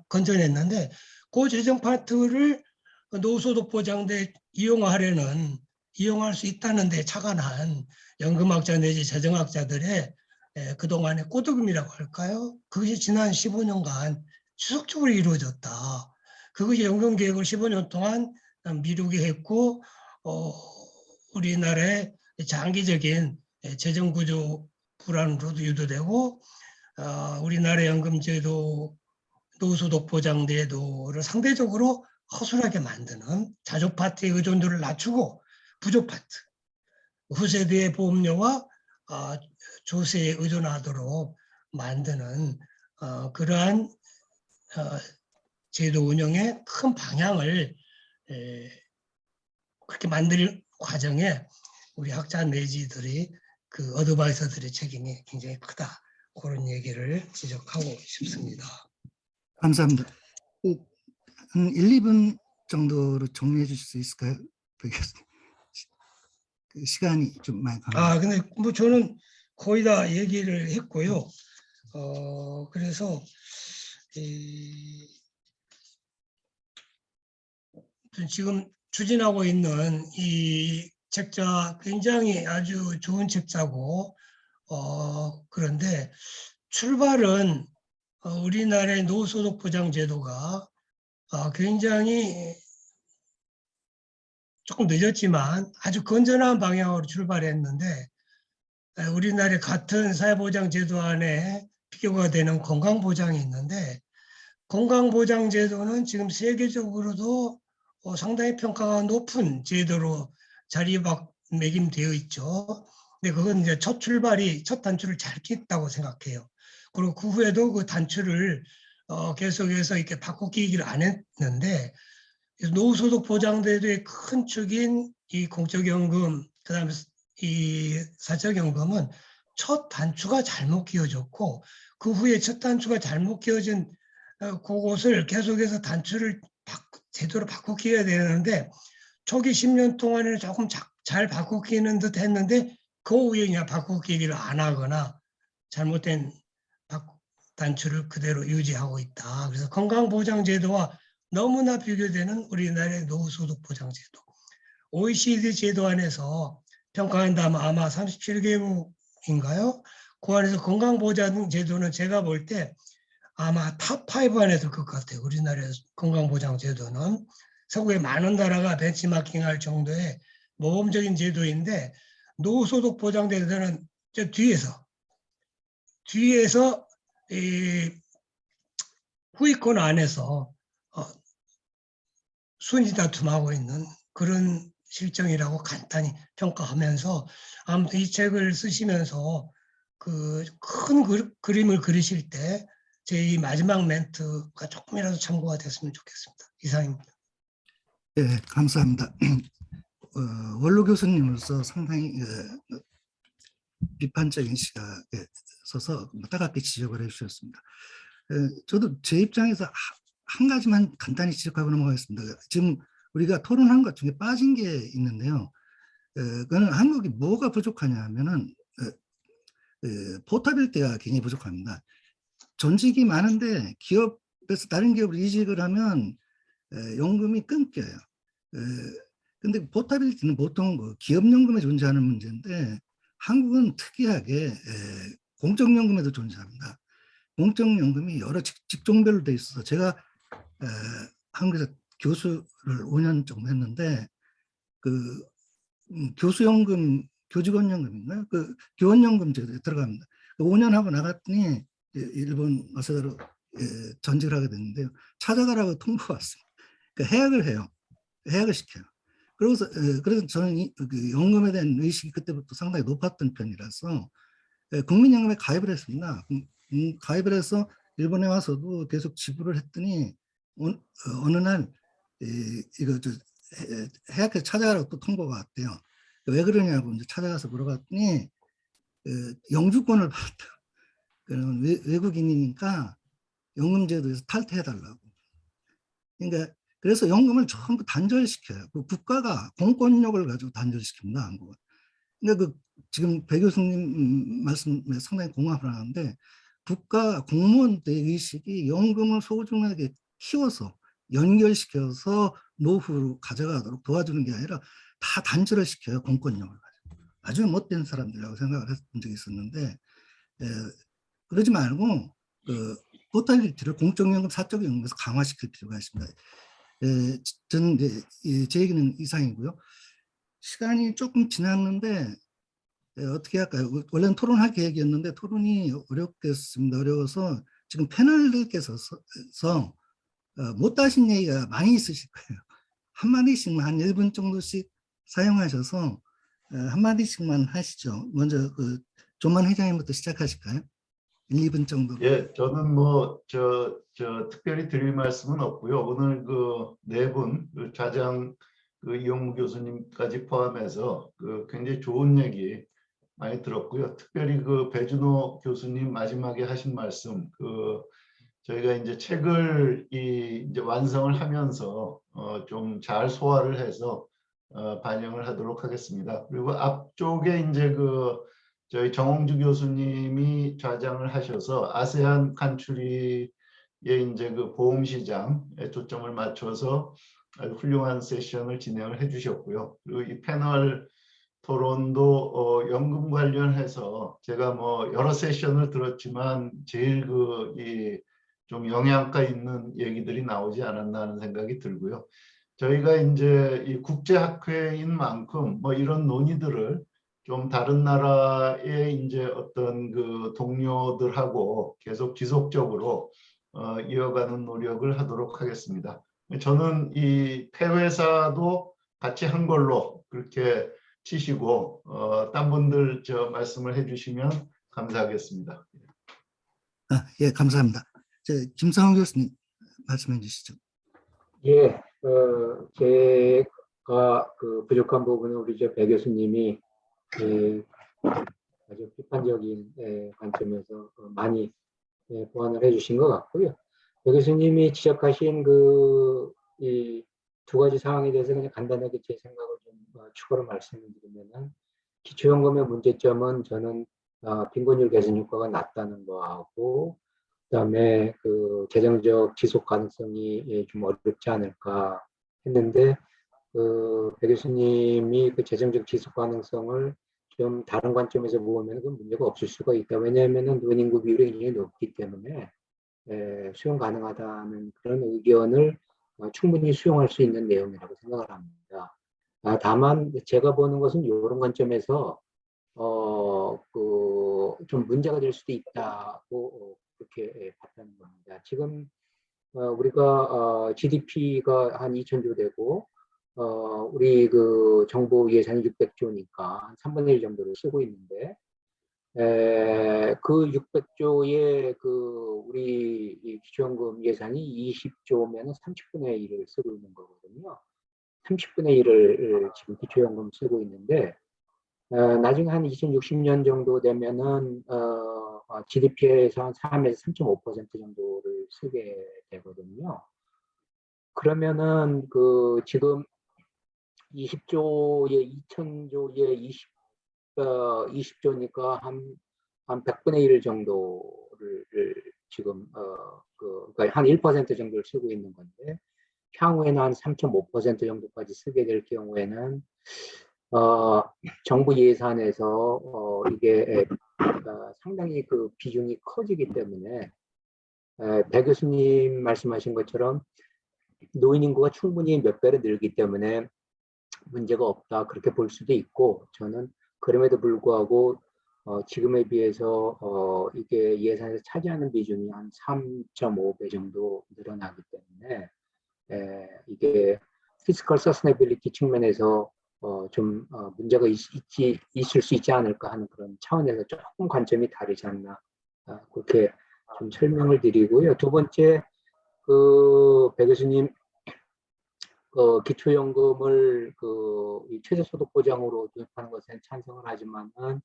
건전했는데 그 재정 파트를 노후소득 보장대 이용할 수 있다는 데 착안한 연금학자 내지 재정학자들의 그동안의 꼬드김이라고 할까요? 그것이 지난 15년간 지속적으로 이루어졌다. 그것이 연금계획을 15년 동안 미루게 했고 우리나라의 장기적인 재정구조 불안으로도 유도되고 우리나라 연금제도 노후소득 보장제도를 상대적으로 허술하게 만드는 자조 파트의 의존도를 낮추고 부조 파트, 후세대의 보험료와 조세에 의존하도록 만드는 그러한 제도 운영의 큰 방향을 그렇게 만들 과정에 우리 학자 내지들이 그 어드바이서들의 책임이 굉장히 크다. 그런 얘기를 지적하고 싶습니다. 감사합니다. 한 1, 2분 정도로 정리해 주실 수 있을까요? 시간이 좀 많이 갑니다. 근데 뭐 저는 거의 다 얘기를 했고요. 그래서 지금 추진하고 있는 이 책자 굉장히 아주 좋은 책자고 그런데 출발은 우리나라의 노후소득 보장 제도가 굉장히 조금 늦었지만 아주 건전한 방향으로 출발했는데 우리나라의 같은 사회보장 제도 안에 비교가 되는 건강보장이 있는데 건강보장 제도는 지금 세계적으로도 상당히 평가가 높은 제도로 자리매김되어 있죠. 근데 그건 이제 첫 단추를 잘 꼈다고 생각해요. 그리고 그 후에도 그 단추를 계속해서 이렇게 바꿔 끼기를 안 했는데 노후소득 보장제도의 큰 축인 이 공적연금, 그다음에 이 사적연금은 첫 단추가 잘못 끼워졌고 그 후에 첫 단추가 잘못 끼워진 그것을 계속해서 단추를 제대로 바꿔 끼워야 되는데 초기 10년 동안에는 조금 잘 바꿔 끼는 듯 했는데 그 후에 그냥 바꿔 끼기를 안 하거나 잘못된 단추를 그대로 유지하고 있다. 그래서 건강보장제도와 너무나 비교되는 우리나라의 노후소득 보장제도. OECD 제도 안에서 평가한다면 아마 37개국인가요? 그 안에서 건강보장제도는 제가 볼 때 아마 탑5 안에 들 것 같아요. 우리나라의 건강보장제도는. 세계의 많은 나라가 벤치마킹할 정도의 모범적인 제도인데 노후소득 보장제도는 저 뒤에서 뒤에서 이 후위권 안에서 순위 다툼하고 있는 그런 실정이라고 간단히 평가하면서, 아무튼 이 책을 쓰시면서 그 큰 그림을 그리실 때 제 이 마지막 멘트가 조금이라도 참고가 됐으면 좋겠습니다. 이상입니다. 예, 감사합니다. 원로 교수님으로서 상당히 비판적인 시각에 서서 따갑게 지적을 해주셨습니다. 저도 제 입장에서 한 가지만 간단히 지적하고 넘어가겠습니다. 지금 우리가 토론한 것 중에 빠진 게 있는데요. 그거는 한국이 뭐가 부족하냐 하면은 포터빌티가 굉장히 부족합니다. 전직이 많은데 기업에서 다른 기업으로 이직을 하면 연금이 끊겨요. 근데 포터빌티는 보통 뭐 기업연금에 존재하는 문제인데 한국은 특이하게 공적연금에도 존재합니다. 공적연금이 여러 직종별로 돼 있어서 제가 한국에서 교수를 5년 정도 했는데 그 교수연금, 교직원연금인가요? 그 교원연금 제도에 들어갑니다. 5년 하고 나갔더니 일본 와세다로 전직을 하게 됐는데요. 찾아가라고 통보가 왔습니다. 그러니까 해약을 해요. 해약을 시켜요. 그래서 저는 그 연금에 대한 의식이 그때부터 상당히 높았던 편이라서 국민연금에 가입을 했습니다. 가입을 해서 일본에 와서도 계속 지불을 했더니 어느 날 이거 해약해서 찾아가라고 또 통보가 왔대요. 왜 그러냐고 이제 찾아가서 물어봤더니 영주권을 받았다. 그러면 외국인이니까 연금제도에서 탈퇴해달라고. 그러니까 그래서 연금을 전부 단절시켜요. 그 국가가 공권력을 가지고 단절시킵니다, 한국은. 그러니까 지금 배 교수님 말씀에 상당히 공감을 하는데 국가 공무원들의 의식이 연금을 소중하게 키워서 연결시켜서 노후로 가져가도록 도와주는 게 아니라 다 단절을 시켜요, 공권력을 가지고. 아주 못된 사람들이라고 생각을 했던 적이 있었는데 그러지 말고 포탈리티를 공적연금, 사적연금에서 강화시킬 필요가 있습니다. 저는 제 얘기는 이상이고요. 시간이 조금 지났는데 어떻게 할까요? 원래는 토론할 계획이었는데 토론이 어렵겠습니다. 어려워서 지금 패널들께서 못 하신 얘기가 많이 있으실 거예요. 한마디씩만 한 1분 정도씩 사용하셔서 한마디씩만 하시죠. 먼저 조만 회장님부터 시작하실까요? 1, 2분 정도로. 예, 저는 뭐 특별히 드릴 말씀은 없고요. 오늘 그 네 분, 좌장 이용무 교수님까지 포함해서 굉장히 좋은 얘기 많이 들었고요. 특별히 배준호 교수님 마지막에 하신 말씀, 저희가 이제 책을 이제 완성을 하면서 좀 잘 소화를 해서 반영을 하도록 하겠습니다. 그리고 앞쪽에 이제 저희 정홍주 교수님이 좌장을 하셔서 아세안 칸츄리의 이제 보험 시장에 초점을 맞춰서 아주 훌륭한 세션을 진행을 해주셨고요. 그리고 이 패널 토론도 연금 관련해서 제가 뭐 여러 세션을 들었지만 제일 좀 영양가 있는 얘기들이 나오지 않았나 하는 생각이 들고요. 저희가 이제 이 국제학회인 만큼 뭐 이런 논의들을 좀 다른 나라의 이제 어떤 동료들하고 계속 지속적으로 이어가는 노력을 하도록 하겠습니다. 저는 이 폐회사도 같이 한 걸로 그렇게 치시고 딴 분들 말씀을 해주시면 감사하겠습니다. 예, 감사합니다. 김상훈 교수님 말씀해 주시죠. 예, 제가 부족한 부분은 우리 배 교수님이 아주 비판적인 관점에서 많이 보완을 해주신 것 같고요. 배 교수님이 지적하신 이 두 가지 상황에 대해서 그냥 간단하게 제 생각을 좀 추가로 말씀을 드리면은, 기초연금의 문제점은 저는 빈곤율 개선 효과가 낮다는 거하고, 그다음에 재정적 지속 가능성이 좀 어렵지 않을까 했는데, 배 교수님이 재정적 지속 가능성을 좀 다른 관점에서 보면 문제가 없을 수가 있다. 왜냐하면 노인인구 비율이 굉장히 높기 때문에 수용 가능하다는 그런 의견을 충분히 수용할 수 있는 내용이라고 생각을 합니다. 다만 제가 보는 것은 이런 관점에서 좀 문제가 될 수도 있다고 그렇게 봤다는 겁니다. 지금 우리가 GDP가 한 2,000조 되고 우리 그 정부 예산이 600조니까 한 3분의 1 정도를 쓰고 있는데 그 600조의 그 우리 이 기초연금 예산이 20조면 30분의 1을 쓰고 있는 거거든요. 30분의 1을 지금 기초연금 쓰고 있는데 나중에 한 2060년 정도 되면은 GDP에서 한 3에서 3.5% 정도를 쓰게 되거든요. 그러면은 그 지금 20조에 2,000조에 20조니까 한 100분의 1 정도를 지금 그러니까 한 1% 정도를 쓰고 있는 건데 향후에는 한 3.5% 정도까지 쓰게 될 경우에는 정부 예산에서 이게 상당히 그 비중이 커지기 때문에 배 교수님 말씀하신 것처럼 노인 인구가 충분히 몇 배로 늘기 때문에 문제가 없다 그렇게 볼 수도 있고 저는 그럼에도 불구하고 지금에 비해서 이게 예산에서 차지하는 비중이 한 3.5배 정도 늘어나기 때문에 이게 피스컬 서스테이빌리티 측면에서 좀 문제가 있을 수 있지 않을까 하는 그런 차원에서 조금 관점이 다르지 않나 그렇게 좀 설명을 드리고요. 두 번째 배 교수님 기초연금을 이 최저소득 보장으로 도입하는 것에 찬성을 하지만은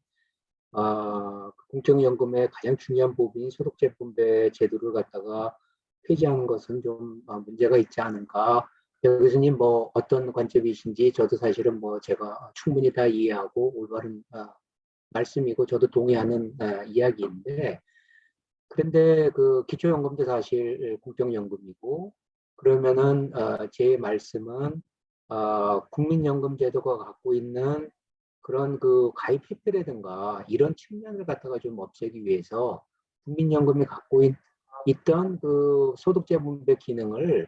공적연금의 가장 중요한 부분인 소득세 분배 제도를 갖다가 폐지하는 것은 좀 문제가 있지 않은가. 배 교수님 뭐 어떤 관점이신지 저도 사실은 뭐 제가 충분히 다 이해하고 올바른 말씀이고 저도 동의하는 이야기인데 그런데 그 기초연금도 사실 공적연금이고 그러면은 제 말씀은 국민연금 제도가 갖고 있는 그런 그 가입 혜택이라든가 이런 측면을 갖다가 좀 없애기 위해서 국민연금이 갖고 있던 그 소득세 분배 기능을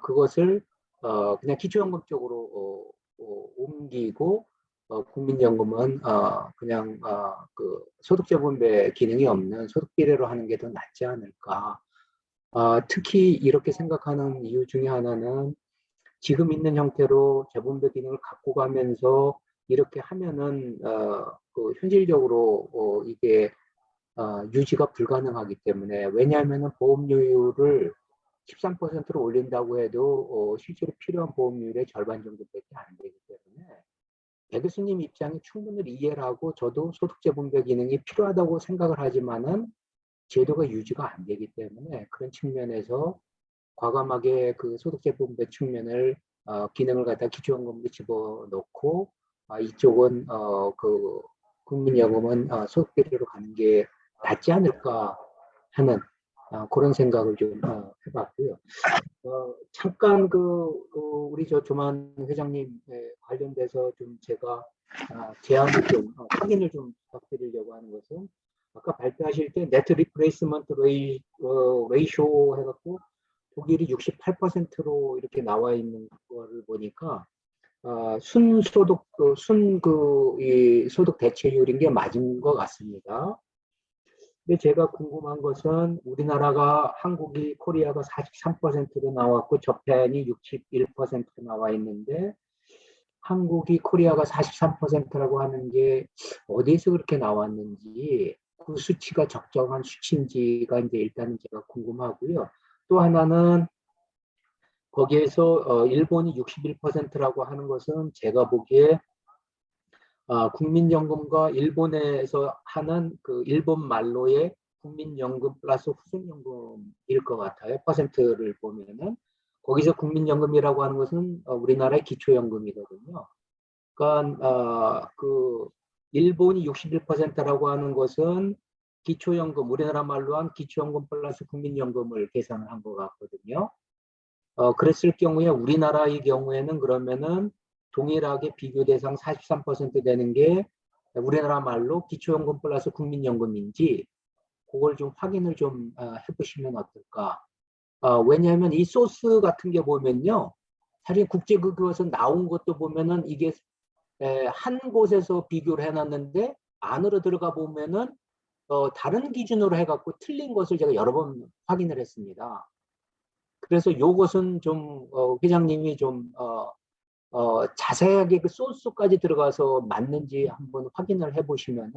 그것을 그냥 기초연금 쪽으로 옮기고 국민연금은 그냥 그 소득세 분배 기능이 없는 소득 비례로 하는 게 더 낫지 않을까. 특히 이렇게 생각하는 이유 중에 하나는 지금 있는 형태로 재분배 기능을 갖고 가면서 이렇게 하면은 그 현실적으로 이게 유지가 불가능하기 때문에 왜냐하면은 보험료율을 13%로 올린다고 해도 실제로 필요한 보험료율의 절반 정도밖에 안 되기 때문에 배 교수님 입장이 충분히 이해를 하고 저도 소득세 분배 기능이 필요하다고 생각을 하지만은 제도가 유지가 안 되기 때문에 그런 측면에서 과감하게 그 소득세 분배 측면을 기능을 갖다 기초연금으로 집어넣고 이쪽은 그 국민연금은 소득 비례로 가는 게 낫지 않을까 하는 그런 생각을 좀 해봤고요. 잠깐 우리 조만 회장님 관련돼서 좀 제가 제안을 좀 확인을 좀 부탁드리려고 하는 것은 아까 발표하실 때 네트 리플레이스먼트 레이쇼 해갖고 독일이 68%로 이렇게 나와 있는 거를 보니까 순소득 이 소득 대체율인 게 맞은 것 같습니다. 근데 제가 궁금한 것은 우리나라가 한국이 코리아가 43%로 나왔고 저편이 61% 나와 있는데 한국이 코리아가 43%라고 하는 게 어디에서 그렇게 나왔는지 그 수치가 적정한 수치인지가 이제 일단은 제가 궁금하고요. 또 하나는 거기에서 일본이 61%라고 하는 것은 제가 보기에 국민연금과 일본에서 하는 그 일본 말로의 국민연금 플러스 후생연금일 것 같아요. 퍼센트를 보면은 거기서 국민연금이라고 하는 것은 우리나라의 기초연금이거든요. 그러니까 그 일본이 61%라고 하는 것은 기초연금, 우리나라 말로 한 기초연금 플러스 국민연금을 계산을 한 것 같거든요. 그랬을 경우에 우리나라의 경우에는 그러면은 동일하게 비교 대상 43% 되는 게 우리나라 말로 기초연금 플러스 국민연금인지 그걸 좀 확인을 좀 해보시면 어떨까. 왜냐하면 이 소스 같은 게 보면요. 사실 국제기구에서 나온 것도 보면은 이게 한 곳에서 비교를 해놨는데 안으로 들어가 보면은 다른 기준으로 해갖고 틀린 것을 제가 여러 번 확인을 했습니다. 그래서 요것은 좀 회장님이 좀 자세하게 그 소스까지 들어가서 맞는지 한번 확인을 해보시면은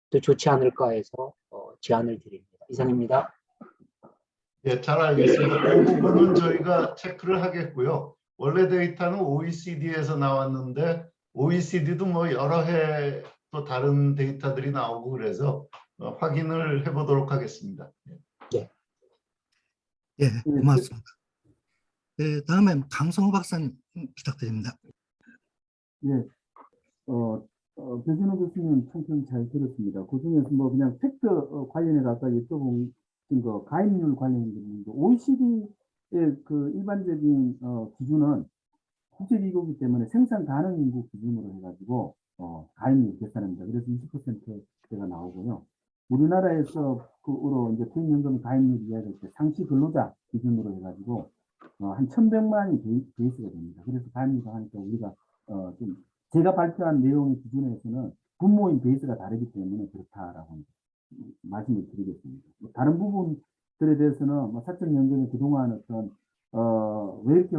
더 좋지 않을까 해서 제안을 드립니다. 이상입니다. 예, 잘 알겠습니다. 그 부분은 저희가 체크를 하겠고요. 원래 데이터는 OECD에서 나왔는데 OECD도 뭐 여러 해 또 다른 데이터들이 나오고 그래서 확인을 해보도록 하겠습니다. 예, 고맙습니다. 예, 다음에 강성호 박사님 부탁드립니다. 예, 배준호 교수님 총평 잘 들었습니다. 그 중에서 뭐 그냥 팩트 관련해서 아까 여쭤본 거 가입률 관련된 거 OECD의 그 일반적인 기준은 국제기구이기 때문에 생산 가능 인구 기준으로 해가지고 가입률 계산합니다. 그래서 20%가 나오고요. 우리나라에서 그로 이제 퇴임연금 가입률 이야기할 때 상시 근로자 기준으로 해가지고 한 1,100만이 베이스가 됩니다. 그래서 가입률을 하니까 우리가 좀 제가 발표한 내용의 기준에서는 분모인 베이스가 다르기 때문에 그렇다라고 말씀을 드리겠습니다. 다른 부분들에 대해서는 뭐 사적연금이 그동안 어떤 왜 이렇게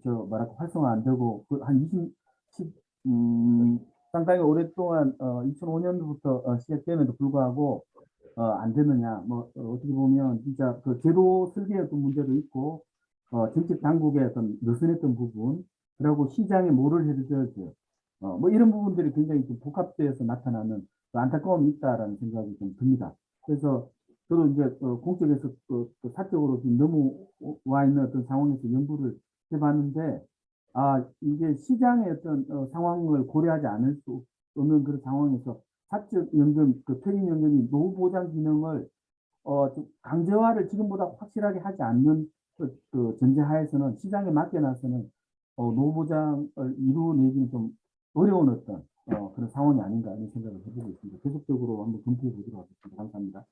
뭐랄까 활성화 안 되고 한 20, 상당히 오랫동안 2005년부터 시작됨에도 불구하고 안 되느냐, 뭐 어떻게 보면 진짜 그 제도 설계의 어떤 문제도 있고 정책 당국의 어떤 느슨했던 부분, 그리고 시장에 뭐를 해야 될지 뭐 이런 부분들이 굉장히 좀 복합돼서 나타나는 안타까움이 있다라는 생각이 좀 듭니다. 그래서 저도 이제 공적에서 사적으로 지금 넘어와 있는 어떤 상황에서 연구를 해봤는데, 이게 시장의 어떤 상황을 고려하지 않을 수 없는 그런 상황에서 사적연금, 퇴임연금이 노후보장 기능을 좀 강제화를 지금보다 확실하게 하지 않는 그 전제하에서는 시장에 맡겨놔서는 노후보장을 이루어내기는 좀 어려운 어떤 그런 상황이 아닌가 하는 생각을 해보고 있습니다. 계속적으로 한번 검토해 보도록 하겠습니다. 감사합니다.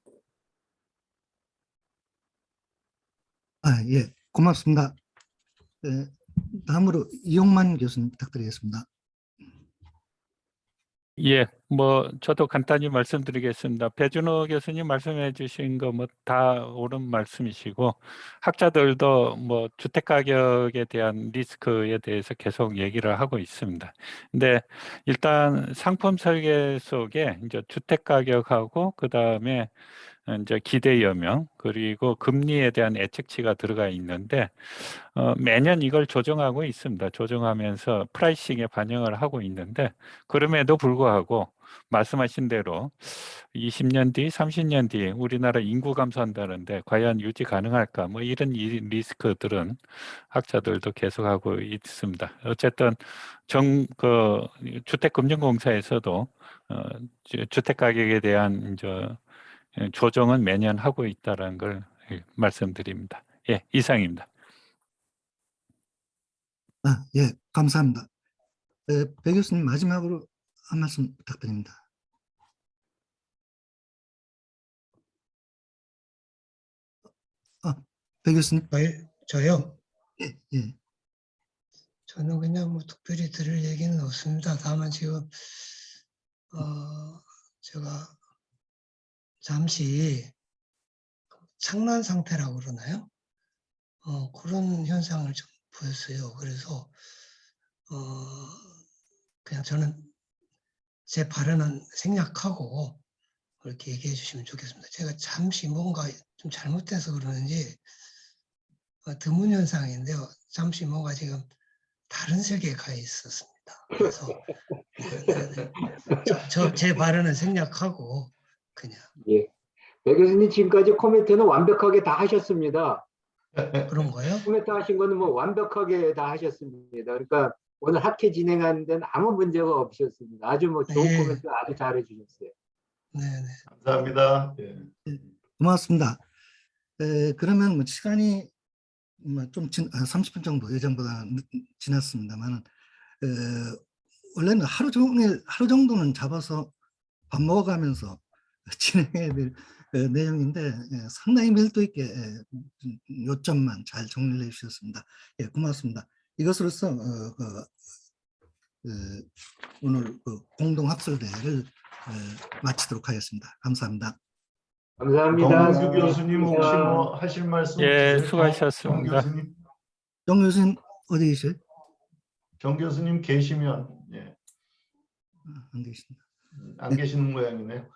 예, 고맙습니다. 다음으로 이용만 교수님 부탁드리겠습니다. 예, 뭐 저도 간단히 말씀드리겠습니다. 배준호 교수님 말씀해 주신 거 뭐 다 옳은 말씀이시고, 학자들도 뭐 주택 가격에 대한 리스크에 대해서 계속 얘기를 하고 있습니다. 근데 일단 상품 설계 속에 이제 주택 가격하고 그다음에 이제 기대 여명 그리고 금리에 대한 예측치가 들어가 있는데 매년 이걸 조정하고 있습니다. 조정하면서 프라이싱에 반영을 하고 있는데, 그럼에도 불구하고 말씀하신 대로 20년 뒤, 30년 뒤 우리나라 인구 감소한다는데 과연 유지 가능할까? 뭐 이런 리스크들은 학자들도 계속하고 있습니다. 어쨌든 주택금융공사에서도 주택 가격에 대한 이제 조정은 매년 하고 있다는 걸 말씀드립니다. 예, 이상입니다. 예, 감사합니다. 배 교수님 마지막으로 한 말씀 부탁드립니다. 배 교수님. 저요? 예, 예. 저는 그냥 뭐 특별히 드릴 얘기는 없습니다. 다만 지금 제가 잠시 착란 상태라고 그러나요? 그런 현상을 좀 보였어요. 그래서 그냥 저는 제 발언은 생략하고 그렇게 얘기해 주시면 좋겠습니다. 제가 잠시 뭔가 좀 잘못돼서 그러는지 드문 현상인데요. 잠시 뭔가 지금 다른 세계에 가 있었습니다. 그래서 제 발언은 생략하고 그냥. 예. 배 교수님 지금까지 코멘트는 완벽하게 다 하셨습니다. 그런 거요? 코멘트 하신 거는 뭐 완벽하게 다 하셨습니다. 그러니까 오늘 학회 진행하는 데는 아무 문제가 없으셨습니다. 아주 뭐 좋은 예. 코멘트 아주 잘해 주셨어요. 네네. 감사합니다. 예. 고맙습니다. 그러면 뭐 시간이 좀 30분 정도 예정보다 지났습니다만, 원래는 하루 정도는 잡아서 밥 먹어가면서 진행해야 될 내용인데 상당히 밀도 있게 요점만 잘 정리해 주셨습니다. 예, 고맙습니다. 이것으로서 오늘 공동학술대회를 마치도록 하겠습니다. 감사합니다. 감사합니다. 정규 교수님 혹시 뭐 하실 말씀 예, 없으세요? 수고하셨습니다. 정 교수님 어디 계세요? 정 교수님 계시면 예, 안 계십니다. 안 계시는 모양이네요.